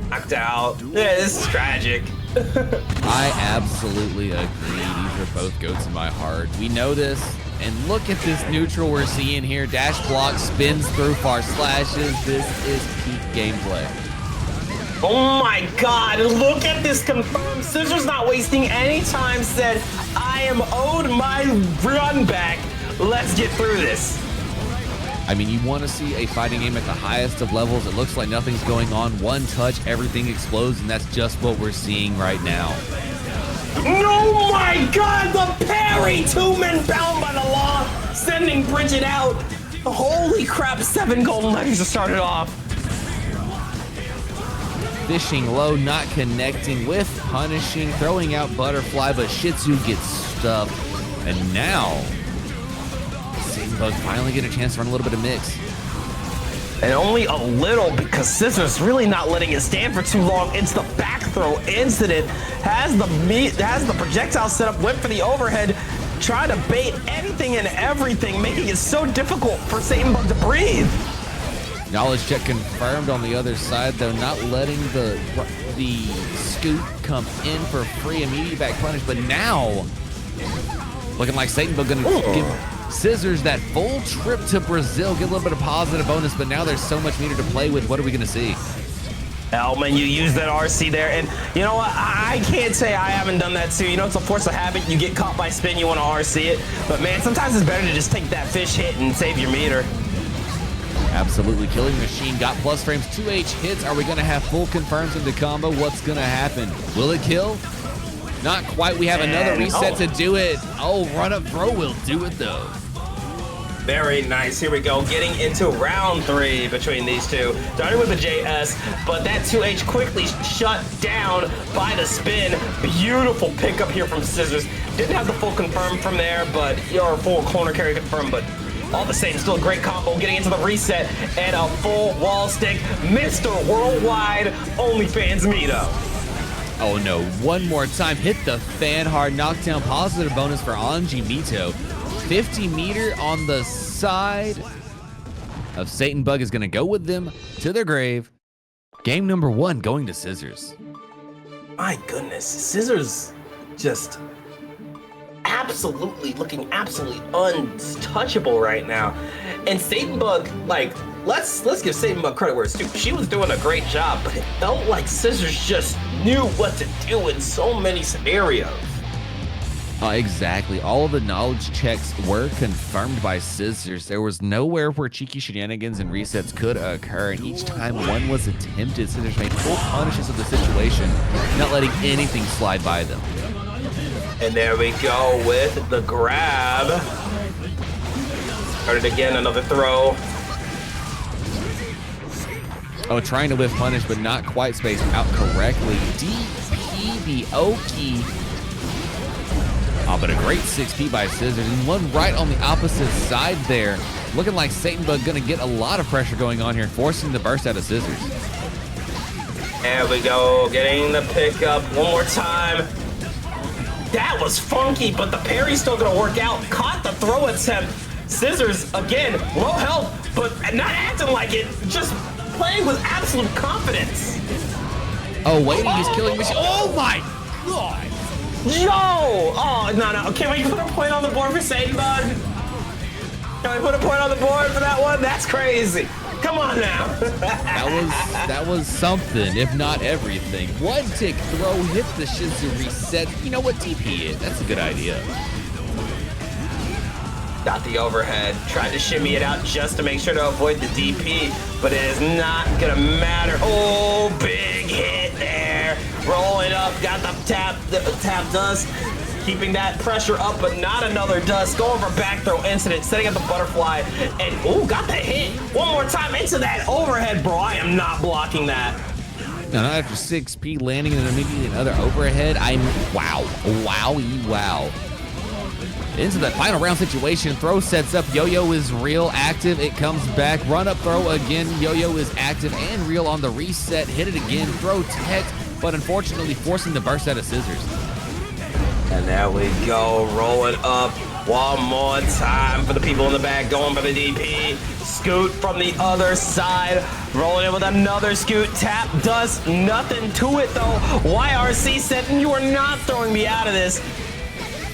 Knocked out. Yeah, this is tragic. I absolutely agree. These are both goats in my heart. We know this. And look at this neutral we're seeing here. Dash block, spins through far slashes. This is peak gameplay. Oh my god, look at this confirmed. Scissors not wasting any time, said, I am owed my run back. Let's get through this. I mean, you want to see a fighting game at the highest of levels. It looks like nothing's going on. One touch, everything explodes, and that's just what we're seeing right now. Oh my god, the parry! 2 men bound by the law, sending Bridget out. Holy crap, 7 golden legs to start it off. Fishing low, not connecting with punishing, throwing out butterfly, but Shih Tzu gets stuffed. And now, Satanbug finally get a chance to run a little bit of mix. And only a little because Scissors really not letting it stand for too long. It's the back throw incident. Has the projectile set up, went for the overhead, trying to bait anything and everything, making it so difficult for satanbug to breathe. Knowledge check confirmed on the other side, though, not letting the scoot come in for free immediate back punish. But now, looking like satanbug gonna give Scissors that full trip to Brazil, get a little bit of positive bonus, but now there's so much meter to play with. What are we gonna see? Man, you use that RC there, and you know what? I can't say I haven't done that too. You know, it's a force of habit. You get caught by spin, you want to RC it, but man, sometimes it's better to just take that fish hit and save your meter. Absolutely. Killing Machine got plus frames, 2H hits. Are we going to have full confirms in the combo? What's going to happen? Will it kill? Not quite. We have another reset to do it. Oh, run up throw will do it though. Very nice. Here we go. Getting into round 3 between these two. Starting with the JS, but that 2H quickly shut down by the spin. Beautiful pickup here from Scissors. Didn't have the full confirm from there, but your full corner carry confirm, but all the same, still a great combo. Getting into the reset and a full wall stick. Mr. Worldwide OnlyFans Mito. Oh no, one more time. Hit the fan hard knockdown. Positive bonus for Anji Mito. 50 meter on the side of satanbug is going to go with them to their grave. Game number 1 going to Scissors. My goodness, Scissors just absolutely looking absolutely untouchable right now. And satanbug, like, let's give satanbug credit where it's due. She was doing a great job, but it felt like Scissors just knew what to do in so many scenarios. Exactly. All of the knowledge checks were confirmed by Scissors. There was nowhere where cheeky shenanigans and resets could occur, and each time one was attempted, Scissors made full punishes of the situation, not letting anything slide by them. And there we go with the grab. Started again, another throw. Oh, trying to whiff punish, but not quite spaced out correctly. DP Oki. Oh, but a great 6P by Scissors, and one right on the opposite side there. Looking like satanbug gonna get a lot of pressure going on here, forcing the burst out of Scissors. There we go, getting the pickup one more time. That was funky, but the parry's still gonna work out. Caught the throw attempt. Scissors, again, low health, but not acting like it, just playing with absolute confidence. Oh, wait, he's killing Machine. Oh my God. Yo! Oh, no. Can we put a point on the board for satanbug? Can we put a point on the board for that one? That's crazy. Come on now. that was something, if not everything. One tick throw, hit the Shizu reset. You know what, DP it. That's a good idea. Got the overhead. Tried to shimmy it out just to make sure to avoid the DP, but it is not gonna matter. Oh, big hit there. Rolling up, got the tap dust. Keeping that pressure up, but not another dust. Going for back throw incident, setting up the butterfly, and ooh, got the hit. One more time into that overhead, bro. I am not blocking that. Now, not after 6P landing and immediately another overhead. Wow. Wowie, wow. Into the final round situation, throw sets up, Yo-Yo is real, active, it comes back, run up throw again, Yo-Yo is active and real on the reset, hit it again, throw tech, but unfortunately forcing the burst out of Scissors. And there we go, rolling up one more time for the people in the back, going for the DP. Scoot from the other side, rolling in with another scoot, tap, dust, nothing to it though. YRC said, you are not throwing me out of this.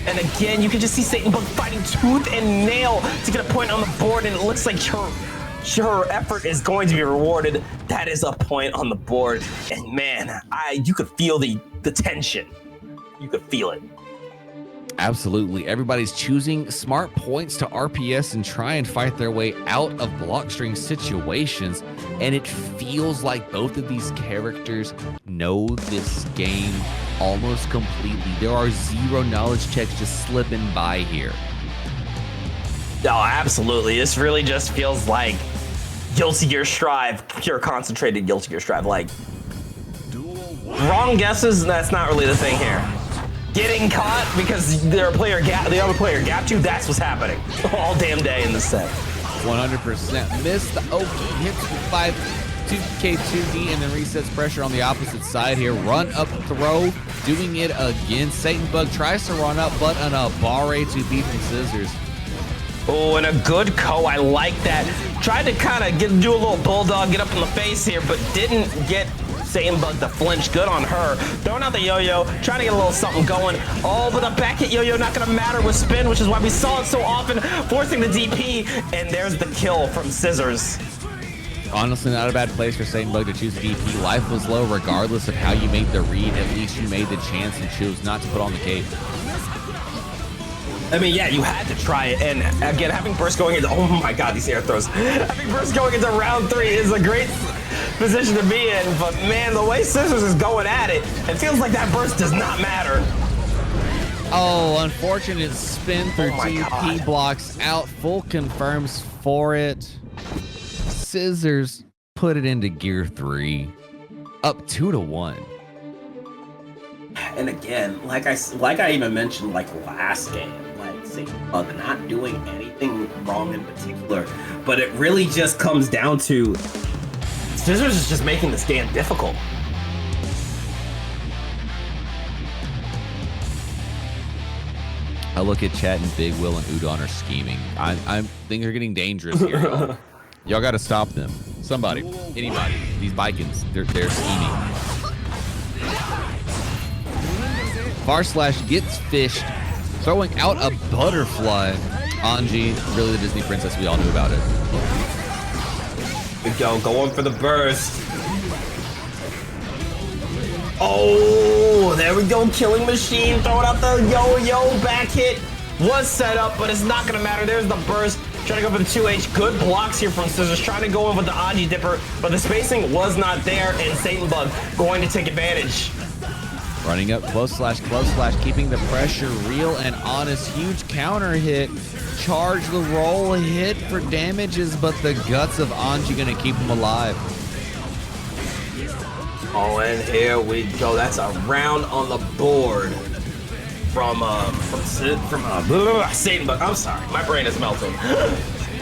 And again, you can just see satanbug fighting tooth and nail to get a point on the board, and it looks like her effort is going to be rewarded. That is a point on the board, and man, you could feel the tension. You could feel it. Absolutely. Everybody's choosing smart points to RPS and try and fight their way out of block string situations. And it feels like both of these characters know this game almost completely. There are zero knowledge checks just slipping by here. Oh, absolutely. This really just feels like Guilty Gear Strive, pure concentrated Guilty Gear Strive. Like, wrong guesses, that's not really the thing here. Getting caught because the other player gapped you, that's what's happening all damn day in this set. 100% missed the Oki, hits the 2K2D, and then resets pressure on the opposite side here. Run up throw, doing it again. Satanbug tries to run up, but an Abare to beat from Scissors. Oh, and a good I like that. Tried to kind of do a little bulldog, get up in the face here, but didn't get Satanbug to flinch. Good on her. Throwing out the yo-yo, trying to get a little something going. Oh, but the back hit yo-yo not going to matter with spin, which is why we saw it so often, forcing the DP, and there's the kill from Scissors. Honestly, not a bad place for Satanbug to choose DP. Life was low regardless of how you made the read. At least you made the chance and chose not to put on the cape. I mean, yeah, you had to try it. And again, having burst going into, oh my God, these air throws. Having burst going into round 3 is a great position to be in. But man, the way Scissors is going at it, it feels like that burst does not matter. Oh, unfortunate spin through TP blocks out. Full confirms for it. Scissors put it into gear 3, up 2-1. And again, like I even mentioned, like last game, like Satanbug not doing anything wrong in particular, but it really just comes down to Scissors is just making this game difficult. I look at Chat and Big Will and Udon are scheming. I think they're getting dangerous here. Y'all got to stop them. Somebody, anybody. These Baikens, they're scheming. Far slash gets fished, throwing out a butterfly. Anji, really the Disney princess, we all knew about it. We go, going for the burst. Oh, there we go, killing machine, throwing out the yo-yo back hit. Was set up, but it's not gonna matter. There's the burst. Trying to go for the 2H. Good blocks here from Scissors. Trying to go in with the Anji dipper, but the spacing was not there, and Satanbug going to take advantage. Running up close slash, keeping the pressure real and honest. Huge counter hit. Charge the roll hit for damages, but the guts of Anji gonna keep him alive. Oh, and here we go. That's a round on the board from Satanbug. I'm sorry, my brain is melting.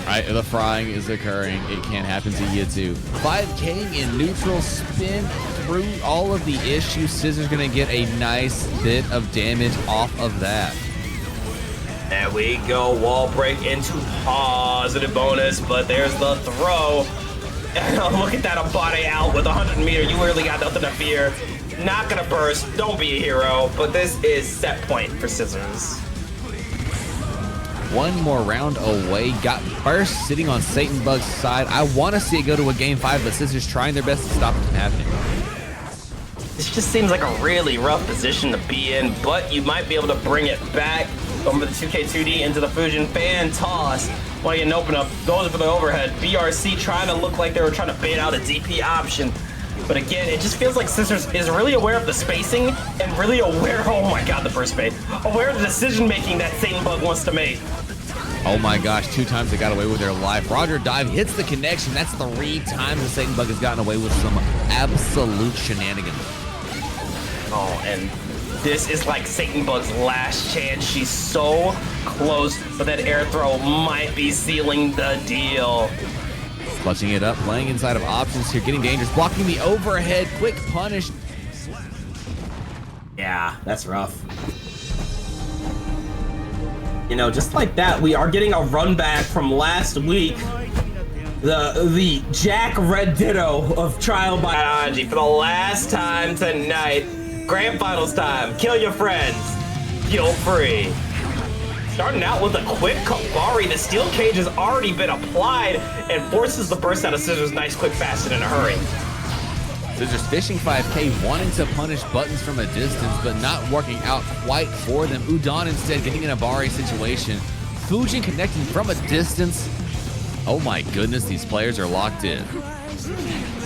Right, the frying is occurring. It can happen to you too. 5K in neutral spin through all of the issues. Scissors gonna get a nice bit of damage off of that. There we go. Wall break into positive bonus, but there's the throw. Look at that Abare out with 100 meter. You really got nothing to fear. Not gonna burst. Don't be a hero. But this is set point for Scissors. One more round away. Got burst sitting on Satanbug's side. I want to see it go to a game 5, but Scissors trying their best to stop it from happening. This just seems like a really rough position to be in, but you might be able to bring it back. Over the 2K2D into the Fusion fan toss. While you open up, goes for the overhead. BRC trying to look like they were trying to bait out a DP option. But again, it just feels like Scissors is really aware of the spacing and really aware, oh my God, the burst bait. Aware of the decision making that Satanbug wants to make. Oh my gosh, 2 times they got away with their life. Roger dive hits the connection. That's 3 times the Satanbug has gotten away with some absolute shenanigans. Oh, and this is like Satanbug's last chance. She's so close, but that air throw might be sealing the deal. Clutching it up, playing inside of options here, getting dangerous, blocking the overhead, quick punish. Yeah, that's rough. You know, just like that, we are getting a run back from last week. The Jack Red Ditto of Trial by Anji for the last time tonight. Grand Finals time. Kill your friends. Feel free. Starting out with a quick Kabari. The steel cage has already been applied and forces the burst out of Scissors. Nice, quick, fast, and in a hurry. Scissors fishing 5K, wanting to punish buttons from a distance, but not working out quite for them. Udon instead getting in a Bari situation. Fujin connecting from a distance. Oh my goodness, these players are locked in.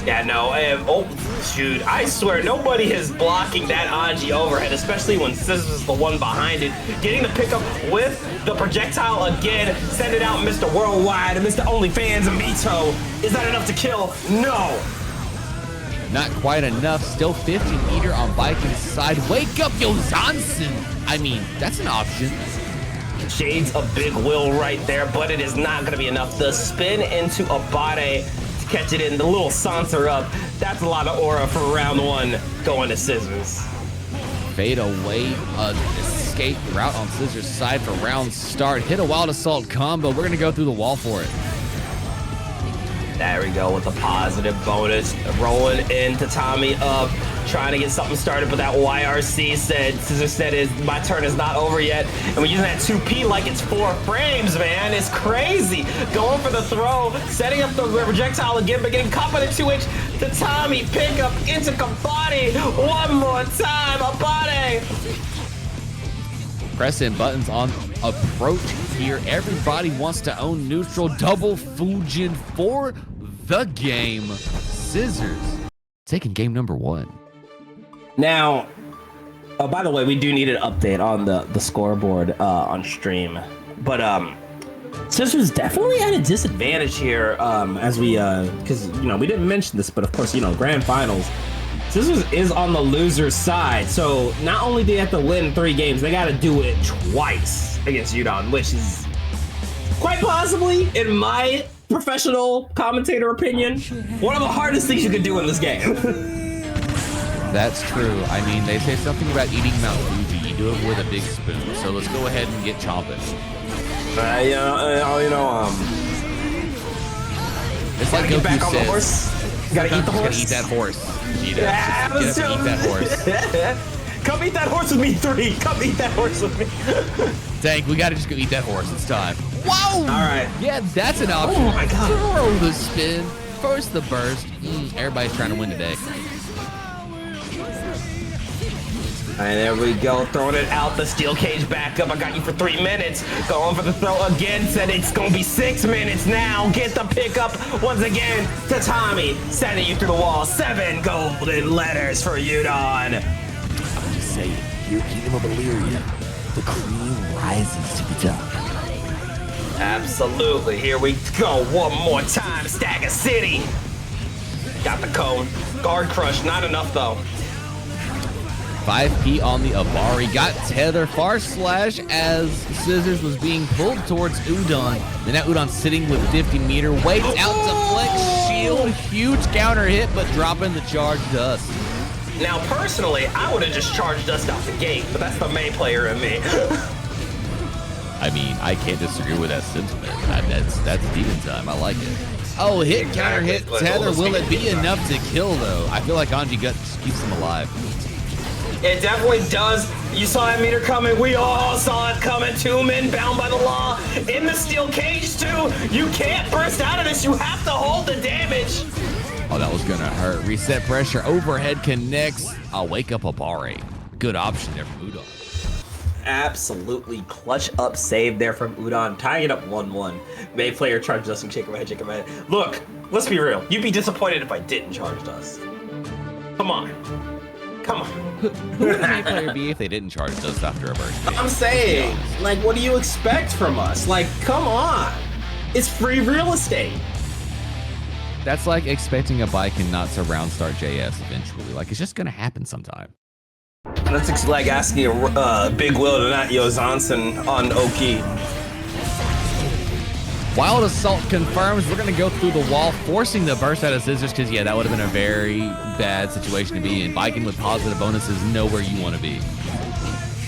Yeah, no, oh, shoot, I swear, nobody is blocking that Anji overhead, especially when Scissors is the one behind it. Getting the pickup with the projectile again, send it out Mr. Worldwide and Mr. OnlyFans and Mito. Is that enough to kill? No. Not quite enough, still 50 meter on Baiken's side. Wake up, Yo Johnson. I mean, that's an option. Shades of Big Will right there, but it is not going to be enough. The spin into Abate to catch it in, the little saunter up. That's a lot of aura for round one going to Scissors. Fade away, escape route on Scissors' side for round start. Hit a Wild Assault combo. We're going to go through the wall for it. There we go with the positive bonus. Rolling into Tommy up, trying to get something started, but that YRC said, Scissors said, my turn is not over yet. And we're using that 2P like it's 4 frames, man. It's crazy. Going for the throw, setting up the projectile again, but getting caught by the 2H to Tommy. Pick up into Kabadi. One more time, Abate. Pressing buttons on approach here. Everybody wants to own neutral. Double Fujin for the game. Scissors taking game number 1. Now, oh, by the way, we do need an update on the scoreboard on stream. But Scissors definitely at a disadvantage here as we, because, you know, we didn't mention this, but of course, you know, grand finals. Scissors is on the loser's side, so not only do they have to win 3 games, they got to do it twice against Udon, which is quite possibly, in my professional commentator opinion, one of the hardest things you could do in this game. That's true. I mean, they say something about eating Mount Fuji. You do it with a big spoon. So let's go ahead and get chomping. It's like get Goku back on says, the horse. Gotta eat the horse. Gotta eat that horse. Eat it. Yeah, Just get up and eat that horse. Come eat that horse with me, 3. Come eat that horse with me. Dang, we gotta just go eat that horse. It's time. Wow! All right. Yeah, that's an option. Oh my God. Throw the spin. Force the burst. Everybody's trying to win today. And there we go, throwing it out, the steel cage back up. I got you for 3 minutes. Going for the throw again, said it's gonna be 6 minutes now. Get the pickup once again to Tommy, sending you through the wall. 7 golden letters for Udon. I'm just saying, your kingdom of Illyria, the cream rises to the top. Absolutely, here we go, one more time, Stagger City. Got the cone, guard crush, not enough though. 5P on the Abari, got tether, far slash as Scissors was being pulled towards Udon. Then that Udon sitting with 50 meter, waits out to flex shield, huge counter hit, but dropping the charge dust. Now personally, I would have just charged dust out the gate, but that's the May player in me. I mean, I can't disagree with that sentiment. That's demon time, I like it. Oh, hit, counter hit, tether, will it be enough to kill though? I feel like Anji just keeps him alive. It definitely does. You saw that meter coming. We all saw it coming. 2 men bound by the law in the steel cage too. You can't burst out of this. You have to hold the damage. Oh, that was gonna hurt. Reset pressure, overhead connects. I'll wake up Abari. Good option there from Udon. Absolutely clutch up save there from Udon, tying it up 1-1. May player charged us and shake my head, shake my head. Look, let's be real. You'd be disappointed if I didn't charge us. Come on. Come on. Who would the May player be if they didn't charge us after a burst? I'm saying, like, what do you expect from us? Like, come on. It's free real estate. That's like expecting a Baiken not to round start JS eventually. Like, it's just gonna happen sometime. That's like asking Big Will to not Yozansen on Oki. Wild Assault confirms. We're going to go through the wall, forcing the burst out of Scissors, because, yeah, that would have been a very bad situation to be in. Baiken with positive bonuses, nowhere you want to be.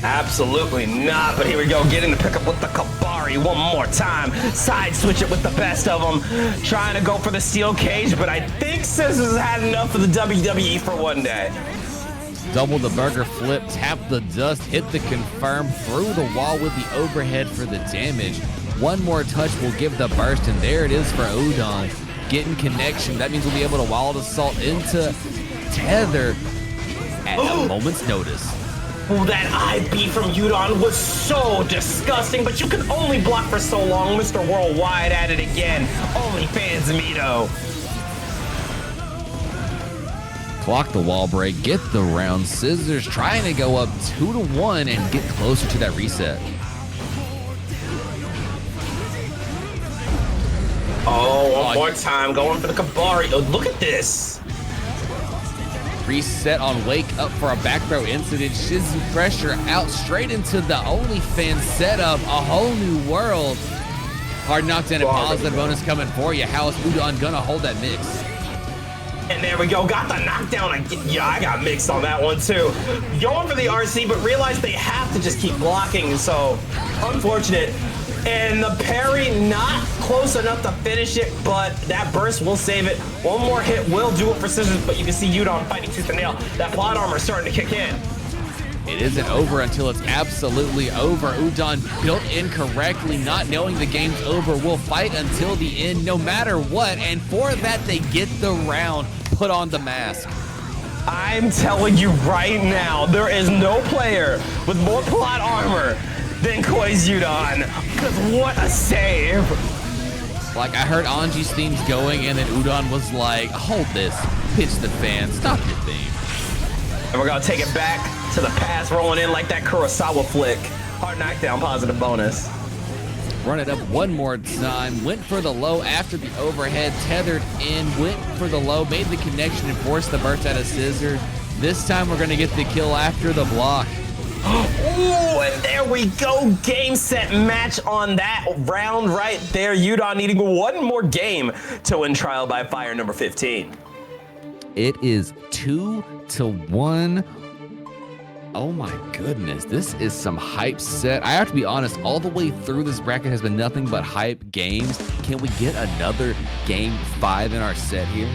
Absolutely not, but here we go, getting the pickup with the Kabari one more time. Side switch it with the best of them. Trying to go for the steel cage, but I think Scissors had enough of the WWE for one day. Double the burger flip, tap the dust, hit the confirm, through the wall with the overhead for the damage. One more touch will give the burst, and there it is for Udon. Getting connection. That means we'll be able to Wild Assault into tether at a moment's notice. Oh, that IB from Udon was so disgusting, but you can only block for so long. Mr. Worldwide at it again. OnlyFans Mito. Clock the wall break, get the round. Scissors trying to go up 2-1 and get closer to that reset. Oh, one more time, going for the Kabari. Oh, look at this. Reset on Wake up for a back throw incident. Shizu pressure out straight into the OnlyFans setup. A whole new world. Hard knockdown and positive bonus coming for you. How is Udon gonna hold that mix? And there we go, got the knockdown again. Yeah, I got mixed on that one too. Going for the RC, but realized they have to just keep blocking, so unfortunate. And the parry not close enough to finish it, but that burst will save it. One more hit will do it for Scissors, but you can see Udon fighting tooth and nail. That plot armor starting to kick in. It isn't over until it's absolutely over. Udon built incorrectly, not knowing the game's over, will fight until the end no matter what, and for that they get the round, put on the mask. I'm telling you right now, there is no player with more plot armor than CHOI's Udon, because what a save. Like, I heard Anji's themes going, and then Udon was like, hold this, pitch the fan, stop your theme. And we're gonna take it back to the pass, rolling in like that Kurosawa flick. Hard knockdown, positive bonus. Run it up one more time, went for the low after the overhead, tethered in, went for the low, made the connection and forced the burst out of Scissor. This time we're gonna get the kill after the block. Ooh, and there we go. Game, set, match on that round right there. Udon needing one more game to win Trial by Fire number 15. It is 2-1. Oh my goodness, this is some hype set. I have to be honest, all the way through this bracket has been nothing but hype games. Can we get another game 5 in our set here?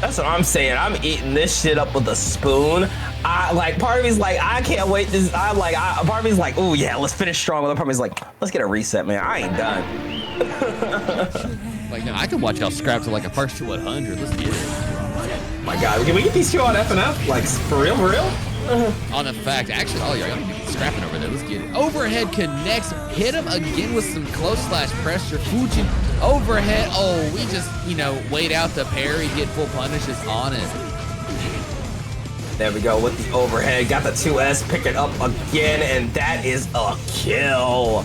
That's what I'm saying. I'm eating this shit up with a spoon. Part of me's like, I can't wait. Part of me's like, ooh, yeah, let's finish strong. Other part of me's like, let's get a reset, man. I ain't done. Like, no, I can watch y'all scrap to like a first to 100. Let's get it. My God, can we get these two on FNF? Like, for real, for real? On a fact, actually, oh, y'all scrapping over there. Let's get it. Overhead connects, hit him again with some close slash pressure. Fujin overhead. Oh, we just, wait out the parry, get full punishes on it. There we go with the overhead. Got the 2S, pick it up again, and that is a kill.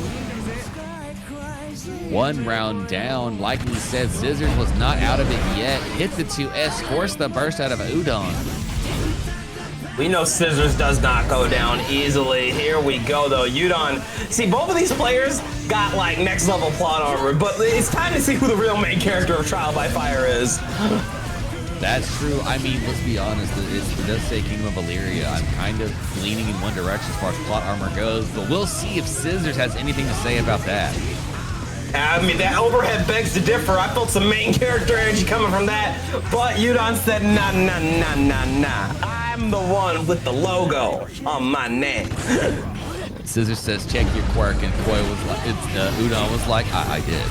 One round down. Like we said, Scissors was not out of it yet. Hit the 2S, forced the burst out of Udon. We know Scissors does not go down easily. Here we go, though. Udon. See, both of these players got, like, next level plot armor, but it's time to see who the real main character of Trial by Fire is. That's true. I mean, let's be honest. It does say Kingdom of Valyria. I'm kind of leaning in one direction as far as plot armor goes, but we'll see if Scissors has anything to say about that. I mean, that overhead begs to differ. I felt some main character energy coming from that, but Udon said, nah. I'm the one with the logo on my name. Scissors says, check your quirk, and Udon was like, I did.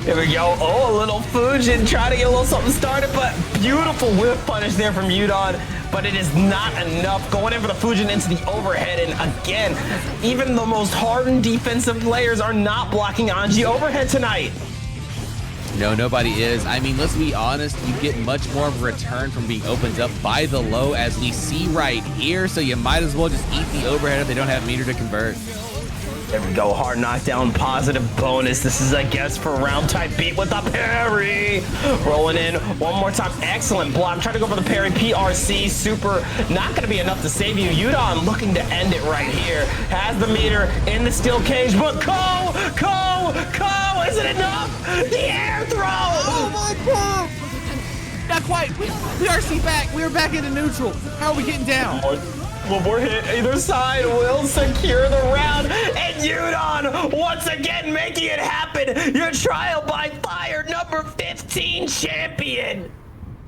Here we go. Oh, a little Fujin trying to get a little something started, but beautiful whip punish there from Udon. But it is not enough. Going in for the Fujin into the overhead, and again, even the most hardened defensive players are not blocking Anji overhead tonight. No, nobody is. I mean, let's be honest, you get much more of a return from being opened up by the low, as we see right here, so you might as well just eat the overhead if they don't have meter to convert. There we go, hard knockdown, positive bonus. This is a guess for round type beat with the parry. Rolling in one more time, excellent block. I'm trying to go for the parry, PRC, super, not gonna be enough to save you. Udon looking to end it right here. Has the meter in the steel cage, but Ko, is it enough? The air throw! Oh my God! Not quite, PRC back, we are back into neutral. How are we getting down? One more hit either side will secure the round, and Udon once again making it happen. Your Trial by Fire number 15 champion.